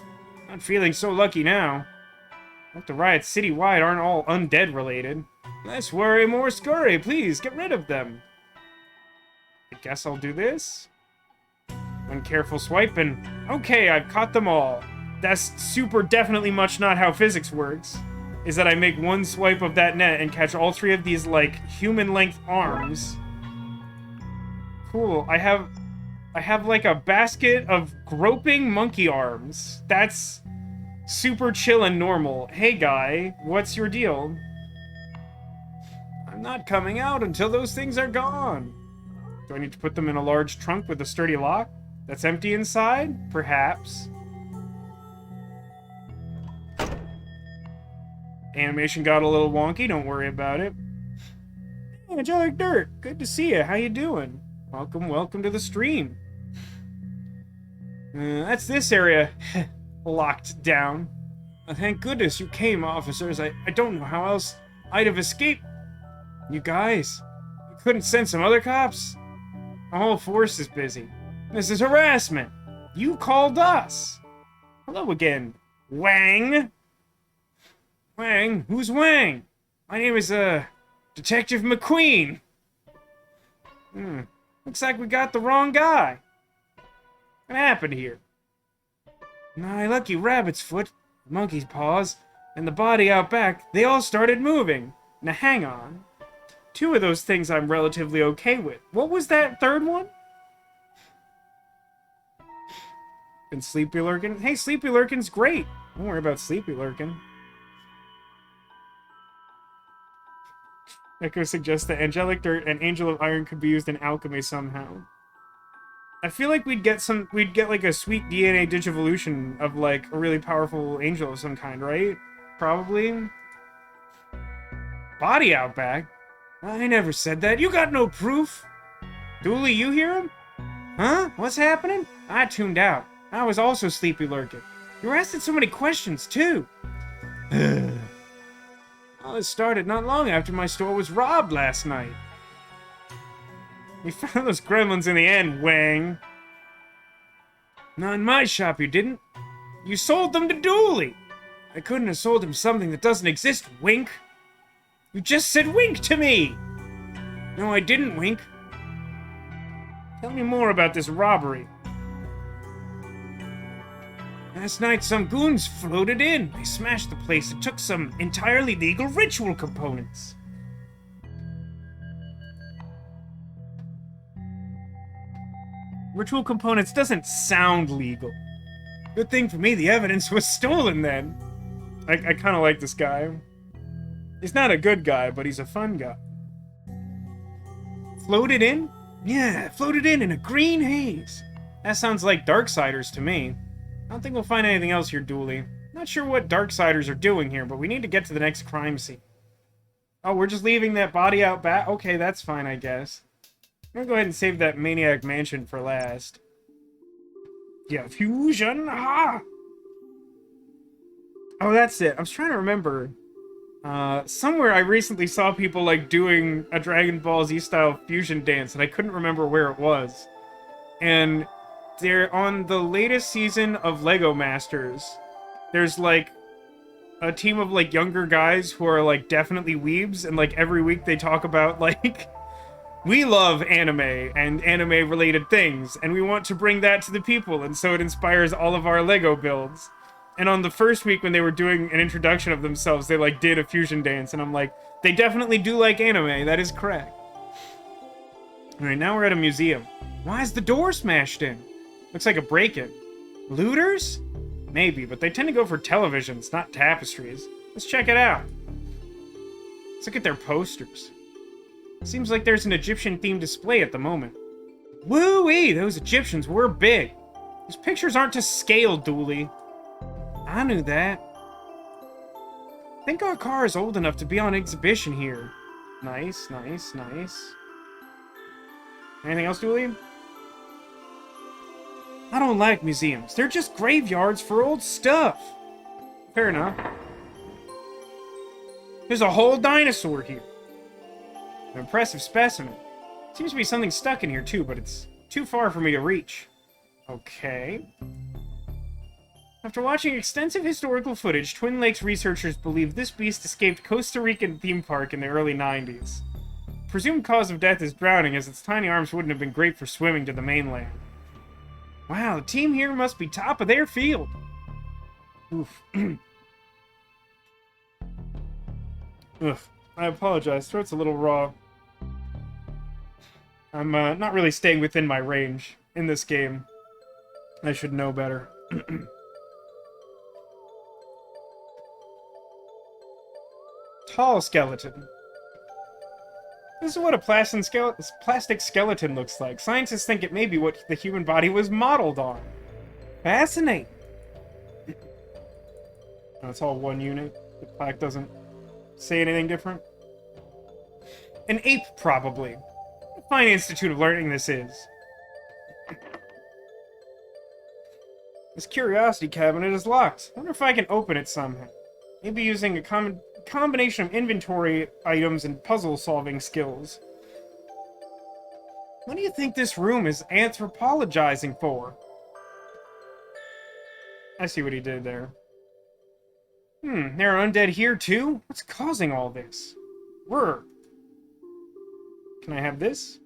Speaker 1: Not feeling so lucky now. Hope the riots citywide aren't all undead related. Less worry, more scurry. Please, get rid of them. I guess I'll do this. One careful swipe and... Okay, I've caught them all. That's super definitely much not how physics works. Is that I make one swipe of that net and catch all three of these, like, human-length arms. Cool. I have, like, a basket of groping monkey arms. That's super chill and normal. Hey, guy, what's your deal? I'm not coming out until those things are gone. Do I need to put them in a large trunk with a sturdy lock? That's empty inside? Perhaps. Animation got a little wonky, don't worry about it. Hey, Angelic Dirt, good to see you. How you doing? Welcome to the stream. That's this area locked down. Thank goodness you came, officers. I don't know how else I'd have escaped. You guys, you couldn't send some other cops? The whole force is busy. This is harassment. You called us. Hello again, Wang. Wang? Who's Wang? My name is, Detective McQueen. Looks like we got the wrong guy. What happened here? My lucky rabbit's foot, the monkey's paws, and the body out back, they all started moving. Now hang on. Two of those things I'm relatively okay with. What was that third one? And Sleepy Lurkin? Hey, Sleepy Lurkin's great. Don't worry about Sleepy Lurkin. Echo suggests that Angelic Dirt and Angel of Iron could be used in alchemy somehow. I feel like we'd get like a sweet DNA digivolution of like a really powerful angel of some kind, right? Probably. Body out back? I never said that. You got no proof. Dooley, you hear him? Huh? What's happening? I tuned out. I was also Sleepy Lurkin. You were asking so many questions, too. Well, it started not long after my store was robbed last night. We found those gremlins in the end, Wang. Not in my shop, you didn't. You sold them to Dooley. I couldn't have sold him something that doesn't exist, Wink. You just said wink to me! No, I didn't wink. Tell me more about this robbery. Last night, some goons floated in. They smashed the place and took some entirely legal ritual components. Ritual components doesn't sound legal. Good thing for me the evidence was stolen then. I kind of like this guy. He's not a good guy, but he's a fun guy. Floated in? Yeah, floated in a green haze. That sounds like Darksiders to me. I don't think we'll find anything else here, Dooley. Not sure what Darksiders are doing here, but we need to get to the next crime scene. Oh, we're just leaving that body out back? Okay, that's fine, I guess. I'm gonna go ahead and save that Maniac Mansion for last. Yeah, fusion! Ah! Oh, that's it. I was trying to remember. Somewhere I recently saw people, like, doing a Dragon Ball Z-style fusion dance, and I couldn't remember where it was. And they're on the latest season of Lego Masters. There's, like, a team of, like, younger guys who are, like, definitely weebs, and, like, every week they talk about, like, we love anime and anime-related things, and we want to bring that to the people, and so it inspires all of our Lego builds. And on the first week when they were doing an introduction of themselves, they, like, did a fusion dance, and I'm like, they definitely do like anime, that is correct. Alright, now we're at a museum. Why is the door smashed in? Looks like a break-in. Looters? Maybe, but they tend to go for televisions, not tapestries. Let's check it out. Let's look at their posters. Seems like there's an Egyptian-themed display at the moment. Woo-wee, those Egyptians were big. These pictures aren't to scale, Dooley. I knew that. I think our car is old enough to be on exhibition here. Nice, nice, nice. Anything else, Dooley? I don't like museums. They're just graveyards for old stuff. Fair enough. There's a whole dinosaur here. An impressive specimen. Seems to be something stuck in here too, but it's too far for me to reach. Okay. After watching extensive historical footage, Twin Lakes researchers believe this beast escaped Costa Rican theme park in the early 90s. Presumed cause of death is drowning, as its tiny arms wouldn't have been great for swimming to the mainland. Wow, the team here must be top of their field. Oof. Ugh, I apologize. Throat's a little raw. I'm not really staying within my range in this game. I should know better. Tall skeleton. This is what a plastic skeleton looks like. Scientists think it may be what the human body was modeled on. Fascinating. No, it's all one unit. The plaque doesn't say anything different. An ape, probably. A fine institute of learning this is. This curiosity cabinet is locked. I wonder if I can open it somehow. Maybe using a combination of inventory items and puzzle-solving skills. What do you think this room is anthropologizing for? I see what he did there. There are undead here too? What's causing all this? Can I have this?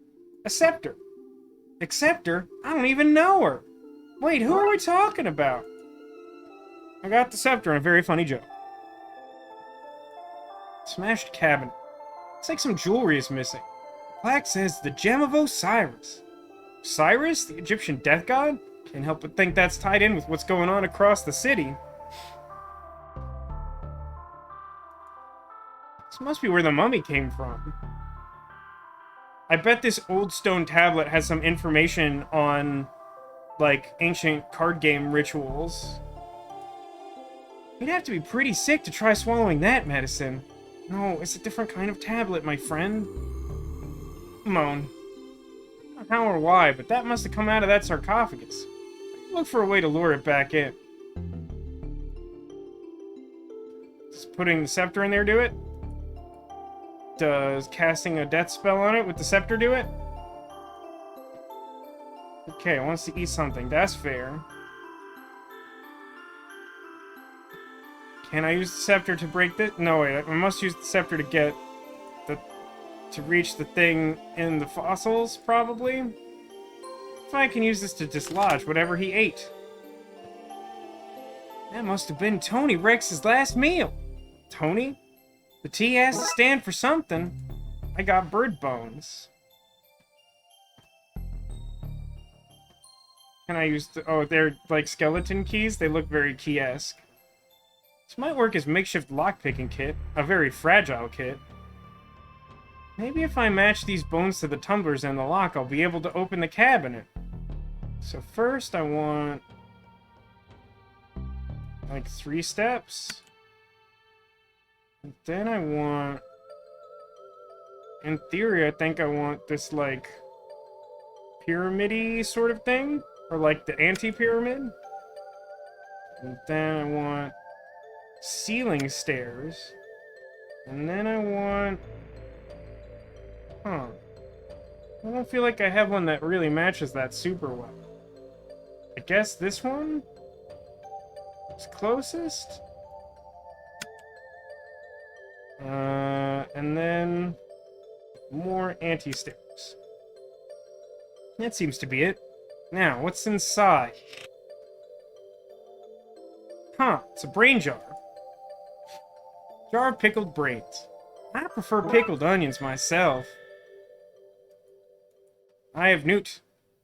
Speaker 1: A scepter. A scepter? I don't even know her. Wait, who are we talking about? I got the scepter and a very funny joke. Smashed cabinet. Looks like some jewelry is missing. Plaque says the Gem of Osiris. Osiris? The Egyptian death god? Can't help but think that's tied in with what's going on across the city. This must be where the mummy came from. I bet this old stone tablet has some information on, like, ancient card game rituals. You'd have to be pretty sick to try swallowing that medicine. No, it's a different kind of tablet, my friend. Moan. Not how or why, but that must have come out of that sarcophagus. Look for a way to lure it back in. Does putting the scepter in there do it? Does casting a death spell on it with the scepter do it? Okay, it wants to eat something. That's fair. Can I use the scepter to break this? No, wait. I must use the scepter to get to reach the thing in the fossils, probably. If I can use this to dislodge whatever he ate. That must have been Tony Rex's last meal. Tony? The T has to stand for something. I got bird bones. Can I use the... Oh, they're like skeleton keys? They look very key-esque. This might work as makeshift lockpicking kit. A very fragile kit. Maybe if I match these bones to the tumblers in the lock, I'll be able to open the cabinet. So first I want... like 3 steps. And then I want... in theory, I think I want this, like, pyramid-y sort of thing. Or, like, the anti-pyramid. And then I want ceiling stairs. And then I want... Huh. I don't feel like I have one that really matches that super well. I guess this one is closest? And then more anti-stairs. That seems to be it. Now, what's inside? Huh, it's a brain jar. Jar of pickled brains. I prefer pickled onions myself. I have newt.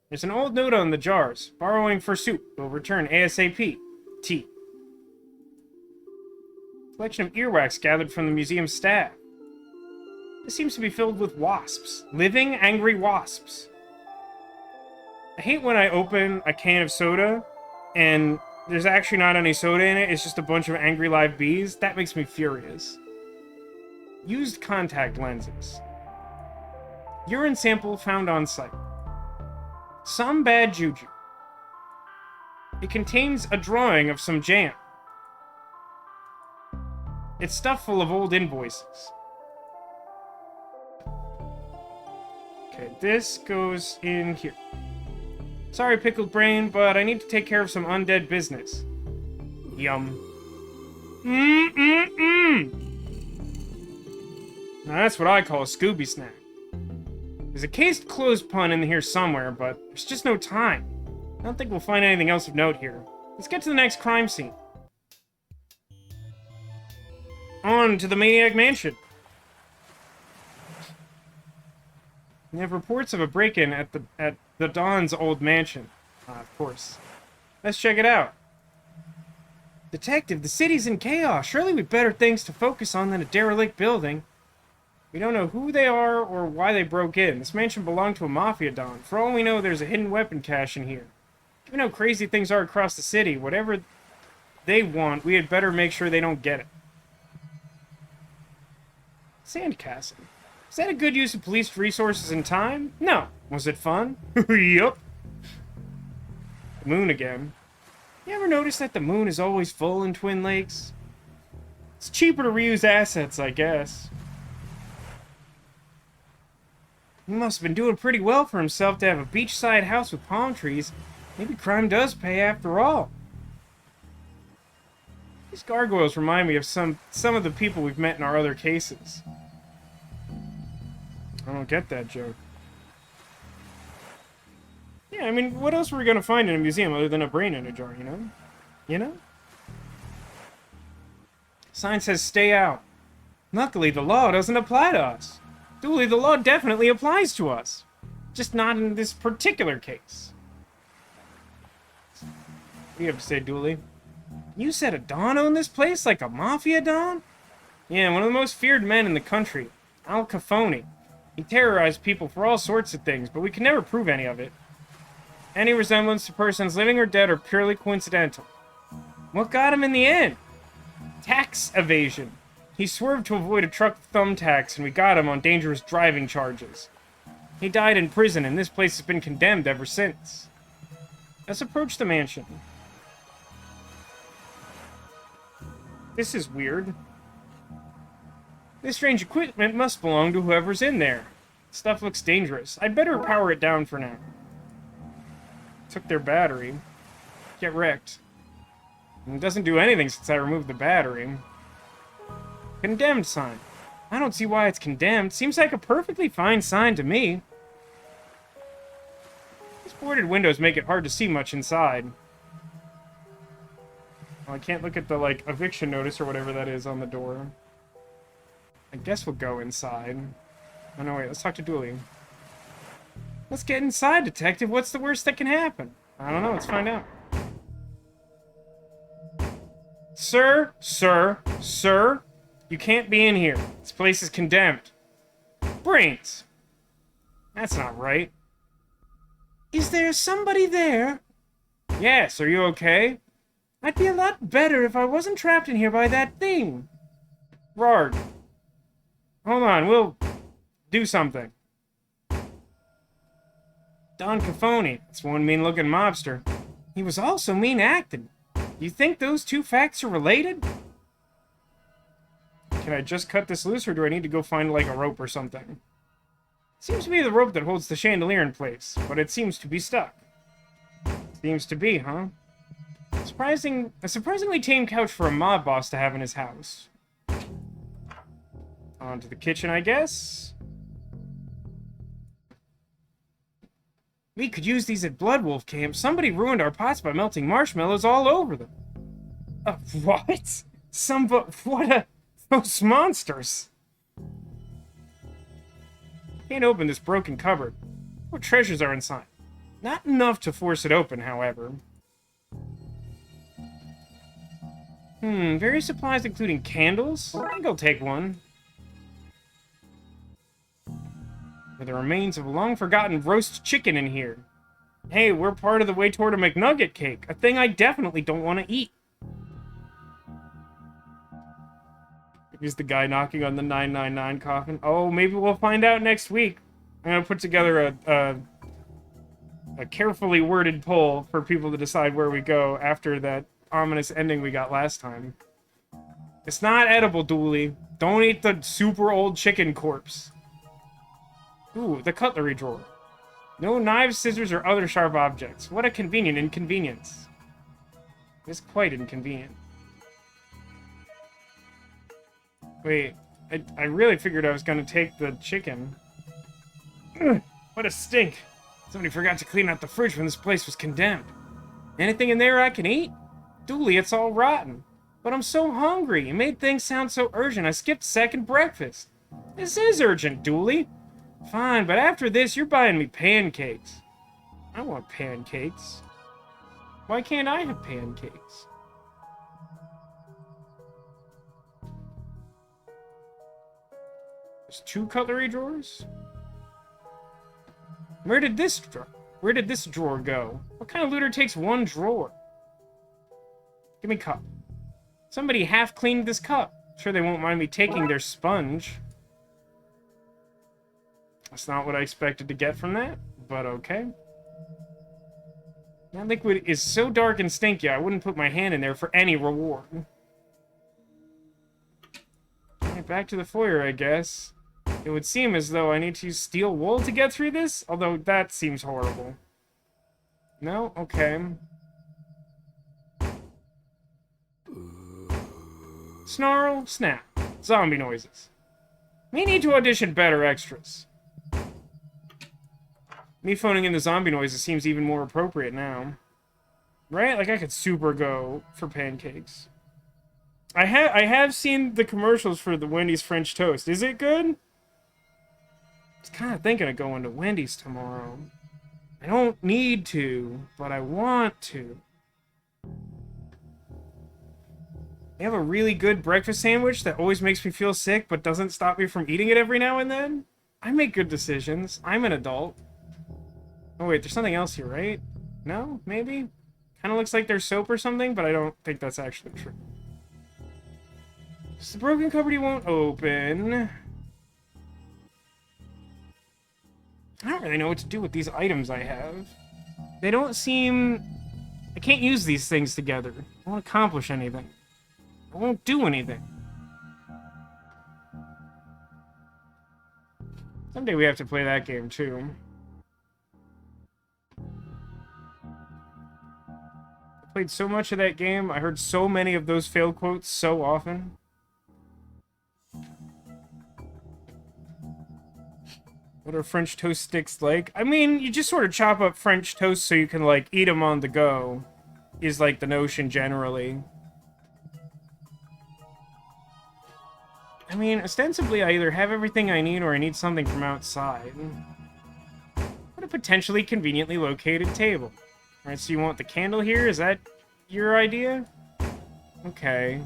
Speaker 1: There's an old note on the jars. Borrowing for soup. Will return ASAP. T. Collection of earwax gathered from the museum's staff. This seems to be filled with wasps. Living, angry wasps. I hate when I open a can of soda and there's actually not any soda in it. It's just a bunch of angry live bees. That makes me furious. Used contact lenses. Urine sample found on site. Some bad juju. It contains a drawing of some jam. It's stuffed full of old invoices. Okay, this goes in here. Sorry, pickled brain, but I need to take care of some undead business. Yum. Now that's what I call a Scooby snack. There's a cased clothes pun in here somewhere, but there's just no time. I don't think we'll find anything else of note here. Let's get to the next crime scene. On to the Maniac Mansion. We have reports of a break-in at the Don's old mansion. Of course. Let's check it out. Detective, the city's in chaos. Surely we've better things to focus on than a derelict building. We don't know who they are or why they broke in. This mansion belonged to a mafia don. For all we know, there's a hidden weapon cache in here. Given how crazy things are across the city, whatever they want, we had better make sure they don't get it. Sandcastle. Is that a good use of police resources and time? No. Was it fun? Yup. Moon again. You ever notice that the moon is always full in Twin Lakes? It's cheaper to reuse assets, I guess. He must have been doing pretty well for himself to have a beachside house with palm trees. Maybe crime does pay after all. These gargoyles remind me of some of the people we've met in our other cases. I don't get that joke. Yeah, I mean, what else were we gonna find in a museum other than a brain in a jar, you know? You know? Sign says stay out. Luckily, the law doesn't apply to us. Dooley, the law definitely applies to us. Just not in this particular case. What do you have to say, Dooley? You said a Don owned this place like a mafia Don? Yeah, one of the most feared men in the country. Al Capone. He terrorized people for all sorts of things, but we can never prove any of it. Any resemblance to persons living or dead are purely coincidental. What got him in the end? Tax evasion. He swerved to avoid a truck thumbtacks, and we got him on dangerous driving charges. He died in prison, and this place has been condemned ever since. Let's approach the mansion. This is weird. This strange equipment must belong to whoever's in there. Stuff looks dangerous. I'd better power it down for now. Took their battery. Get wrecked. And it doesn't do anything since I removed the battery. Condemned sign. I don't see why it's condemned. Seems like a perfectly fine sign to me. These boarded windows make it hard to see much inside. Well, I can't look at the, like, eviction notice or whatever that is on the door. I guess we'll go inside. Oh, no, wait. Let's talk to Dooley. Let's get inside, Detective. What's the worst that can happen? I don't know. Let's find out. Sir, sir, sir. You can't be in here. This place is condemned. Brains. That's not right. Is there somebody there? Yes, are you okay? I'd be a lot better if I wasn't trapped in here by that thing. Rard. Hold on, we'll do something. Don Capone. That's one mean-looking mobster. He was also mean-acting. You think those two facts are related? Can I just cut this loose, or do I need to go find, like, a rope or something? Seems to be the rope that holds the chandelier in place, but it seems to be stuck. Seems to be, huh? A surprisingly tame couch for a mob boss to have in his house. On to the kitchen, I guess. We could use these at Blood Wolf Camp. Somebody ruined our pots by melting marshmallows all over them. What? Those monsters. Can't open this broken cupboard. What treasures are inside? Not enough to force it open, however. Various supplies including candles? I think I'll take one. There are the remains of a long-forgotten roast chicken in here. Hey, we're part of the way toward a McNugget cake, a thing I definitely don't want to eat. Here's the guy knocking on the 999 coffin. Oh, maybe we'll find out next week. I'm gonna put together a carefully worded poll for people to decide where we go after that ominous ending we got last time. It's not edible, Dooley. Don't eat the super old chicken corpse. Ooh, the cutlery drawer. No knives, scissors, or other sharp objects. What a convenient inconvenience. It's quite inconvenient. Wait, I really figured I was gonna take the chicken. Ugh, what a stink. Somebody forgot to clean out the fridge when this place was condemned. Anything in there I can eat? Dooley, it's all rotten. But I'm so hungry. You made things sound so urgent. I skipped second breakfast. This is urgent, Dooley. Fine, but after this, you're buying me pancakes. I want pancakes. Why can't I have pancakes? There's 2 cutlery drawers? Where did this drawer go? What kind of looter takes 1 drawer? Give me cup. Somebody half cleaned this cup. Sure they won't mind me taking their sponge. That's not what I expected to get from that, but okay. That liquid is so dark and stinky, I wouldn't put my hand in there for any reward. Alright, back to the foyer, I guess. It would seem as though I need to use steel wool to get through this, although that seems horrible. No? Okay. Snarl, snap. Zombie noises. We need to audition better extras. Me phoning in the zombie noises seems even more appropriate now. Right? Like, I could super go for pancakes. I have seen the commercials for the Wendy's French toast. Is it good? I was kind of thinking of going to Wendy's tomorrow. I don't need to, but I want to. They have a really good breakfast sandwich that always makes me feel sick, but doesn't stop me from eating it every now and then. I make good decisions. I'm an adult. Oh wait, there's something else here, right? No? Maybe? Kind of looks like there's soap or something, but I don't think that's actually true. It's the broken cupboard you won't open. I don't really know what to do with these items I have. They don't seem... I can't use these things together. I won't accomplish anything. I won't do anything. Someday we have to play that game, too. I played so much of that game. I heard so many of those fail quotes so often. What are French toast sticks like? I mean, you just sort of chop up French toast so you can, like, eat them on the go. Is, like, the notion generally. I mean, ostensibly, I either have everything I need or I need something from outside. What a potentially conveniently located table. Alright, so you want the candle here? Is that your idea? Okay.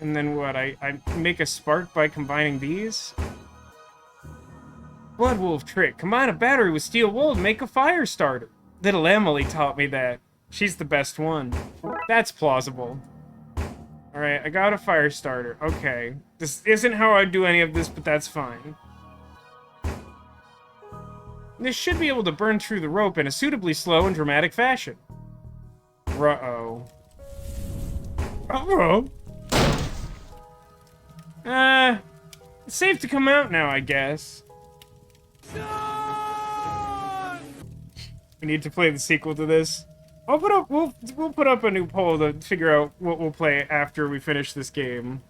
Speaker 1: And then what? I make a spark by combining these? Blood Wolf trick. Combine a battery with steel wool to make a fire starter. Little Emily taught me that. She's the best one. That's plausible. Alright, I got a fire starter. Okay. This isn't how I'd do any of this, but that's fine. This should be able to burn through the rope in a suitably slow and dramatic fashion. Ruh-oh. Uh-oh. It's safe to come out now, I guess. We need to play the sequel to this. We'll put up a new poll to figure out what we'll play after we finish this game.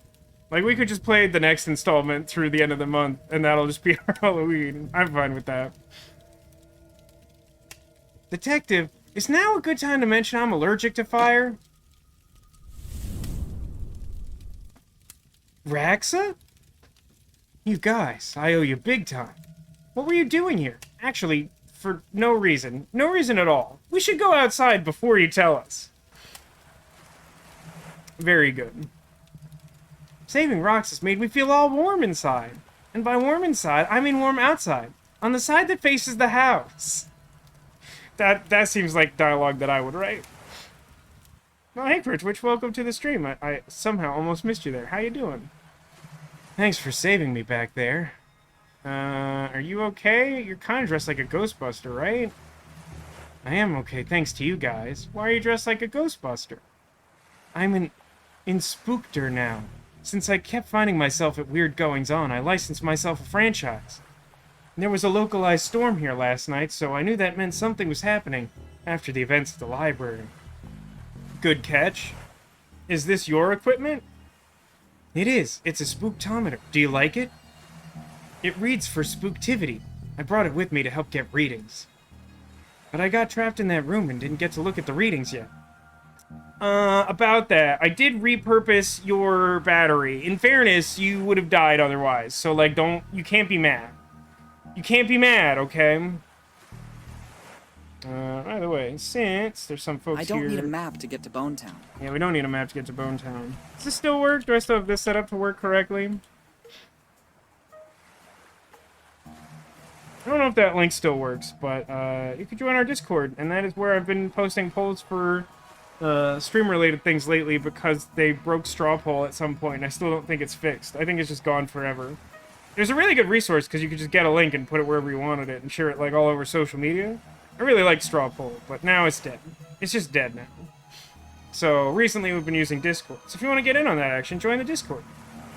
Speaker 1: Like, we could just play the next installment through the end of the month, and that'll just be our Halloween. I'm fine with that. Detective, is now a good time to mention I'm allergic to fire? Raxa? You guys, I owe you big time. What were you doing here? Actually, for no reason. No reason at all. We should go outside before you tell us. Very good. Saving rocks has made me feel all warm inside. And by warm inside, I mean warm outside. On the side that faces the house. That seems like dialogue that I would write. Oh, hey, Pritchwich, welcome to the stream. I somehow almost missed you there. How you doing? Thanks for saving me back there. Are you okay? You're kind of dressed like a Ghostbuster, right? I am okay, thanks to you guys. Why are you dressed like a Ghostbuster? I'm in Spookter now. Since I kept finding myself at weird goings-on, I licensed myself a franchise. There was a localized storm here last night, so I knew that meant something was happening after the events at the library. Good catch. Is this your equipment? It is. It's a spooktometer. Do you like it? It reads for spooktivity. I brought it with me to help get readings. But I got trapped in that room and didn't get to look at the readings yet. About that, I did repurpose your battery. In fairness, you would have died otherwise, so, like, you can't be mad. You can't be mad, okay? By the way, since there's some folks here...
Speaker 3: I don't need a map to get to Bonetown.
Speaker 1: Yeah, we don't need a map to get to Bonetown. Does this still work? Do I still have this set up to work correctly? I don't know if that link still works, but you could join our Discord, and that is where I've been posting polls for stream-related things lately because they broke Straw Poll at some point, and I still don't think it's fixed. I think it's just gone forever. There's a really good resource because you could just get a link and put it wherever you wanted it and share it like all over social media. I really like Straw Poll, but now it's dead. It's just dead now. So recently we've been using Discord. So if you want to get in on that action, join the Discord.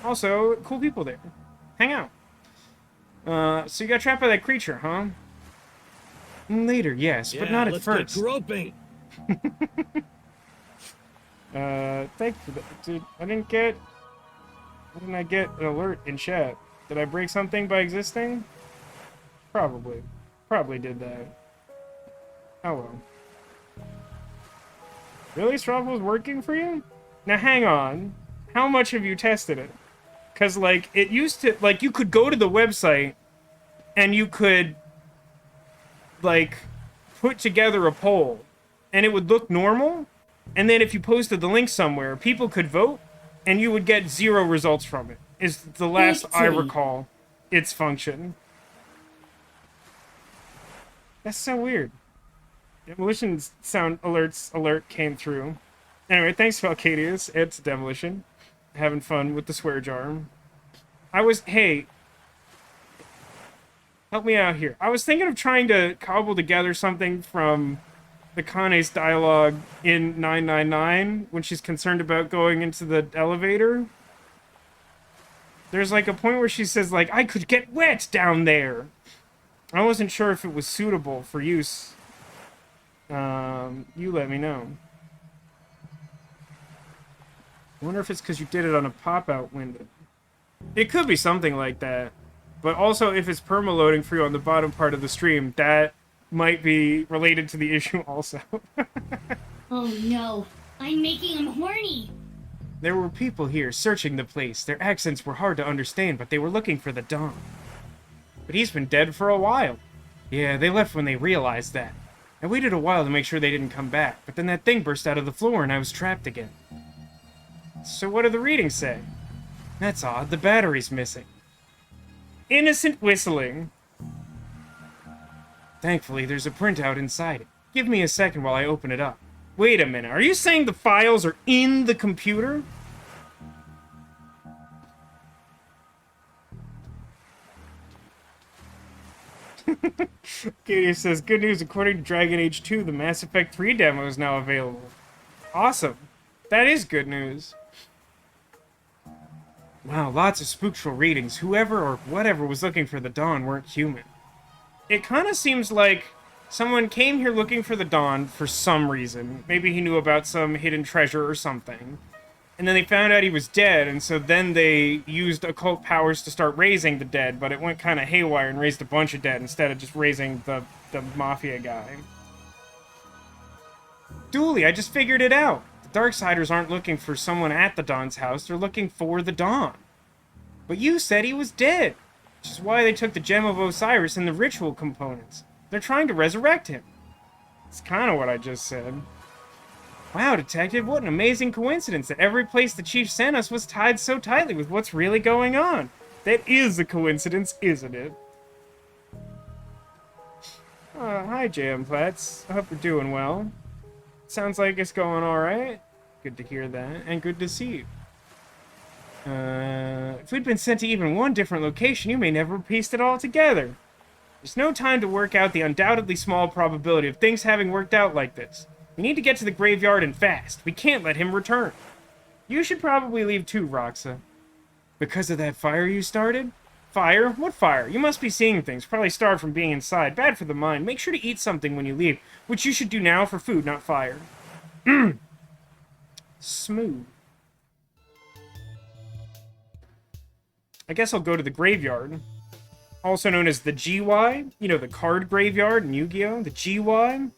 Speaker 1: Also, cool people there. Hang out. So you got trapped by that creature, huh? Later, yes, but not at first.
Speaker 2: Get groping.
Speaker 1: Thank you for that. Dude, I didn't get... Why didn't I get an alert in chat? Did I break something by existing? Probably. Probably did that. Oh well. Really? Strawpool's working for you? Now hang on. How much have you tested it? Because, like, it used to... Like, you could go to the website and you could, like, put together a poll and it would look normal. And then if you posted the link somewhere, people could vote and you would get 0 results from it. Is the last I recall its function. That's so weird. Demolition sound alert came through. Anyway, thanks Valcadius. It's Demolition. Having fun with the swear jar. Hey, help me out here. I was thinking of trying to cobble together something from the Kane's dialogue in 999 when she's concerned about going into the elevator. There's like a point where she says, like, I could get wet down there. I wasn't sure if it was suitable for use. You let me know. I wonder if it's because you did it on a pop-out window. It could be something like that. But also, if it's perma-loading for you on the bottom part of the stream, that might be related to the issue also.
Speaker 2: Oh no, I'm making him horny.
Speaker 1: There were people here searching the place. Their accents were hard to understand, but they were looking for the Don. But he's been dead for a while. Yeah, they left when they realized that. I waited a while to make sure they didn't come back, but then that thing burst out of the floor and I was trapped again. So what do the readings say? That's odd, the battery's missing. Innocent whistling. Thankfully, there's a printout inside it. Give me a second while I open it up. Wait a minute, are you saying the files are in the computer? Katie says, good news, according to Dragon Age 2, the Mass Effect 3 demo is now available. Awesome. That is good news. Wow, lots of spooktral readings. Whoever or whatever was looking for the Dawn weren't human. It kind of seems like someone came here looking for the Dawn for some reason. Maybe he knew about some hidden treasure or something. And then they found out he was dead, and so then they used occult powers to start raising the dead, but it went kind of haywire and raised a bunch of dead instead of just raising the mafia guy. Dooley, I just figured it out. The Darksiders aren't looking for someone at the Don's house, they're looking for the Don. But you said he was dead, which is why they took the Gem of Osiris and the ritual components. They're trying to resurrect him. It's kind of what I just said. Wow, Detective, what an amazing coincidence that every place the Chief sent us was tied so tightly with what's really going on. That is a coincidence, isn't it? Hi, J.M. Platts. I hope you're doing well. Sounds like it's going alright. Good to hear that, and good to see you. If we'd been sent to even one different location, you may never have pieced it all together. There's no time to work out the undoubtedly small probability of things having worked out like this. We need to get to the graveyard and fast. We can't let him return. You should probably leave too, Roxa. Because of that fire you started? Fire? What fire? You must be seeing things. Probably starved from being inside. Bad for the mind. Make sure to eat something when you leave, which you should do now for food, not fire. Smooth. I guess I'll go to the graveyard. Also known as the GY. You know, the card graveyard in Yu-Gi-Oh! The GY.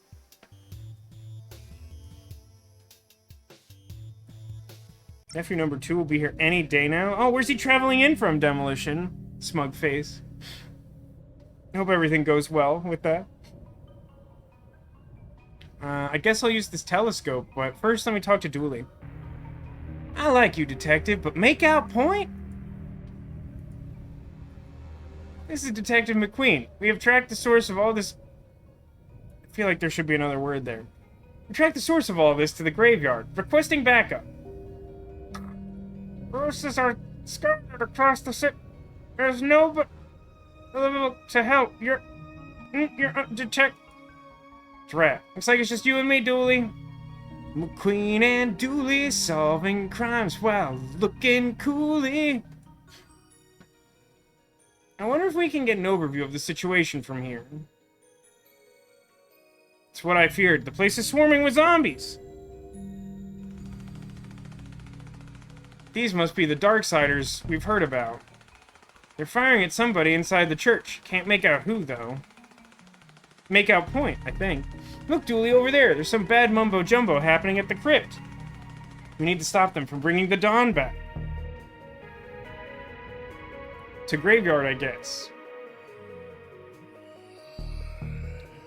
Speaker 1: Nephew number 2 will be here any day now. Oh, where's he traveling in from, Demolition? Smug face. I hope everything goes well with that. I guess I'll use this telescope, but first let me talk to Dooley. I like you, Detective, but make out point? This is Detective McQueen. We have tracked the source of all this... I feel like there should be another word there. We tracked the source of all this to the graveyard, requesting backup. Forces are scattered across the city. There's nobody to help. You're detect. Drat. Looks like it's just you and me, Dooley. McQueen and Dooley solving crimes while looking coolly. I wonder if we can get an overview of the situation from here. It's what I feared. The place is swarming with zombies. These must be the Darksiders we've heard about. They're firing at somebody inside the church. Can't make out who, though. Make out point, I think. Look, Dooley, over there. There's some bad mumbo-jumbo happening at the crypt. We need to stop them from bringing the dawn back. To graveyard, I guess.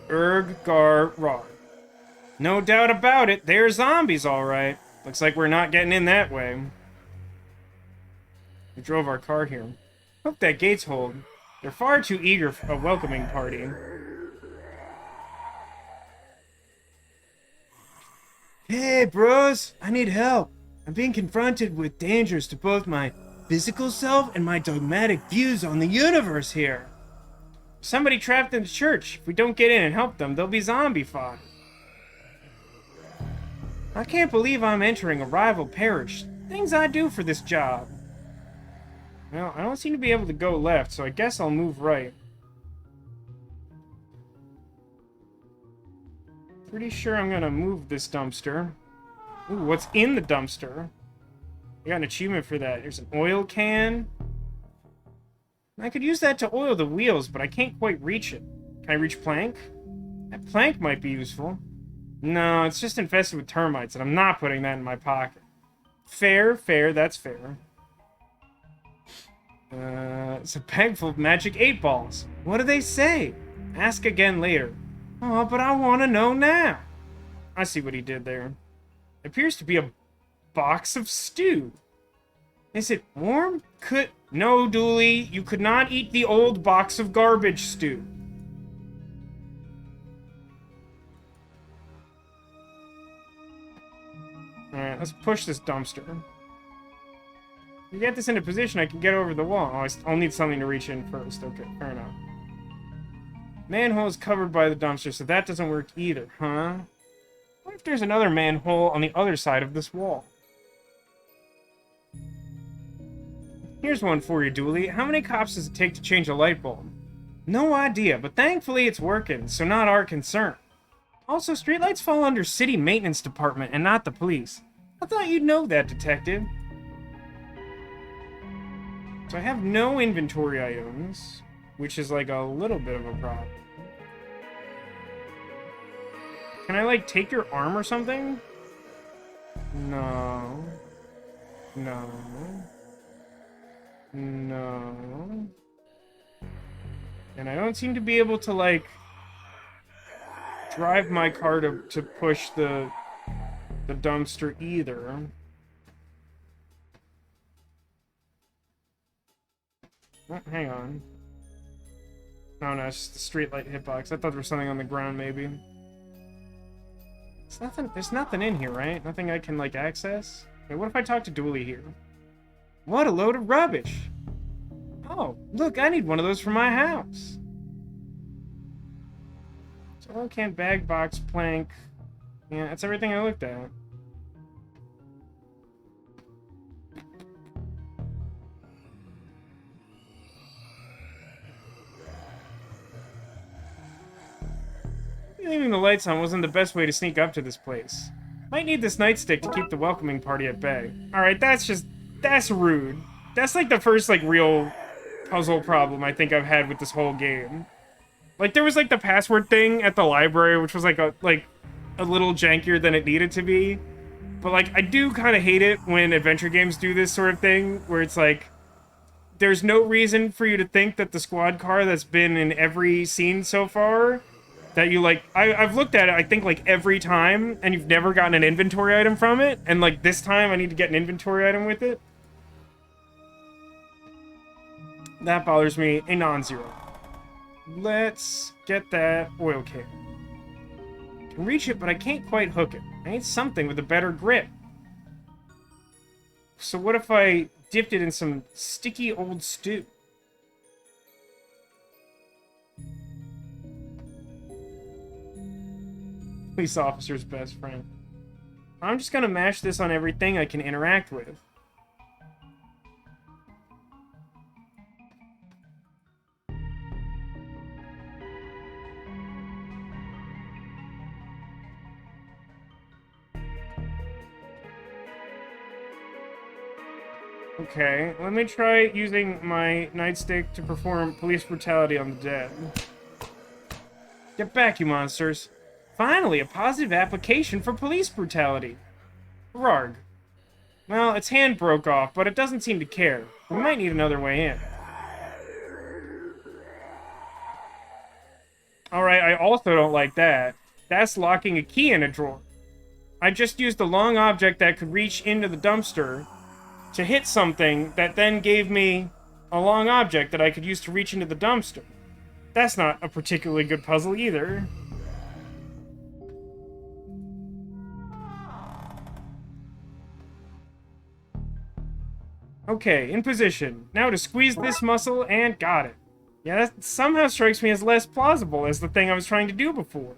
Speaker 1: Gar-Rod. No doubt about it. They're zombies, all right. Looks like we're not getting in that way. We drove our car here. Hope that gate's hold. They're far too eager for a welcoming party. Hey, bros! I need help. I'm being confronted with dangers to both my physical self and my dogmatic views on the universe here. Somebody trapped in the church. If we don't get in and help them, they'll be zombified. I can't believe I'm entering a rival parish. Things I do for this job. Well, I don't seem to be able to go left, so I guess I'll move right. Pretty sure I'm gonna move this dumpster. Ooh, what's in the dumpster? I got an achievement for that. There's an oil can. I could use that to oil the wheels, but I can't quite reach it. Can I reach plank? That plank might be useful. No, it's just infested with termites, and I'm not putting that in my pocket. Fair, that's fair. It's a bag full of magic 8 balls. What do they say? Ask again later. Oh, but I want to know now. I see what he did there. It appears to be a box of stew. Is it warm? No, Dooley, you could not eat the old box of garbage stew. Alright, let's push this dumpster. If you get this into position, I can get over the wall. Oh, I'll need something to reach in first. Okay, fair enough. Manhole is covered by the dumpster, so that doesn't work either, huh? What if there's another manhole on the other side of this wall? Here's one for you, Dooley. How many cops does it take to change a light bulb? No idea, but thankfully it's working, so not our concern. Also, streetlights fall under city maintenance department and not the police. I thought you'd know that, Detective. So I have no inventory items, which is like a little bit of a problem. Can I, like, take your arm or something? No. No. No. And I don't seem to be able to, like, drive my car to push the dumpster either. Oh, hang on. Oh no, it's just the streetlight hitbox. I thought there was something on the ground, maybe. It's nothing. There's nothing in here, right? Nothing I can, like, access? Wait, what if I talk to Dooley here? What a load of rubbish! Oh, look, I need one of those for my house. So, can bag, box, plank. Yeah, that's everything I looked at. Leaving the lights on wasn't the best way to sneak up to this place. Might need this nightstick to keep the welcoming party at bay. Alright, that's rude. That's like the first, like, real puzzle problem I think I've had with this whole game. Like, there was, like, the password thing at the library, which was, like, a little jankier than it needed to be. But, like, I do kind of hate it when adventure games do this sort of thing, where it's like, there's no reason for you to think that the squad car that's been in every scene so far, that you, like, I've looked at it, I think, like, every time, and you've never gotten an inventory item from it, and, like, this time I need to get an inventory item with it. That bothers me a non-zero. Let's get that oil can. I can reach it, but I can't quite hook it. I need something with a better grip. So what if I dipped it in some sticky old stew? Police officer's best friend. I'm just gonna mash this on everything I can interact with. Okay, let me try using my nightstick to perform police brutality on the dead. Get back, you monsters. Finally, a positive application for police brutality. Rarg. Well, its hand broke off, but it doesn't seem to care. We might need another way in. Alright, I also don't like that. That's locking a key in a drawer. I just used a long object that could reach into the dumpster to hit something that then gave me a long object that I could use to reach into the dumpster. That's not a particularly good puzzle either. Okay, in position. Now to squeeze this muscle, and got it. Yeah, that somehow strikes me as less plausible as the thing I was trying to do before.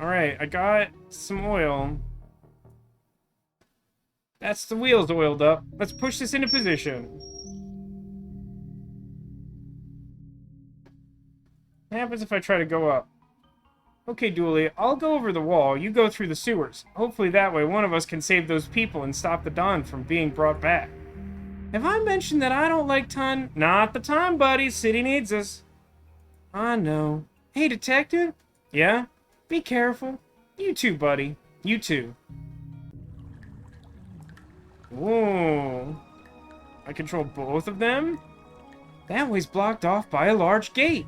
Speaker 1: Alright, I got some oil. That's the wheels oiled up. Let's push this into position. What happens if I try to go up? Okay, Dooley, I'll go over the wall. You go through the sewers. Hopefully that way one of us can save those people and stop the Don from being brought back. Have I mentioned that I don't like ton? Not the time, buddy. City needs us. I know. Hey, detective? Yeah? Be careful. You too, buddy. You too. Whoa. I control both of them? That way's blocked off by a large gate.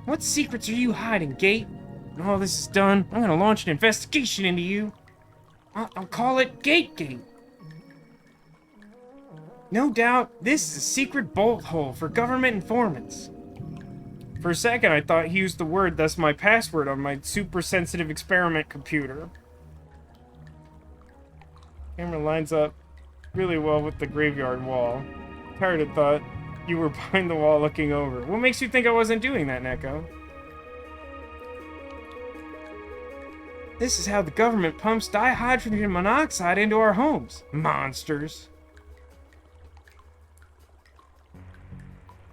Speaker 1: What secrets are you hiding, gate? When all this is done, I'm gonna launch an investigation into you. I'll call it Gate. No doubt, this is a secret bolt hole for government informants. For a second, I thought he used the word that's my password on my super-sensitive experiment computer. Camera lines up really well with the graveyard wall. Tired had thought you were behind the wall looking over. What makes you think I wasn't doing that, Neko? This is how the government pumps dihydrogen monoxide into our homes. Monsters.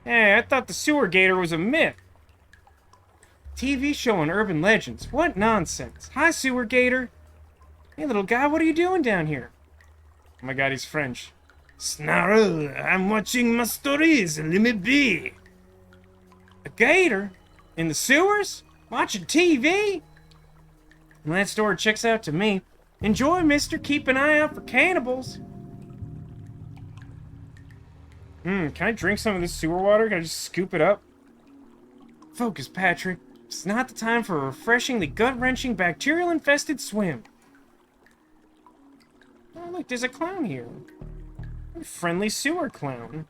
Speaker 1: Hey, I thought the sewer gator was a myth. TV show and urban legends. What nonsense. Hi, sewer gator. Hey, little guy, what are you doing down here? Oh my god, he's French. Snarl, I'm watching my stories, let me be. A gator? In the sewers? Watching TV? Well, that story checks out to me. Enjoy, mister. Keep an eye out for cannibals. Can I drink some of this sewer water? Can I just scoop it up? Focus, Patrick. It's not the time for a refreshingly gut-wrenching, bacterial-infested swim. Oh, look, there's a clown here. A friendly sewer clown.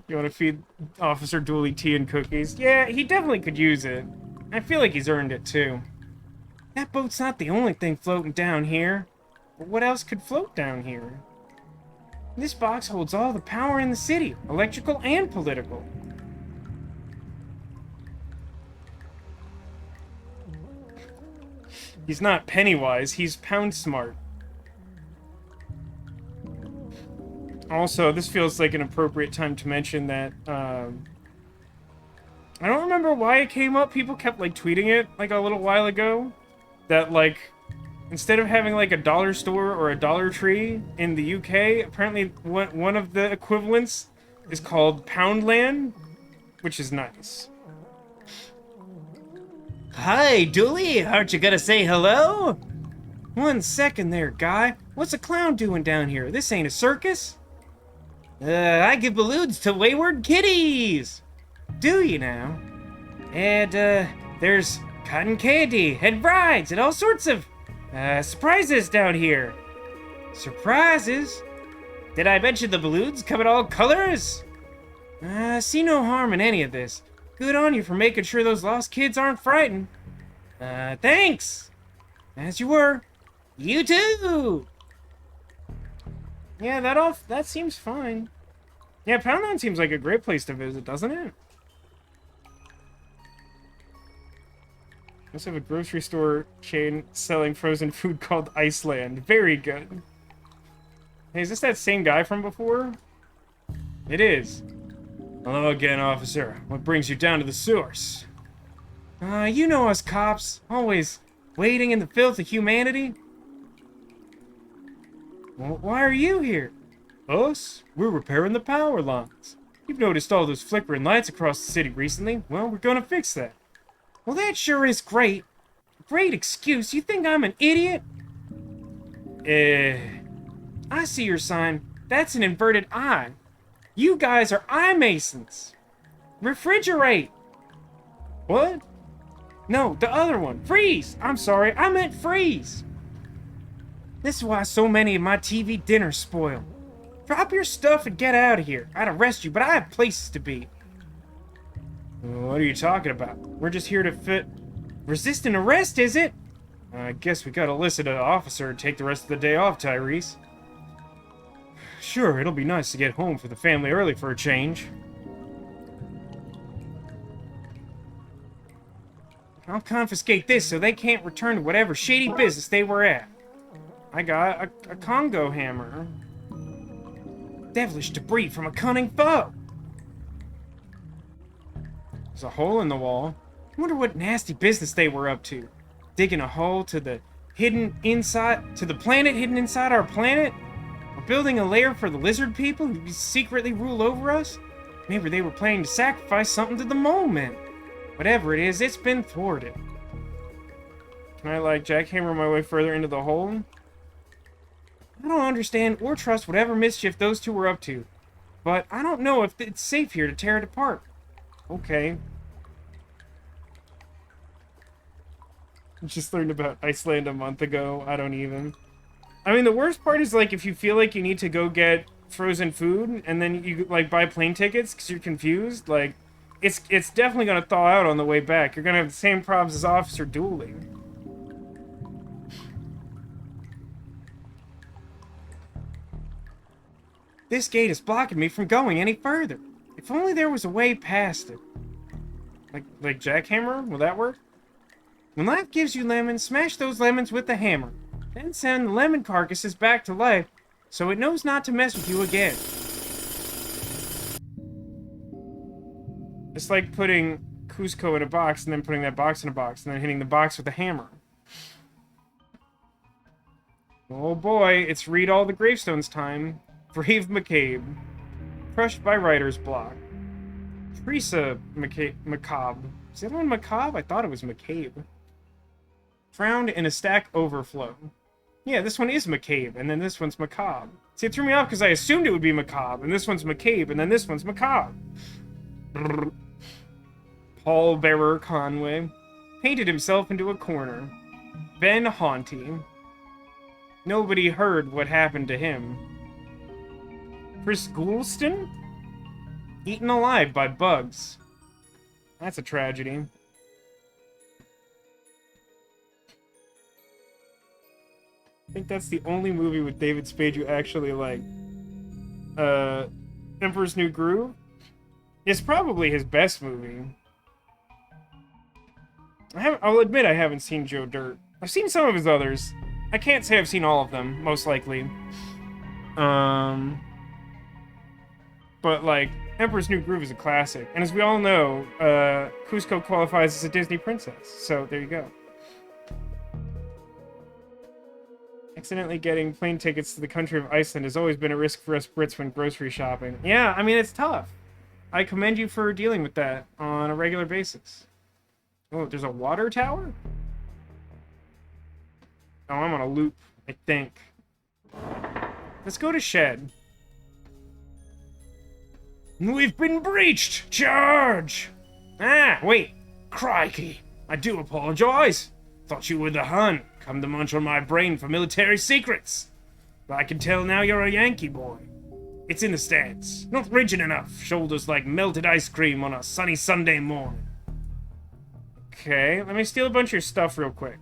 Speaker 1: You want to feed Officer Dooley tea and cookies? Yeah, he definitely could use it. I feel like he's earned it, too. That boat's not the only thing floating down here. But what else could float down here? This box holds all the power in the city, electrical and political. He's not Pennywise, he's Pound Smart. Also, this feels like an appropriate time to mention that, I don't remember why it came up. People kept, like, tweeting it, like, a little while ago. That, like, instead of having, like, a dollar store or a Dollar Tree in the UK, apparently one of the equivalents is called Poundland, which is nice. Hi, Dooley. Aren't you gonna say hello? 1 second there, guy. What's a clown doing down here? This ain't a circus. I give balloons to wayward kitties. Do you now? And, there's cotton candy and rides and all sorts of, surprises down here. Surprises? Did I mention the balloons come in all colors? See no harm in any of this. Good on you for making sure those lost kids aren't frightened. Thanks! As you were. You too! Yeah, that seems fine. Yeah, Poundland seems like a great place to visit, doesn't it? Must have a grocery store chain selling frozen food called Iceland. Very good. Hey, is this that same guy from before? It is. Hello again, officer. What brings you down to the source? You know us cops. Always wading in the filth of humanity. Well, why are you here? Us? We're repairing the power lines. You've noticed all those flickering lights across the city recently. Well, we're gonna fix that. Well, that sure is great. Great excuse. You think I'm an idiot? I see your sign. That's an inverted eye. You guys are eye masons. Refrigerate. What? No, the other one. Freeze. I'm sorry. I meant freeze. This is why so many of my TV dinners spoil. Drop your stuff and get out of here. I'd arrest you, but I have places to be. What are you talking about? We're just here to fit... Resist an arrest, is it? I guess we gotta listen to the officer and take the rest of the day off, Tyrese. Sure, it'll be nice to get home for the family early for a change. I'll confiscate this so they can't return to whatever shady business they were at. I got a Congo hammer. Devilish debris from a cunning foe. There's a hole in the wall. I wonder what nasty business they were up to. Digging a hole to the planet hidden inside our planet? Or building a lair for the lizard people who secretly rule over us? Maybe they were planning to sacrifice something to the mole men. Whatever it is, it's been thwarted. Can I, like, jackhammer my way further into the hole? I don't understand or trust whatever mischief those two were up to. But I don't know if it's safe here to tear it apart. Okay. Just learned about Iceland a month ago. I don't even. I mean, the worst part is, like, if you feel like you need to go get frozen food and then you, like, buy plane tickets because you're confused, like, it's definitely going to thaw out on the way back. You're going to have the same problems as Officer Dooley. This gate is blocking me from going any further. If only there was a way past it. Like jackhammer? Will that work? When life gives you lemons, smash those lemons with the hammer. Then send the lemon carcasses back to life, so it knows not to mess with you again. It's like putting Cusco in a box, and then putting that box in a box, and then hitting the box with a hammer. Oh boy, it's read all the gravestones time. Brave McCabe. Crushed by writer's block. Teresa Macabre. Is the other one Macabre? I thought it was McCabe. Found in a stack overflow. Yeah, this one is McCabe, and then this one's Macabre. See, it threw me off because I assumed it would be Macabre, and this one's McCabe, and then this one's Macabre. Brrr. Paul Bearer Conway. Painted himself into a corner. Ben Haunty. Nobody heard what happened to him. Chris Goulston? Eaten alive by bugs. That's a tragedy. I think that's the only movie with David Spade you actually like. Emperor's New Groove? It's probably his best movie. I'll admit I haven't seen Joe Dirt. I've seen some of his others. I can't say I've seen all of them, most likely. But, like, Emperor's New Groove is a classic. And as we all know, Kuzco qualifies as a Disney princess. So, there you go. Accidentally getting plane tickets to the country of Iceland has always been a risk for us Brits when grocery shopping. Yeah, I mean, it's tough. I commend you for dealing with that on a regular basis. Oh, there's a water tower? Oh, I'm on a loop, I think. Let's go to Shed. We've been breached! Charge! Ah, wait. Crikey. I do apologize. Thought you were the Hun. Come to munch on my brain for military secrets. But I can tell now you're a Yankee boy. It's in the stance. Not rigid enough. Shoulders like melted ice cream on a sunny Sunday morning. Okay, let me steal a bunch of your stuff real quick.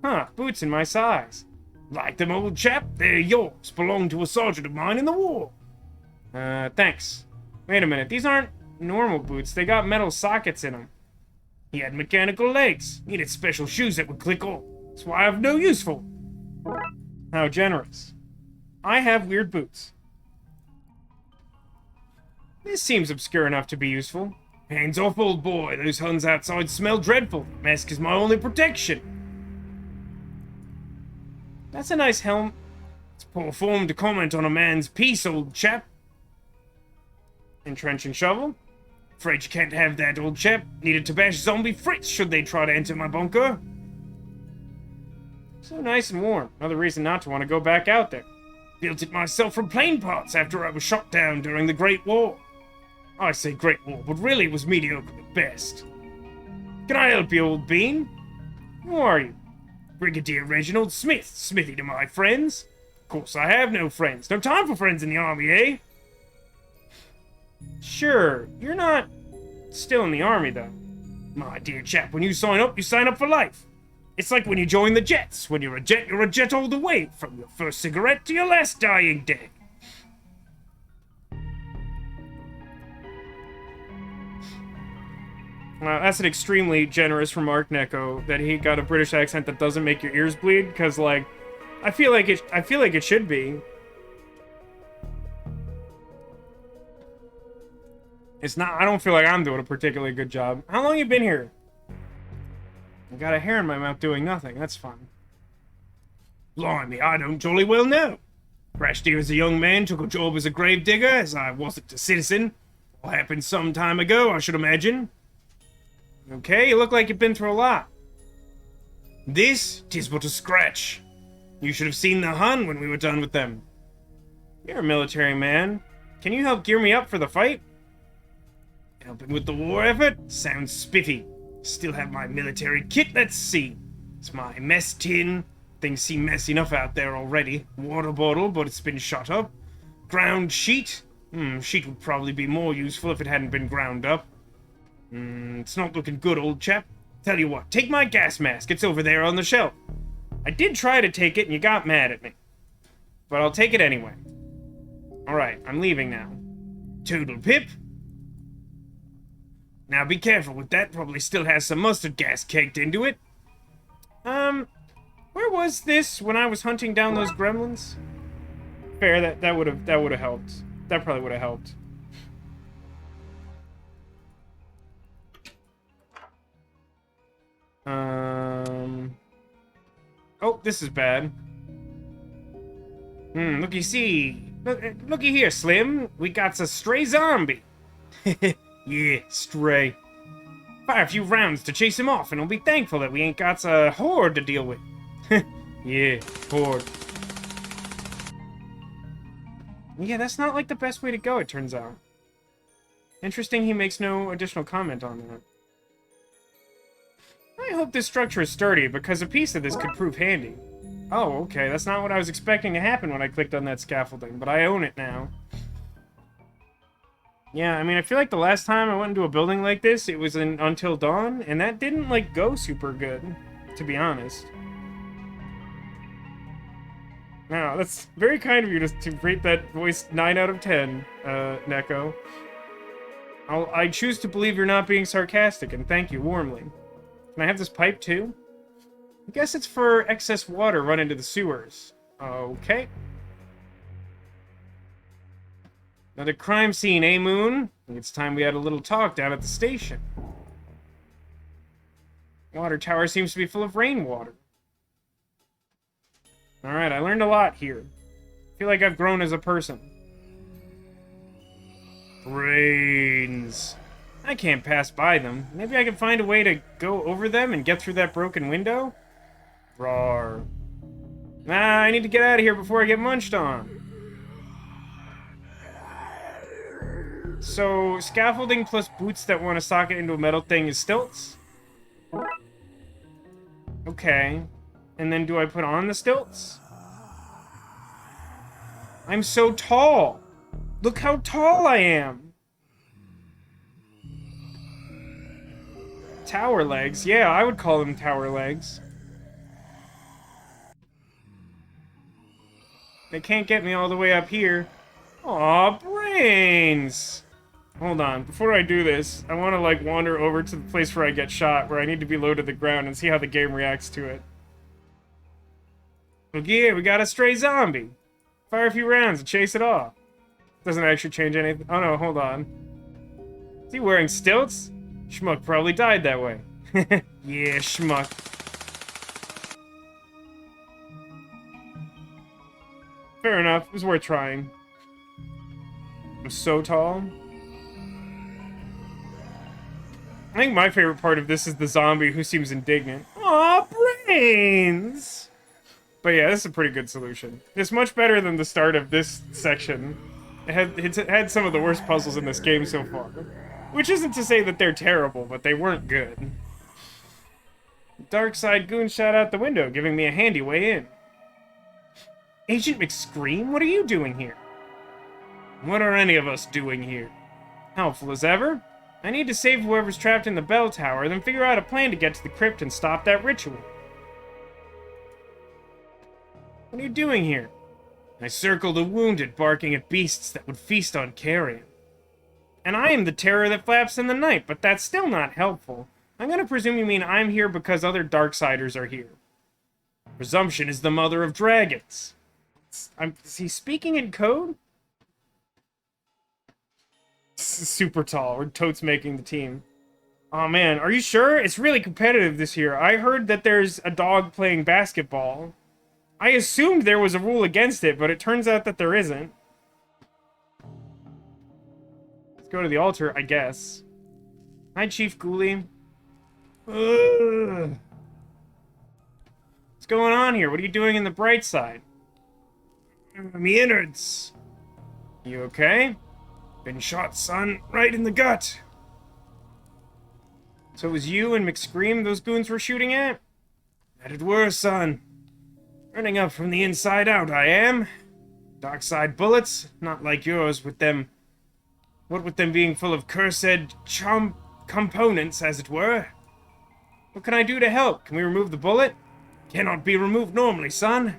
Speaker 1: Huh, boots in my size. Like them, old chap? They're yours. Belong to a sergeant of mine in the war. Thanks. Wait a minute, these aren't normal boots. They got metal sockets in them. He had mechanical legs. Needed special shoes that would click on. That's why I have no use for them. How generous. I have weird boots. This seems obscure enough to be useful. Hands off, old boy. Those Huns outside smell dreadful. Mask is my only protection. That's a nice helm. It's poor form to comment on a man's piece, old chap. Entrenching shovel. Afraid you can't have that, old chap. Needed to bash zombie Fritz should they try to enter my bunker. So nice and warm. Another reason not to want to go back out there. Built it myself from plane parts after I was shot down during the Great War. I say Great War, but really it was mediocre at best. Can I help you, old bean? Who are you? Brigadier Reginald Smith, Smithy to my friends. Of course I have no friends. No time for friends in the army, eh? Sure, you're not still in the army, though. My dear chap, when you sign up for life. It's like when you join the Jets. When you're a jet all the way, from your first cigarette to your last dying day. That's an extremely generous remark, Neko, that he got a British accent that doesn't make your ears bleed, because, like, I feel like it should be. It's not, I don't feel like I'm doing a particularly good job. How long you been here? I got a hair in my mouth doing nothing, that's fun. Blimey, I don't jolly well know. Crashed here as a young man, took a job as a gravedigger, as I wasn't a citizen. All happened some time ago, I should imagine. Okay, you look like you've been through a lot. This, 'tis but a scratch. You should have seen the Hun when we were done with them. You're a military man. Can you help gear me up for the fight? Helping with the war effort? Sounds spiffy. Still have my military kit, let's see. It's my mess tin. Things seem messy enough out there already. Water bottle, but it's been shut up. Ground sheet? Sheet would probably be more useful if it hadn't been ground up. It's not looking good, old chap. Tell you what, take my gas mask. It's over there on the shelf. I did try to take it and you got mad at me. But I'll take it anyway. Alright, I'm leaving now. Toodle pip. Now be careful with that, probably still has some mustard gas caked into it. Where was this when I was hunting down those gremlins? Fair, that would have helped. That probably would have helped. Oh, this is bad. Looky see. Looky here, Slim. We got a stray zombie. Yeah, stray. Fire a few rounds to chase him off, and we'll be thankful that we ain't got a horde to deal with. Yeah, horde. Yeah, that's not like the best way to go, it turns out. Interesting he makes no additional comment on that. I hope this structure is sturdy, because a piece of this could prove handy. Oh, okay, that's not what I was expecting to happen when I clicked on that scaffolding, but I own it now. Yeah, I mean, I feel like the last time I went into a building like this, it was in Until Dawn, and that didn't, like, go super good, to be honest. Now, that's very kind of you to rate that voice 9 out of 10, Neko. I choose to believe you're not being sarcastic, and thank you warmly. Can I have this pipe, too? I guess it's for excess water run into the sewers. Okay. Another crime scene, eh, Moon? I think it's time we had a little talk down at the station. Water tower seems to be full of rainwater. Alright, I learned a lot here. I feel like I've grown as a person. Brains. I can't pass by them. Maybe I can find a way to go over them and get through that broken window? Rawr. Nah, I need to get out of here before I get munched on. So, scaffolding plus boots that want to socket into a metal thing is stilts? Okay. And then do I put on the stilts? I'm so tall! Look how tall I am! Tower legs? Yeah, I would call them tower legs. They can't get me all the way up here. Aw, brains! Hold on, before I do this, I want to, like, wander over to the place where I get shot, where I need to be low to the ground, and see how the game reacts to it. Look here, we got a stray zombie! Fire a few rounds and chase it off. Doesn't actually change anything. Oh no, hold on. Is he wearing stilts? Schmuck probably died that way. Yeah, schmuck. Fair enough, it was worth trying. I'm so tall. I think my favorite part of this is the zombie who seems indignant. Aw, brains! But yeah, this is a pretty good solution. It's much better than the start of this section. It's had some of the worst puzzles in this game so far. Which isn't to say that they're terrible, but they weren't good. Darkside goon shot out the window, giving me a handy way in. Agent McScream, what are you doing here? What are any of us doing here? Helpful as ever. I need to save whoever's trapped in the bell tower, then figure out a plan to get to the crypt and stop that ritual. What are you doing here? I circle the wounded, barking at beasts that would feast on carrion. And I am the terror that flaps in the night, but that's still not helpful. I'm gonna presume you mean I'm here because other Darksiders are here. Presumption is the mother of dragons. Is he speaking in code? Super tall. We're totes making the team. Oh man, are you sure? It's really competitive this year. I heard that there's a dog playing basketball. I assumed there was a rule against it, but it turns out that there isn't. Let's go to the altar, I guess. Hi, Chief Ghoulie. Ugh. What's going on here? What are you doing in the bright side? Me innards. You okay? Been shot, son. Right in the gut. So it was you and McScream those goons were shooting at? That it were, son. Running up from the inside out, I am. Darkside bullets, not like yours with them... What with them being full of cursed components, as it were. What can I do to help? Can we remove the bullet? Cannot be removed normally, son.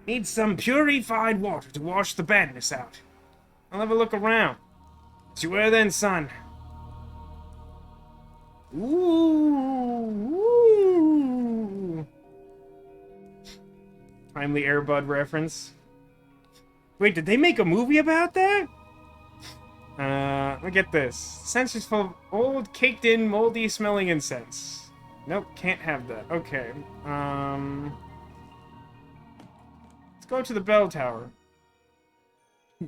Speaker 1: Need some purified water to wash the badness out. I'll have a look around. As you were then, son. Ooh. Timely Air Bud reference. Wait, did they make a movie about that? Let me get this. Sensor's full of old, caked-in, moldy-smelling incense. Nope, can't have that. Okay. Let's go to the bell tower.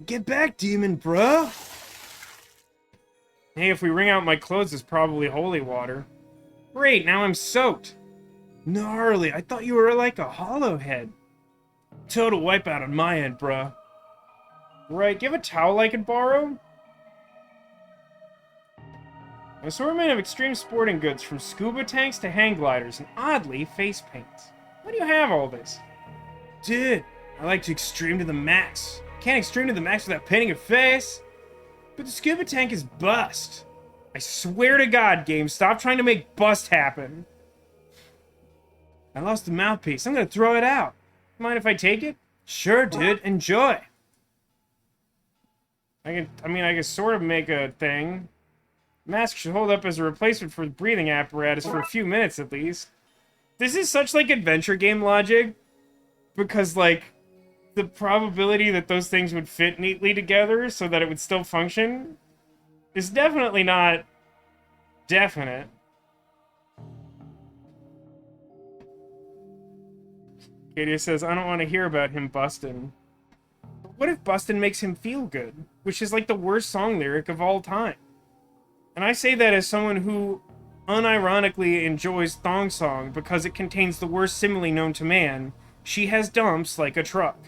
Speaker 1: Get back, demon, bro! Hey, if we wring out my clothes, it's probably holy water. Great, now I'm soaked. Gnarly, I thought you were like a hollow head. Total wipeout on my end, bruh. Right, do you have a towel I could borrow? An assortment of extreme sporting goods, from scuba tanks to hang gliders, and oddly, face paints. Why do you have all this? Dude, I like to extreme to the max. Can't extreme to the max without painting your face. But the scuba tank is bust. I swear to God, game, stop trying to make bust happen. I lost the mouthpiece. I'm gonna throw it out. Mind if I take it? Sure, dude. Enjoy. I can sort of make a thing. Mask should hold up as a replacement for the breathing apparatus for a few minutes at least. This is such, like, adventure game logic. Because, like, the probability that those things would fit neatly together so that it would still function is definitely not definite. Katia says, I don't want to hear about him bustin'. But what if bustin' makes him feel good? Which is like the worst song lyric of all time. And I say that as someone who unironically enjoys Thong Song because it contains the worst simile known to man. She has dumps like a truck.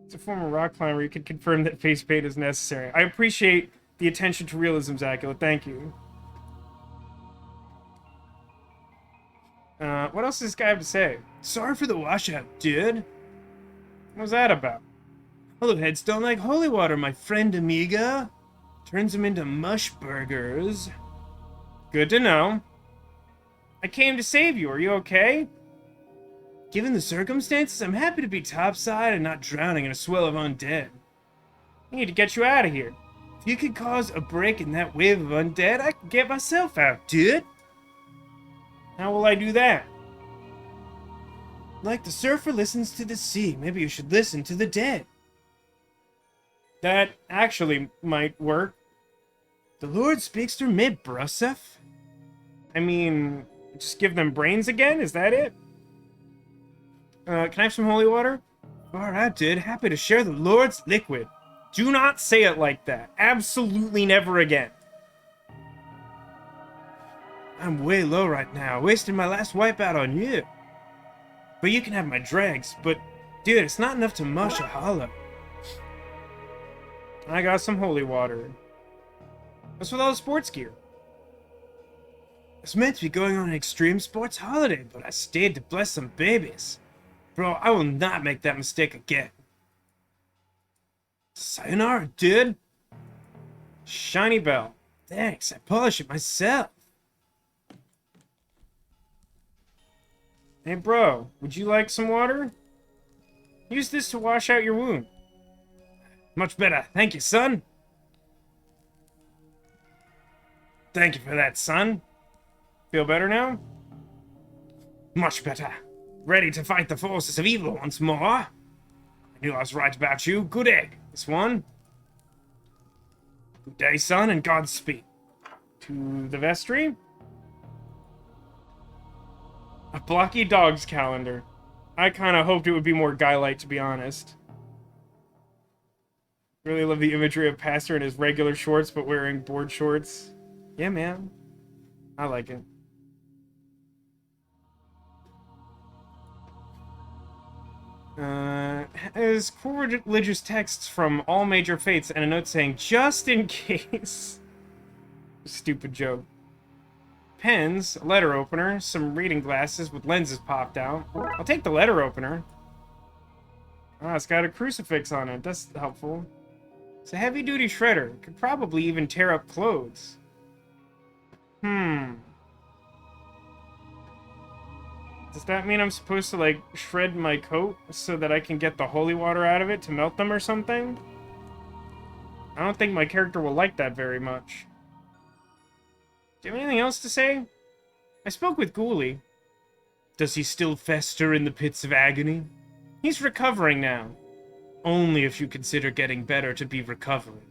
Speaker 1: As a former rock climber, you could confirm that face paint is necessary. I appreciate the attention to realism, Zacula. Thank you. What else does this guy have to say? Sorry for the washout, dude. What was that about? Hollow heads don't like holy water, my friend amiga. Turns them into mush burgers. Good to know. I came to save you. Are you okay? Given the circumstances, I'm happy to be topside and not drowning in a swell of undead. I need to get you out of here. If you could cause a break in that wave of undead, I could get myself out, dude. How will I do that? Like the surfer listens to the sea, maybe you should listen to the dead. That actually might work. The Lord speaks through me, brussef. I mean, just give them brains again? Is that it? Can I have some holy water? Alright, dude. Happy to share the Lord's liquid. Do not say it like that. Absolutely never again. I'm way low right now, wasting my last wipeout on you. But you can have my dregs, but dude, it's not enough to mush a hollow. I got some holy water. What's with all the sports gear? I was meant to be going on an extreme sports holiday, but I stayed to bless some babies. Bro, I will not make that mistake again. Sayonara, dude. Shiny bell. Thanks, I polish it myself. Hey bro, would you like some water? Use this to wash out your wound. Much better, thank you, son. Thank you for that, son. Feel better now? Much better. Ready to fight the forces of evil once more. I knew I was right about you. Good egg. This one. Good day, son, and Godspeed. To the vestry. A blocky dog's calendar. I kind of hoped it would be more guy-like, to be honest. Really love the imagery of Pastor in his regular shorts, but wearing board shorts. Yeah, man. I like it. Has core religious texts from all major faiths and a note saying, just in case. Stupid joke. Pens, a letter opener, some reading glasses with lenses popped out. I'll take the letter opener. Ah, it's got a crucifix on it. That's helpful. It's a heavy-duty shredder. Could probably even tear up clothes. Does that mean I'm supposed to, like, shred my coat so that I can get the holy water out of it to melt them or something? I don't think my character will like that very much. Do you have anything else to say? I spoke with Ghoulie. Does he still fester in the pits of agony? He's recovering now. Only if you consider getting better to be recovering.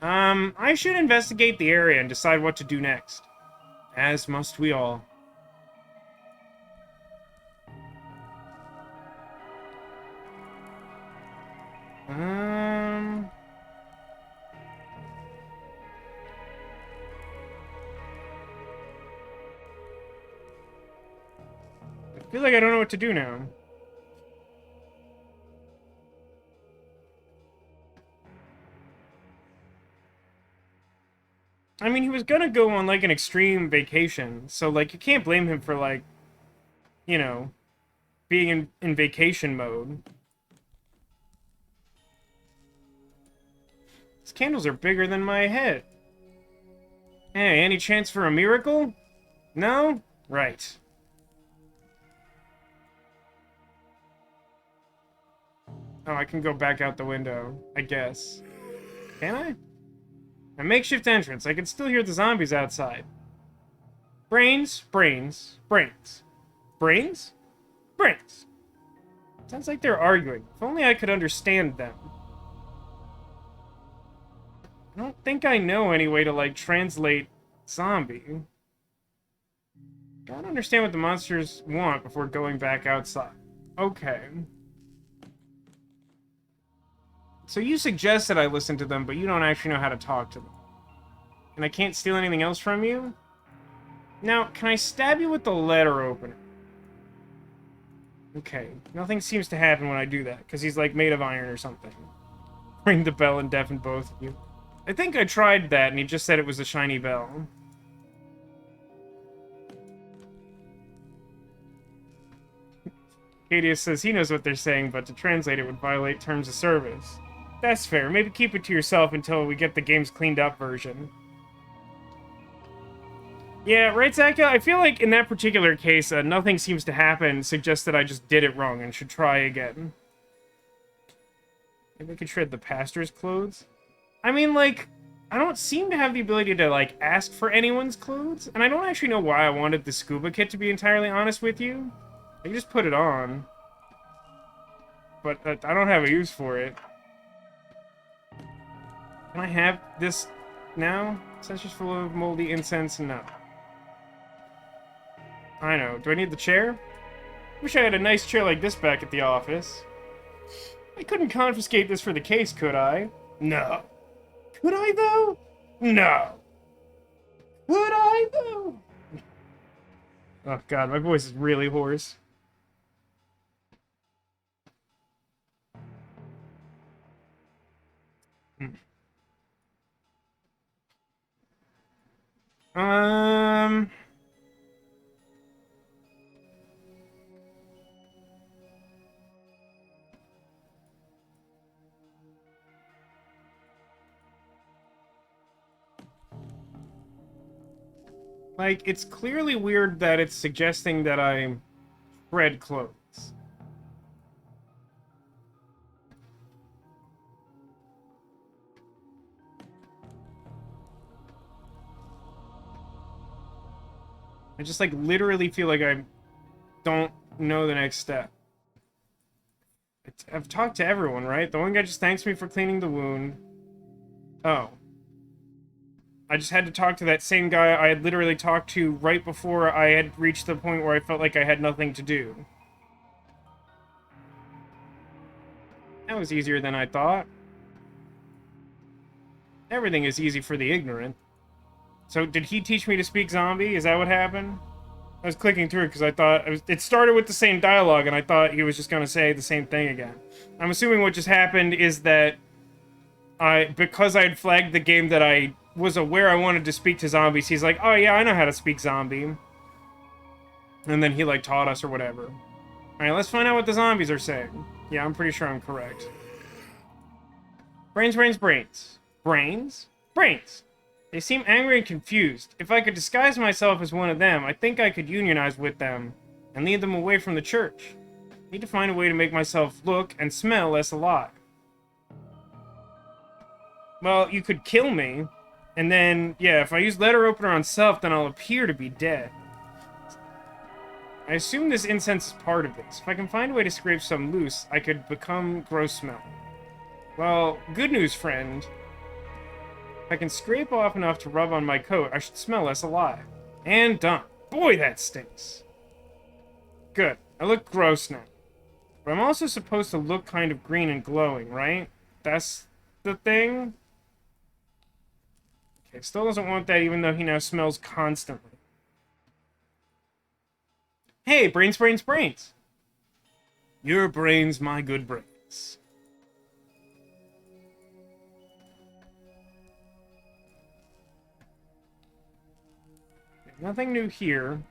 Speaker 1: I should investigate the area and decide what to do next. As must we all. feel like I don't know what to do now. I mean, he was gonna go on, like, an extreme vacation, so, like, you can't blame him for, like, you know, being in vacation mode. These candles are bigger than my head. Hey, any chance for a miracle? No? Right. Oh, I can go back out the window, I guess. Can I? A makeshift entrance. I can still hear the zombies outside. Brains, brains, brains. Brains? Brains. Sounds like they're arguing. If only I could understand them. I don't think I know any way to, like, translate zombie. Gotta understand what the monsters want before going back outside. Okay. So you suggested I listen to them, but you don't actually know how to talk to them. And I can't steal anything else from you? Now, can I stab you with the letter opener? Okay. Nothing seems to happen when I do that, because he's, like, made of iron or something. Ring the bell and deafen both of you. I think I tried that, and he just said it was a shiny bell. Cadius says he knows what they're saying, but to translate it would violate terms of service. That's fair. Maybe keep it to yourself until we get the game's cleaned up version. Yeah, right, Zaka? I feel like in that particular case, nothing seems to happen suggests that I just did it wrong and should try again. Maybe I could shred the pastor's clothes? I mean, like, I don't seem to have the ability to, like, ask for anyone's clothes, and I don't actually know why I wanted the scuba kit, to be entirely honest with you. I can just put it on. But I don't have a use for it. Can I have this now? Sensors full of moldy incense? No. I know. Do I need the chair? Wish I had a nice chair like this back at the office. I couldn't confiscate this for the case, could I? No. Could I, though? No. Could I, though? Oh, God, my voice is really hoarse. Like, it's clearly weird that it's suggesting that I shred clothes. I just, like, literally feel like I don't know the next step. I've talked to everyone, right? The one guy just thanks me for cleaning the wound. Oh. I just had to talk to that same guy I had literally talked to right before I had reached the point where I felt like I had nothing to do. That was easier than I thought. Everything is easy for the ignorant. So, did he teach me to speak zombie? Is that what happened? I was clicking through because I thought... it started with the same dialogue, and I thought he was just going to say the same thing again. I'm assuming what just happened is that because I had flagged the game that I was aware I wanted to speak to zombies, he's like, oh yeah, I know how to speak zombie. And then he, like, taught us or whatever. Alright, let's find out what the zombies are saying. Yeah, I'm pretty sure I'm correct. Brains, brains, brains. Brains? Brains! They seem angry and confused. If I could disguise myself as one of them, I think I could unionize with them and lead them away from the church. I need to find a way to make myself look and smell less alive. Well, you could kill me, and then, yeah, if I use letter opener on self, then I'll appear to be dead. I assume this incense is part of this. If I can find a way to scrape some loose, I could become gross smell. Well, good news, friend. If I can scrape off enough to rub on my coat, I should smell less alive. And done. Boy, that stinks. Good. I look gross now. But I'm also supposed to look kind of green and glowing, right? That's the thing? Okay, still doesn't want that even though he now smells constantly. Hey, brains, brains, brains. Your brains, my good brains. Nothing new here.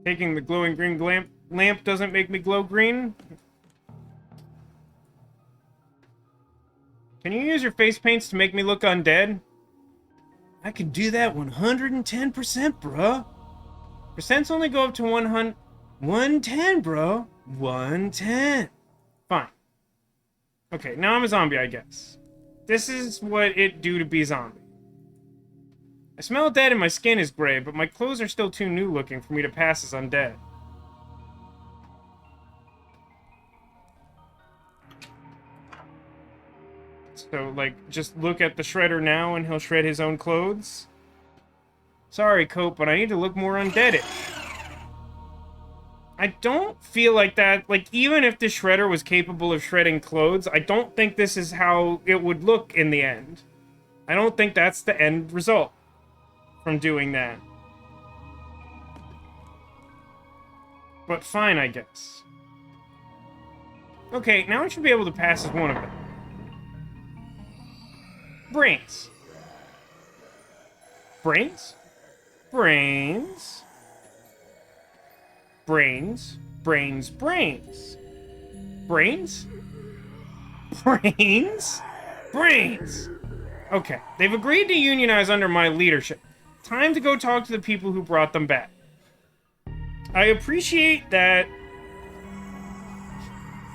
Speaker 1: Taking the glowing green lamp doesn't make me glow green. Can you use your face paints to make me look undead? I can do that 110%, bruh. Percents only go up to 100... 110, bro. 110. Fine. Okay, now I'm a zombie, I guess. This is what it do to be zombie. I smell dead and my skin is gray, but my clothes are still too new looking for me to pass as undead. So, like, just look at the shredder now and he'll shred his own clothes? Sorry, Cope, but I need to look more undeadish. I don't feel like that, like, even if the shredder was capable of shredding clothes, I don't think this is how it would look in the end. I don't think that's the end result from doing that. But fine, I guess. Okay, now I should be able to pass as one of them. Brains. Brains? Brains. Brains. Brains. Brains. Brains? Brains? Brains! Okay, they've agreed to unionize under my leadership. Time to go talk to the people who brought them back. I appreciate that...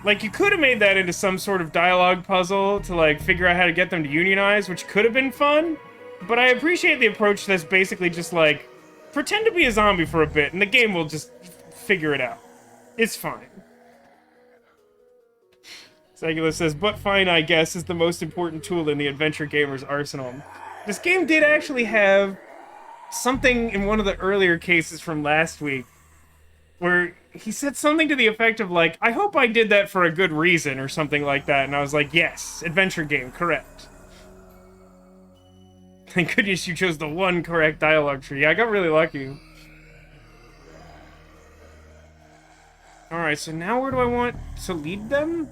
Speaker 1: Like, you could have made that into some sort of dialogue puzzle to, like, figure out how to get them to unionize, which could have been fun. But I appreciate the approach that's basically just, like, pretend to be a zombie for a bit, and the game will just figure it out. It's fine. Segula says, but fine, I guess, is the most important tool in the adventure gamer's arsenal. This game did actually have something in one of the earlier cases from last week where he said something to the effect of, like, I hope I did that for a good reason, or something like that, and I was like, yes, adventure game, correct. Thank goodness you chose the one correct dialogue tree. I got really lucky. Alright, so now where do I want to lead them?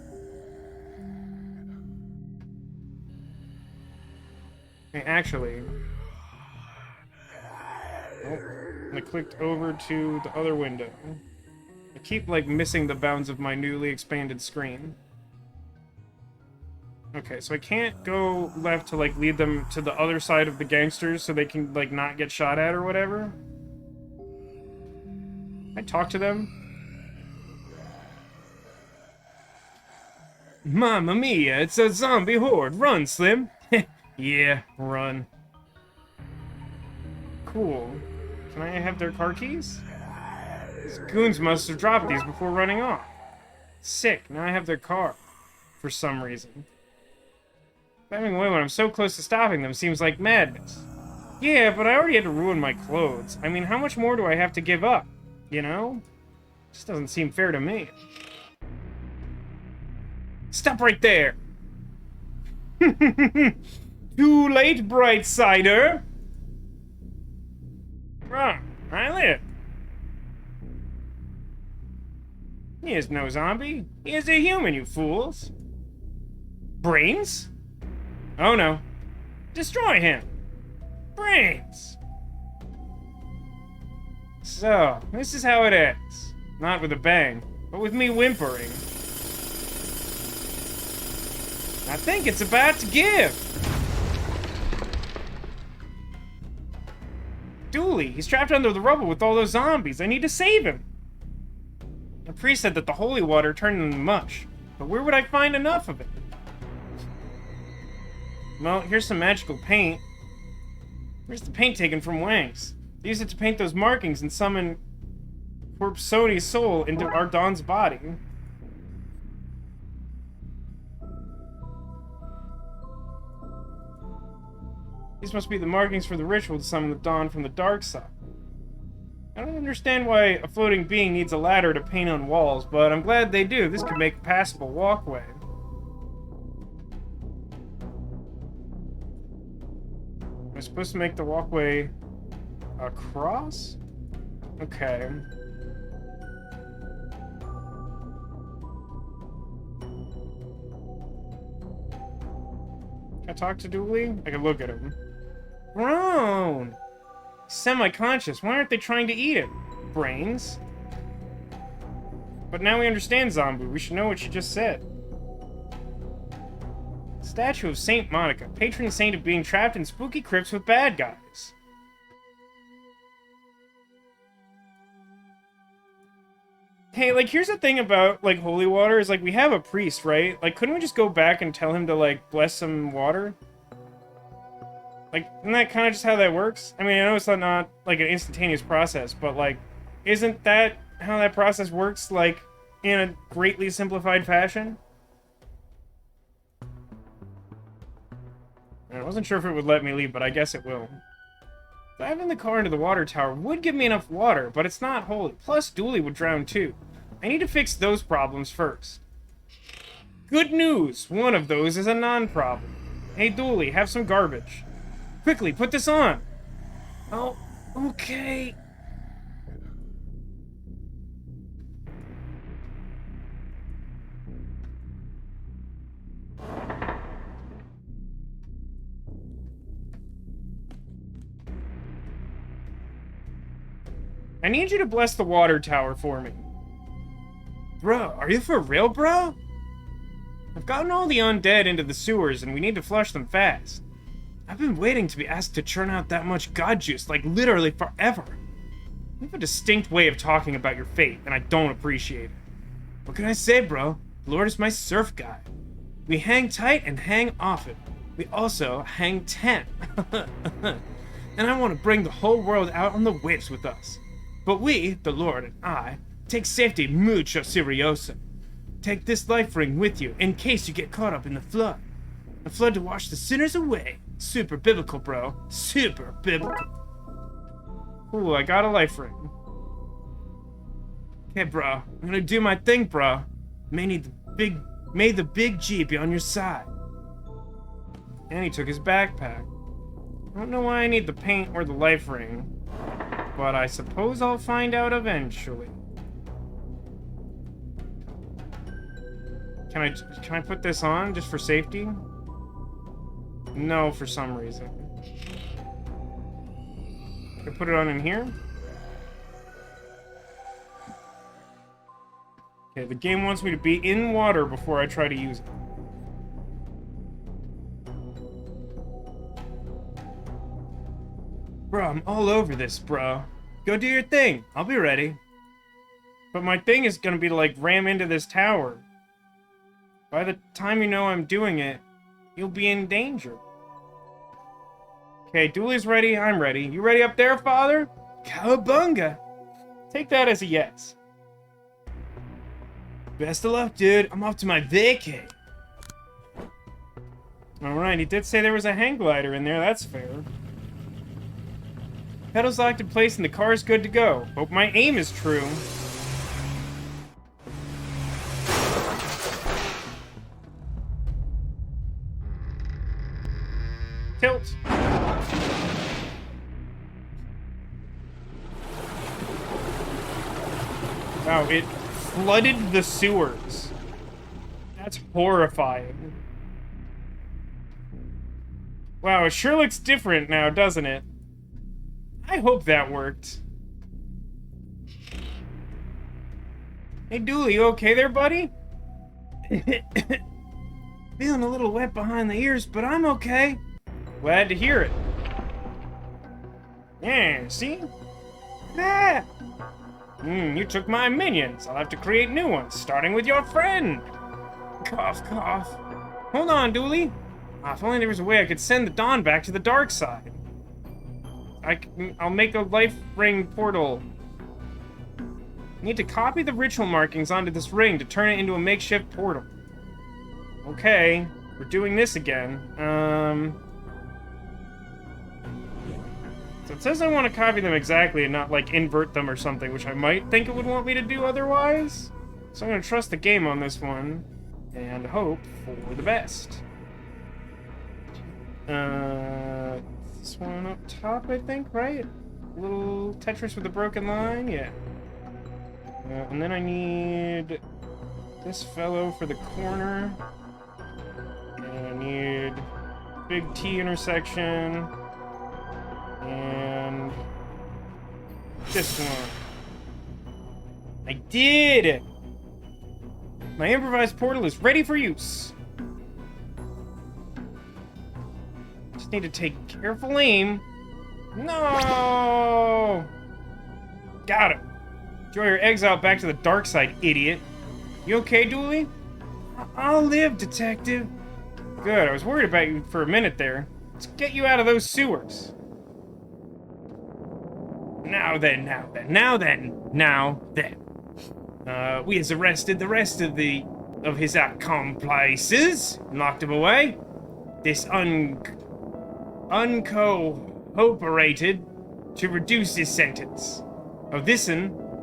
Speaker 1: Okay, actually... Oh, I clicked over to the other window. I keep, like, missing the bounds of my newly expanded screen. Okay, so I can't go left to, like, lead them to the other side of the gangsters so they can, like, not get shot at or whatever. I talk to them. Mamma mia, it's a zombie horde. Run, Slim. Yeah, run. Cool. Can I have their car keys? These goons must have dropped these before running off. Sick, now I have their car. For some reason. Driving away when I'm so close to stopping them seems like madness. Yeah, but I already had to ruin my clothes. I mean, how much more do I have to give up? You know? Just doesn't seem fair to me. Stop right there! Too late, bright sider! Wrong. I live. He is no zombie. He is a human, you fools. Brains? Oh no. Destroy him! Brains! So, this is how it ends. Not with a bang, but with me whimpering. I think it's about to give! Dooley, he's trapped under the rubble with all those zombies. I need to save him! The priest said that the holy water turned into mush, but where would I find enough of it? Well, here's some magical paint. Where's the paint taken from Wang's? They used it to paint those markings and summon Corpsoni's soul into Ardon's body. These must be the markings for the ritual to summon the dawn from the dark side. I don't understand why a floating being needs a ladder to paint on walls, but I'm glad they do. This could make a passable walkway. Am I supposed to make the walkway across? Okay. Can I talk to Dooley? I can look at him. Grown! Semi-conscious. Why aren't they trying to eat him? Brains. But now we understand, Zombu. We should know what you just said. Statue of Saint Monica, patron saint of being trapped in spooky crypts with bad guys. Hey, like, here's the thing about, like, holy water is, like, we have a priest, right? Like, couldn't we just go back and tell him to, like, bless some water? Like, isn't that kind of just how that works? I mean, I know it's not, like, an instantaneous process, but, like, isn't that how that process works, like, in a greatly simplified fashion? I wasn't sure if it would let me leave, but I guess it will. Driving the car into the water tower would give me enough water, but it's not holy. Plus, Dooley would drown too. I need to fix those problems first. Good news! One of those is a non-problem. Hey, Dooley, have some garbage. Quickly, put this on! Oh, okay. I need you to bless the water tower for me. Bro, are you for real, bro? I've gotten all the undead into the sewers, and we need to flush them fast. I've been waiting to be asked to churn out that much god juice, like literally forever. You have a distinct way of talking about your fate, and I don't appreciate it. What can I say, bro? The Lord is my surf guy. We hang tight and hang often. We also hang 10. And I want to bring the whole world out on the waves with us. But we, the Lord and I, take safety mucho serioso. Take this life ring with you in case you get caught up in the flood. A flood to wash the sinners away. Super biblical, bro. Super biblical. Ooh, I got a life ring. Okay, bro. I'm gonna do my thing, bro. May the big G be on your side. And he took his backpack. I don't know why I need the paint or the life ring, but I suppose I'll find out eventually. Can I put this on just for safety? No, for some reason. Can I put it on in here? Okay, the game wants me to be in water before I try to use it. Bro, I'm all over this, bro. Go do your thing. I'll be ready. But my thing is gonna be to, like, ram into this tower. By the time you know I'm doing it, you'll be in danger. Okay, Dooley's ready. I'm ready. You ready up there, father? Cowabunga! Take that as a yes. Best of luck, dude. I'm off to my vacay. Alright, he did say there was a hang glider in there. That's fair. Pedals locked in place and the car is good to go. Hope my aim is true. Tilt. Wow, it flooded the sewers. That's horrifying. Wow, it sure looks different now, doesn't it? I hope that worked. Hey, Dooley, you okay there, buddy? Feeling a little wet behind the ears, but I'm okay. Glad to hear it. Yeah, see? Ah! You took my minions. I'll have to create new ones, starting with your friend. Cough, cough. Hold on, Dooley. If only there was a way I could send the Dawn back to the dark side. I'll make a life ring portal. Need to copy the ritual markings onto this ring to turn it into a makeshift portal. Okay, we're doing this again. So it says I want to copy them exactly and not, like, invert them or something, which I might think it would want me to do otherwise. So I'm going to trust the game on this one and hope for the best. This one up top, I think, right? Little Tetris with a broken line, yeah. And then I need this fellow for the corner. And I need big T intersection. And this one. I did it! My improvised portal is ready for use. Just need to take careful aim. No! Got him. Enjoy your exile back to the dark side, idiot. You okay, Dooley? I'll live, detective. Good, I was worried about you for a minute there. Let's get you out of those sewers. Now then. We has arrested the rest of his accomplices and locked him away. This uncooperated to reduce his sentence.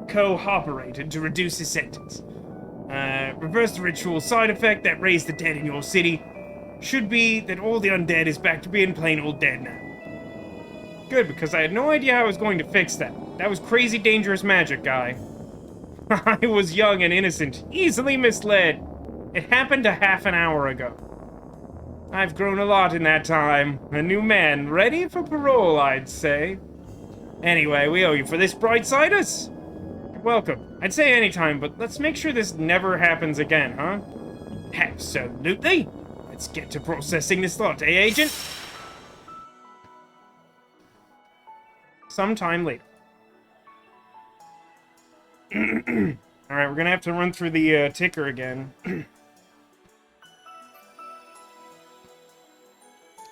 Speaker 1: Cooperated to reduce his sentence. Reverse the ritual side effect that raised the dead in your city. Should be that all the undead is back to being plain old dead now. Good, because I had no idea how I was going to fix that. That was crazy dangerous magic, guy. I was young and innocent, easily misled. It happened a half an hour ago. I've grown a lot in that time. A new man, ready for parole, I'd say. Anyway, we owe you for this, Brightsiders. You're welcome. I'd say anytime, but let's make sure this never happens again, huh? Absolutely. Let's get to processing this thought, Agent? Sometime later. Alright, we're gonna have to run through the ticker again.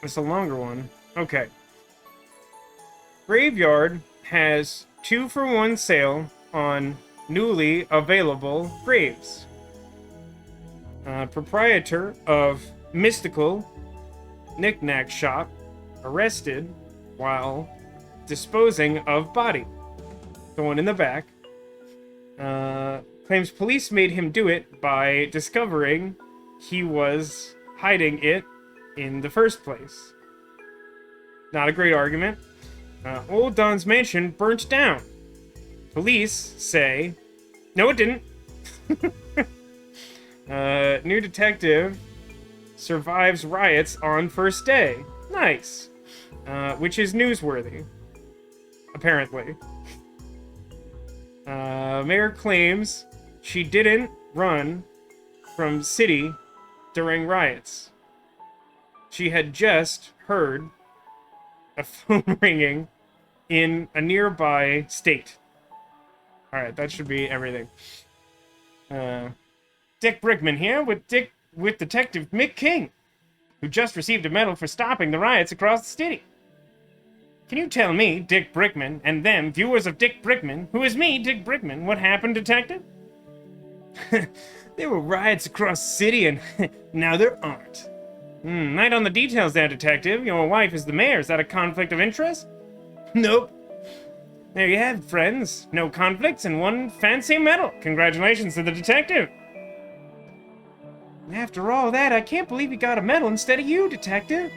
Speaker 1: It's a longer one. Okay. Graveyard has 2-for-1 sale on newly available graves. Proprietor of Mystical Knickknack Shop arrested while disposing of body. The one in the back. Claims police made him do it by discovering he was hiding it in the first place. Not a great argument. Old Don's mansion burnt down. Police say, no, it didn't. New detective survives riots on first day. Nice. Which is newsworthy. Apparently. Mayor claims she didn't run from city during riots. She had just heard a phone ringing in a nearby state. Alright, that should be everything. Dick Brickman here with Detective Mick King, who just received a medal for stopping the riots across the city. Can you tell me, Dick Brickman, and them, viewers of Dick Brickman, who is me, Dick Brickman, what happened, Detective? There were riots across the city, and now there aren't. Light on the details there, Detective. Your wife is the mayor. Is that a conflict of interest? Nope. There you have it, friends. No conflicts and one fancy medal. Congratulations to the detective. After all that, I can't believe he got a medal instead of you, Detective.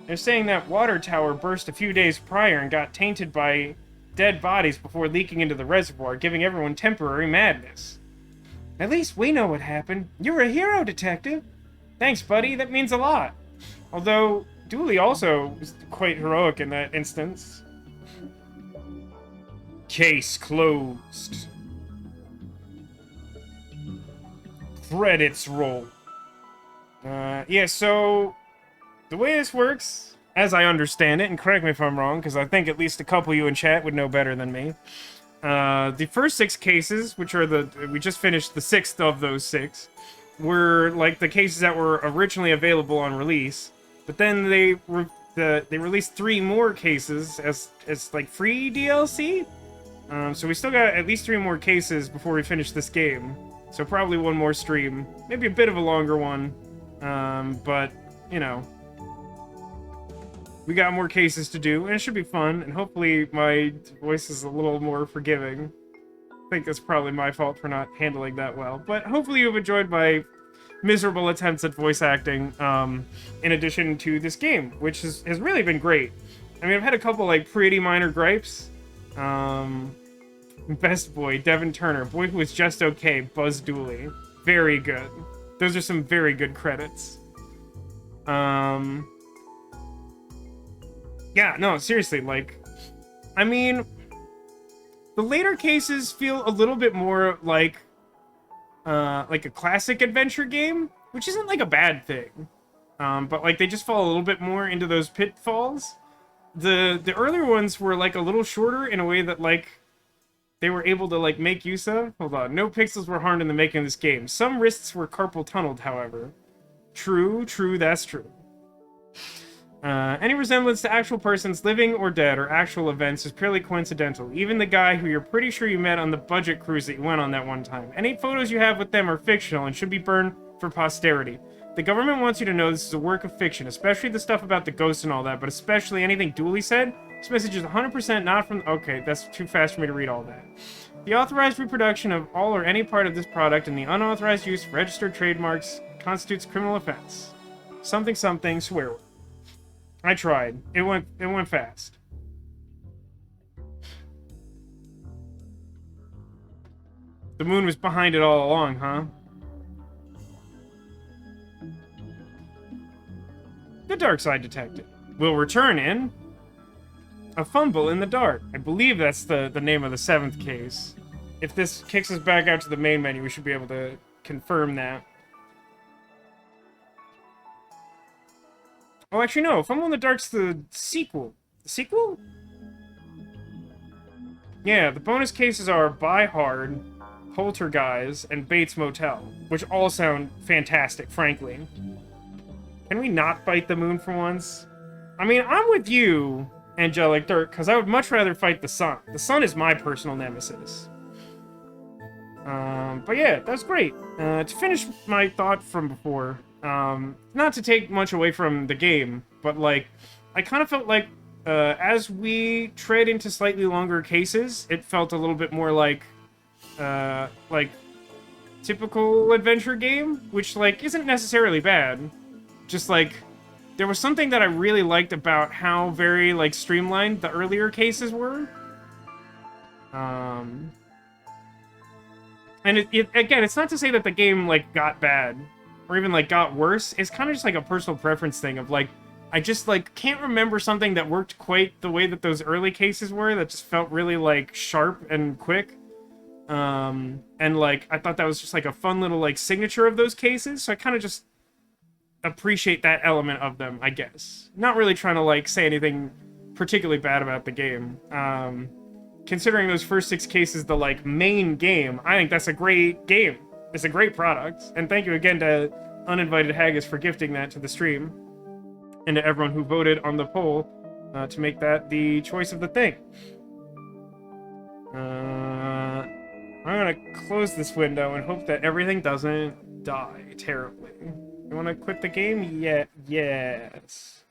Speaker 1: They're saying that water tower burst a few days prior and got tainted by dead bodies before leaking into the reservoir, giving everyone temporary madness. At least we know what happened. You're a hero, Detective. Thanks, buddy. That means a lot. Although, Dooley also was quite heroic in that instance. Case closed. Credits roll. Yeah, so the way this works, as I understand it, and correct me if I'm wrong, because I think at least a couple of you in chat would know better than me. The first 6 cases, which are we just finished the 6th of those 6, were like the cases that were originally available on release, but then they released 3 more cases as like free DLC. So we still got at least 3 more cases before we finish this game. So probably one more stream, maybe a bit of a longer one, but you know, we got more cases to do, and it should be fun. And hopefully my voice is a little more forgiving. I think it's probably my fault for not handling that well, but hopefully you've enjoyed my miserable attempts at voice acting, in addition to this game, which has really been great. I mean, I've had a couple, like, pretty minor gripes. Best Boy, Devin Turner. Boy Who Was Just Okay, Buzz Dooley. Very good. Those are some very good credits. Yeah, no, seriously, like, I mean, the later cases feel a little bit more like a classic adventure game, which isn't, like, a bad thing. But, like, they just fall a little bit more into those pitfalls. The earlier ones were, like, a little shorter in a way that, like, they were able to, like, make use of. Hold on. No pixels were harmed in the making of this game. Some wrists were carpal tunneled, however. True, that's true. Any resemblance to actual persons, living or dead, or actual events is purely coincidental. Even the guy who you're pretty sure you met on the budget cruise that you went on that one time. Any photos you have with them are fictional and should be burned for posterity. The government wants you to know this is a work of fiction, especially the stuff about the ghost and all that, but especially anything Dooley said. This message is 100% not from... Okay, that's too fast for me to read all that. The authorized reproduction of all or any part of this product and the unauthorized use of registered trademarks constitutes criminal offense. Something, swear word. I tried. It went fast. The moon was behind it all along, huh? The Darkside Detective will return in A Fumble in the Dark. I believe that's the name of the 7th case. If this kicks us back out to the main menu, we should be able to confirm that. Oh, actually, no. Fumble in the Dark's the sequel. The sequel? Yeah, the bonus cases are Buy Hard, Poltergeist, and Bates Motel, which all sound fantastic, frankly. Can we not fight the moon for once? I mean, I'm with you, Angelic Dirt, because I would much rather fight the sun. The sun is my personal nemesis. But yeah, that's great. To finish my thought from before, not to take much away from the game, but, like, I kind of felt like, as we tread into slightly longer cases, it felt a little bit more like typical adventure game, which, like, isn't necessarily bad. Just, like, there was something that I really liked about how very, like, streamlined the earlier cases were. And again, it's not to say that the game, like, got bad, or even, like, got worse. It's kind of just, like, a personal preference thing of, like, I just, like, can't remember something that worked quite the way that those early cases were, that just felt really, like, sharp and quick. And, like, I thought that was just, like, a fun little, like, signature of those cases, so I kind of just appreciate that element of them, I guess. Not really trying to, like, say anything particularly bad about the game. Considering those first 6 cases the, like, main game, I think that's a great game. It's a great product. And thank you again to Uninvited Haggis for gifting that to the stream. And to everyone who voted on the poll to make that the choice of the thing. I'm gonna close this window and hope that everything doesn't die terribly. You wanna quit the game? Yeah, yes.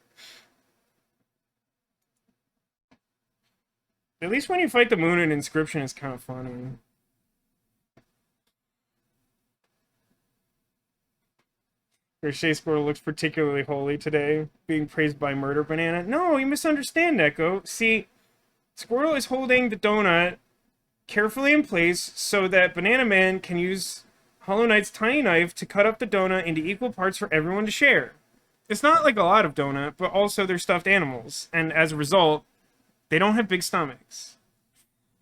Speaker 1: At least when you fight the moon, an inscription is kind of funny. Crochet Squirrel looks particularly holy today, being praised by Murder Banana. No, you misunderstand, Neko. See, Squirrel is holding the donut carefully in place so that Banana Man can use Hollow Knight's tiny knife to cut up the donut into equal parts for everyone to share. It's not like a lot of donut, but also they're stuffed animals, and as a result, they don't have big stomachs.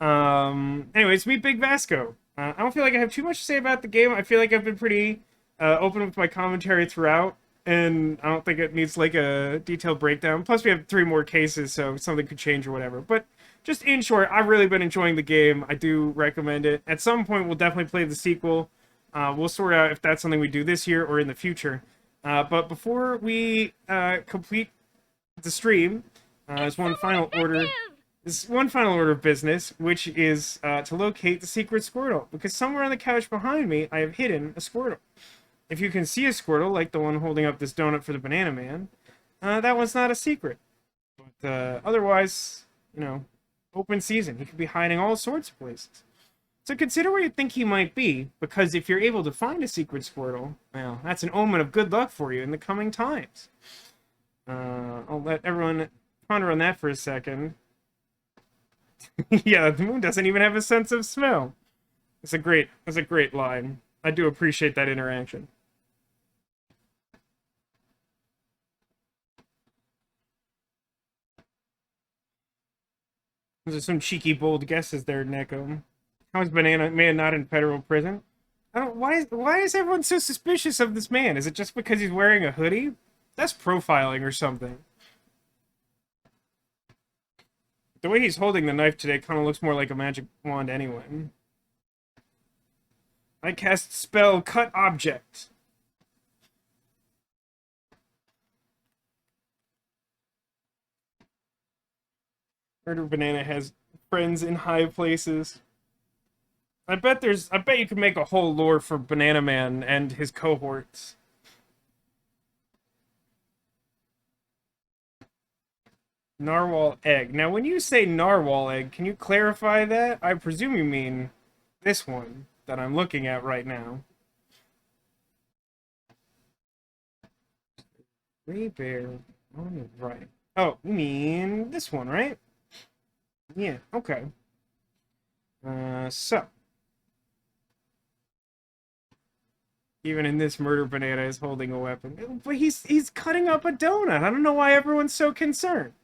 Speaker 1: Anyways, meet Big Vasco. I don't feel like I have too much to say about the game. I feel like I've been pretty open with my commentary throughout, and I don't think it needs, like, a detailed breakdown. Plus, we have 3 more cases, so something could change or whatever. But just in short, I've really been enjoying the game. I do recommend it. At some point, we'll definitely play the sequel. We'll sort out if that's something we do this year or in the future. But before we complete the stream, there's one final order. There's one final order of business, which is to locate the secret Squirtle. Because somewhere on the couch behind me, I have hidden a Squirtle. If you can see a Squirtle, like the one holding up this donut for the Banana Man, that one's not a secret. But otherwise, you know, open season. He could be hiding all sorts of places. So consider where you think he might be, because if you're able to find a secret Squirtle, well, that's an omen of good luck for you in the coming times. I'll let everyone ponder on that for a second. Yeah, the moon doesn't even have a sense of smell. That's a great line. I do appreciate that interaction. Those are some cheeky, bold guesses there, Neko. How is Banana Man not in federal prison? I don't. Why is everyone so suspicious of this man? Is it just because he's wearing a hoodie? That's profiling or something. The way he's holding the knife today kind of looks more like a magic wand anyway. I cast spell cut object. Murder Banana has friends in high places. I bet you could make a whole lore for Banana Man and his cohorts. Narwhal egg. Now, when you say narwhal egg, can you clarify that? I presume you mean this one that I'm looking at right now. Gray bear on the right. Oh, you mean this one, right? Yeah, okay. So. Even in this, Murder Banana is holding a weapon. But he's cutting up a donut. I don't know why everyone's so concerned.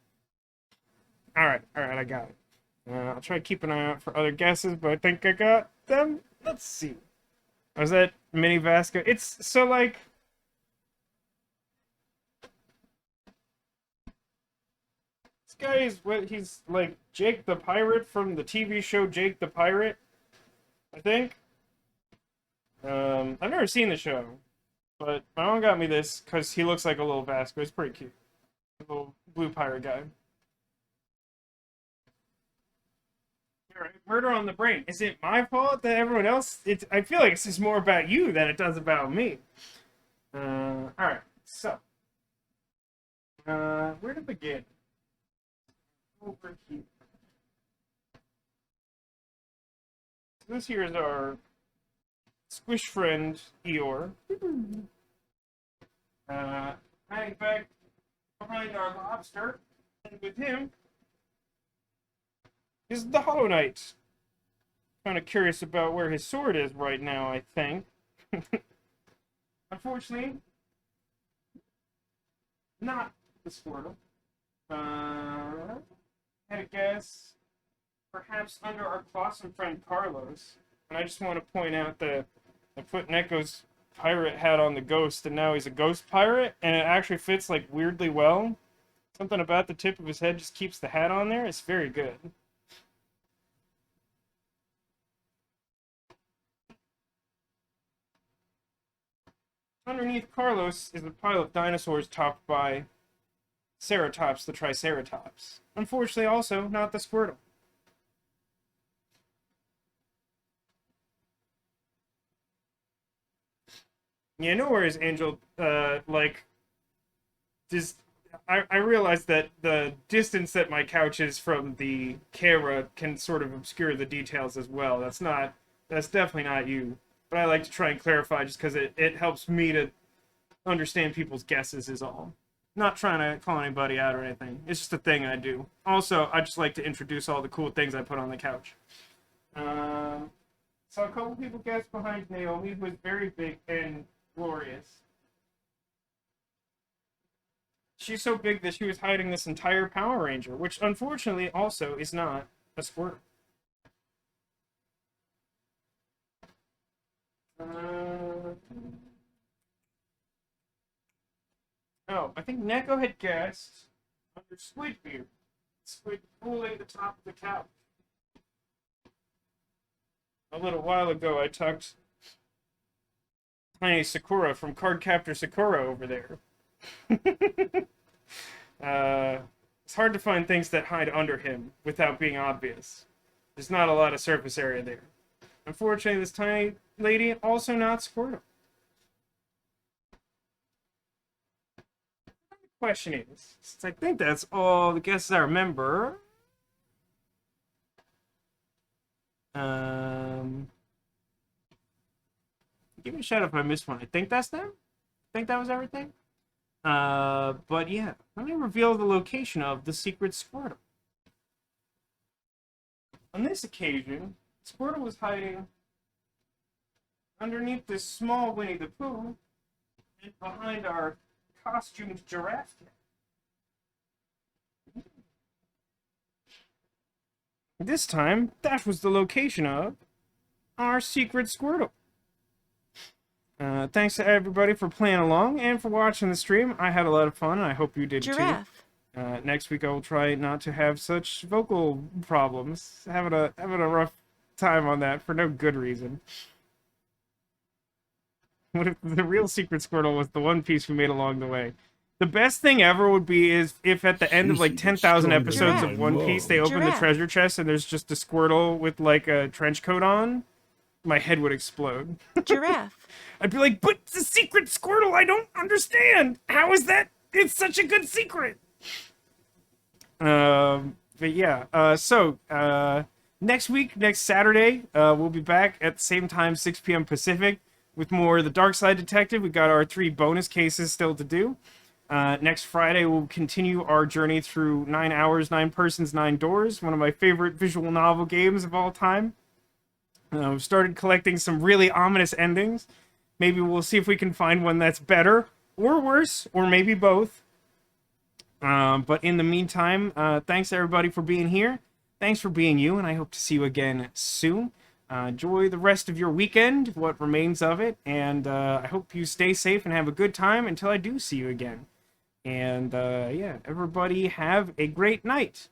Speaker 1: Alright, I got it. I'll try to keep an eye out for other guesses, but I think I got them. Let's see. Was that Mini Vasco? It's so like... This guy is what he's like Jake the Pirate from the TV show Jake the Pirate, I think. I've never seen the show, but my mom got me this because he looks like a little Vasco. He's pretty cute. A little blue pirate guy. Alright, murder on the brain. Is it my fault that everyone else... I feel like it's just more about you than it does about me. Alright, so. Where to begin? Over here. This here is our squish friend, Eeyore. Hiding back behind our lobster. And with him is the Hollow Knight. Kind of curious about where his sword is right now, I think. Unfortunately, not the Squirtle. Had a guess. Perhaps under our Clawsome friend Carlos. And I just want to point out that I put Neko's pirate hat on the ghost, and now he's a ghost pirate, and it actually fits like weirdly well. Something about the tip of his head just keeps the hat on there. It's very good. Underneath Carlos is a pile of dinosaurs topped by Ceratops the Triceratops. Unfortunately, also not the Squirtle. Yeah, no worries, Angel. I realize that the distance that my couch is from the camera can sort of obscure the details as well. That's definitely not you. But I like to try and clarify just because it helps me to understand people's guesses is all. Not trying to call anybody out or anything. It's just a thing I do. Also, I just like to introduce all the cool things I put on the couch. So a couple people guessed behind Naomi, who is very big and glorious. She's so big that she was hiding this entire Power Ranger, which unfortunately also is not a Squirtle. Oh, I think Neko had guessed under Squidbeard. Squid pulling the top of the couch. A little while ago, I tucked Tiny Sakura from Cardcaptor Sakura over there. It's hard to find things that hide under him without being obvious. There's not a lot of surface area there. Unfortunately, this tiny lady also not Squirtle. The question is, since I think that's all the guesses I remember, Give me a shout if I missed one. I think that's them. I think that was everything. But yeah, let me reveal the location of the secret Squirtle. On this occasion, Squirtle was hiding underneath this small Winnie the Pooh and behind our costumed giraffe cat. This time, that was the location of our secret Squirtle. Thanks to everybody for playing along and for watching the stream. I had a lot of fun, and I hope you did too. Next week I will try not to have such vocal problems. Having a rough time on that for no good reason. What if the real secret Squirtle was the one piece we made along the way? The best thing ever would be is if at the end of like 10,000 episodes of One Piece they open the treasure chest and there's just a Squirtle with like a trench coat on. My head would explode.
Speaker 4: Giraffe.
Speaker 1: I'd be like, but the secret Squirtle, I don't understand. How is that? It's such a good secret. But yeah, next week, next Saturday, we'll be back at the same time, 6 p.m. Pacific, with more of the Darkside Detective. We got our 3 bonus cases still to do. Next Friday, we'll continue our journey through 9 Hours, 9 Persons, 9 Doors, one of my favorite visual novel games of all time. We've started collecting some really ominous endings. Maybe we'll see if we can find one that's better or worse, or maybe both. But in the meantime, thanks everybody for being here. Thanks for being you, and I hope to see you again soon. Enjoy the rest of your weekend, what remains of it, and I hope you stay safe and have a good time until I do see you again. And yeah, everybody have a great night.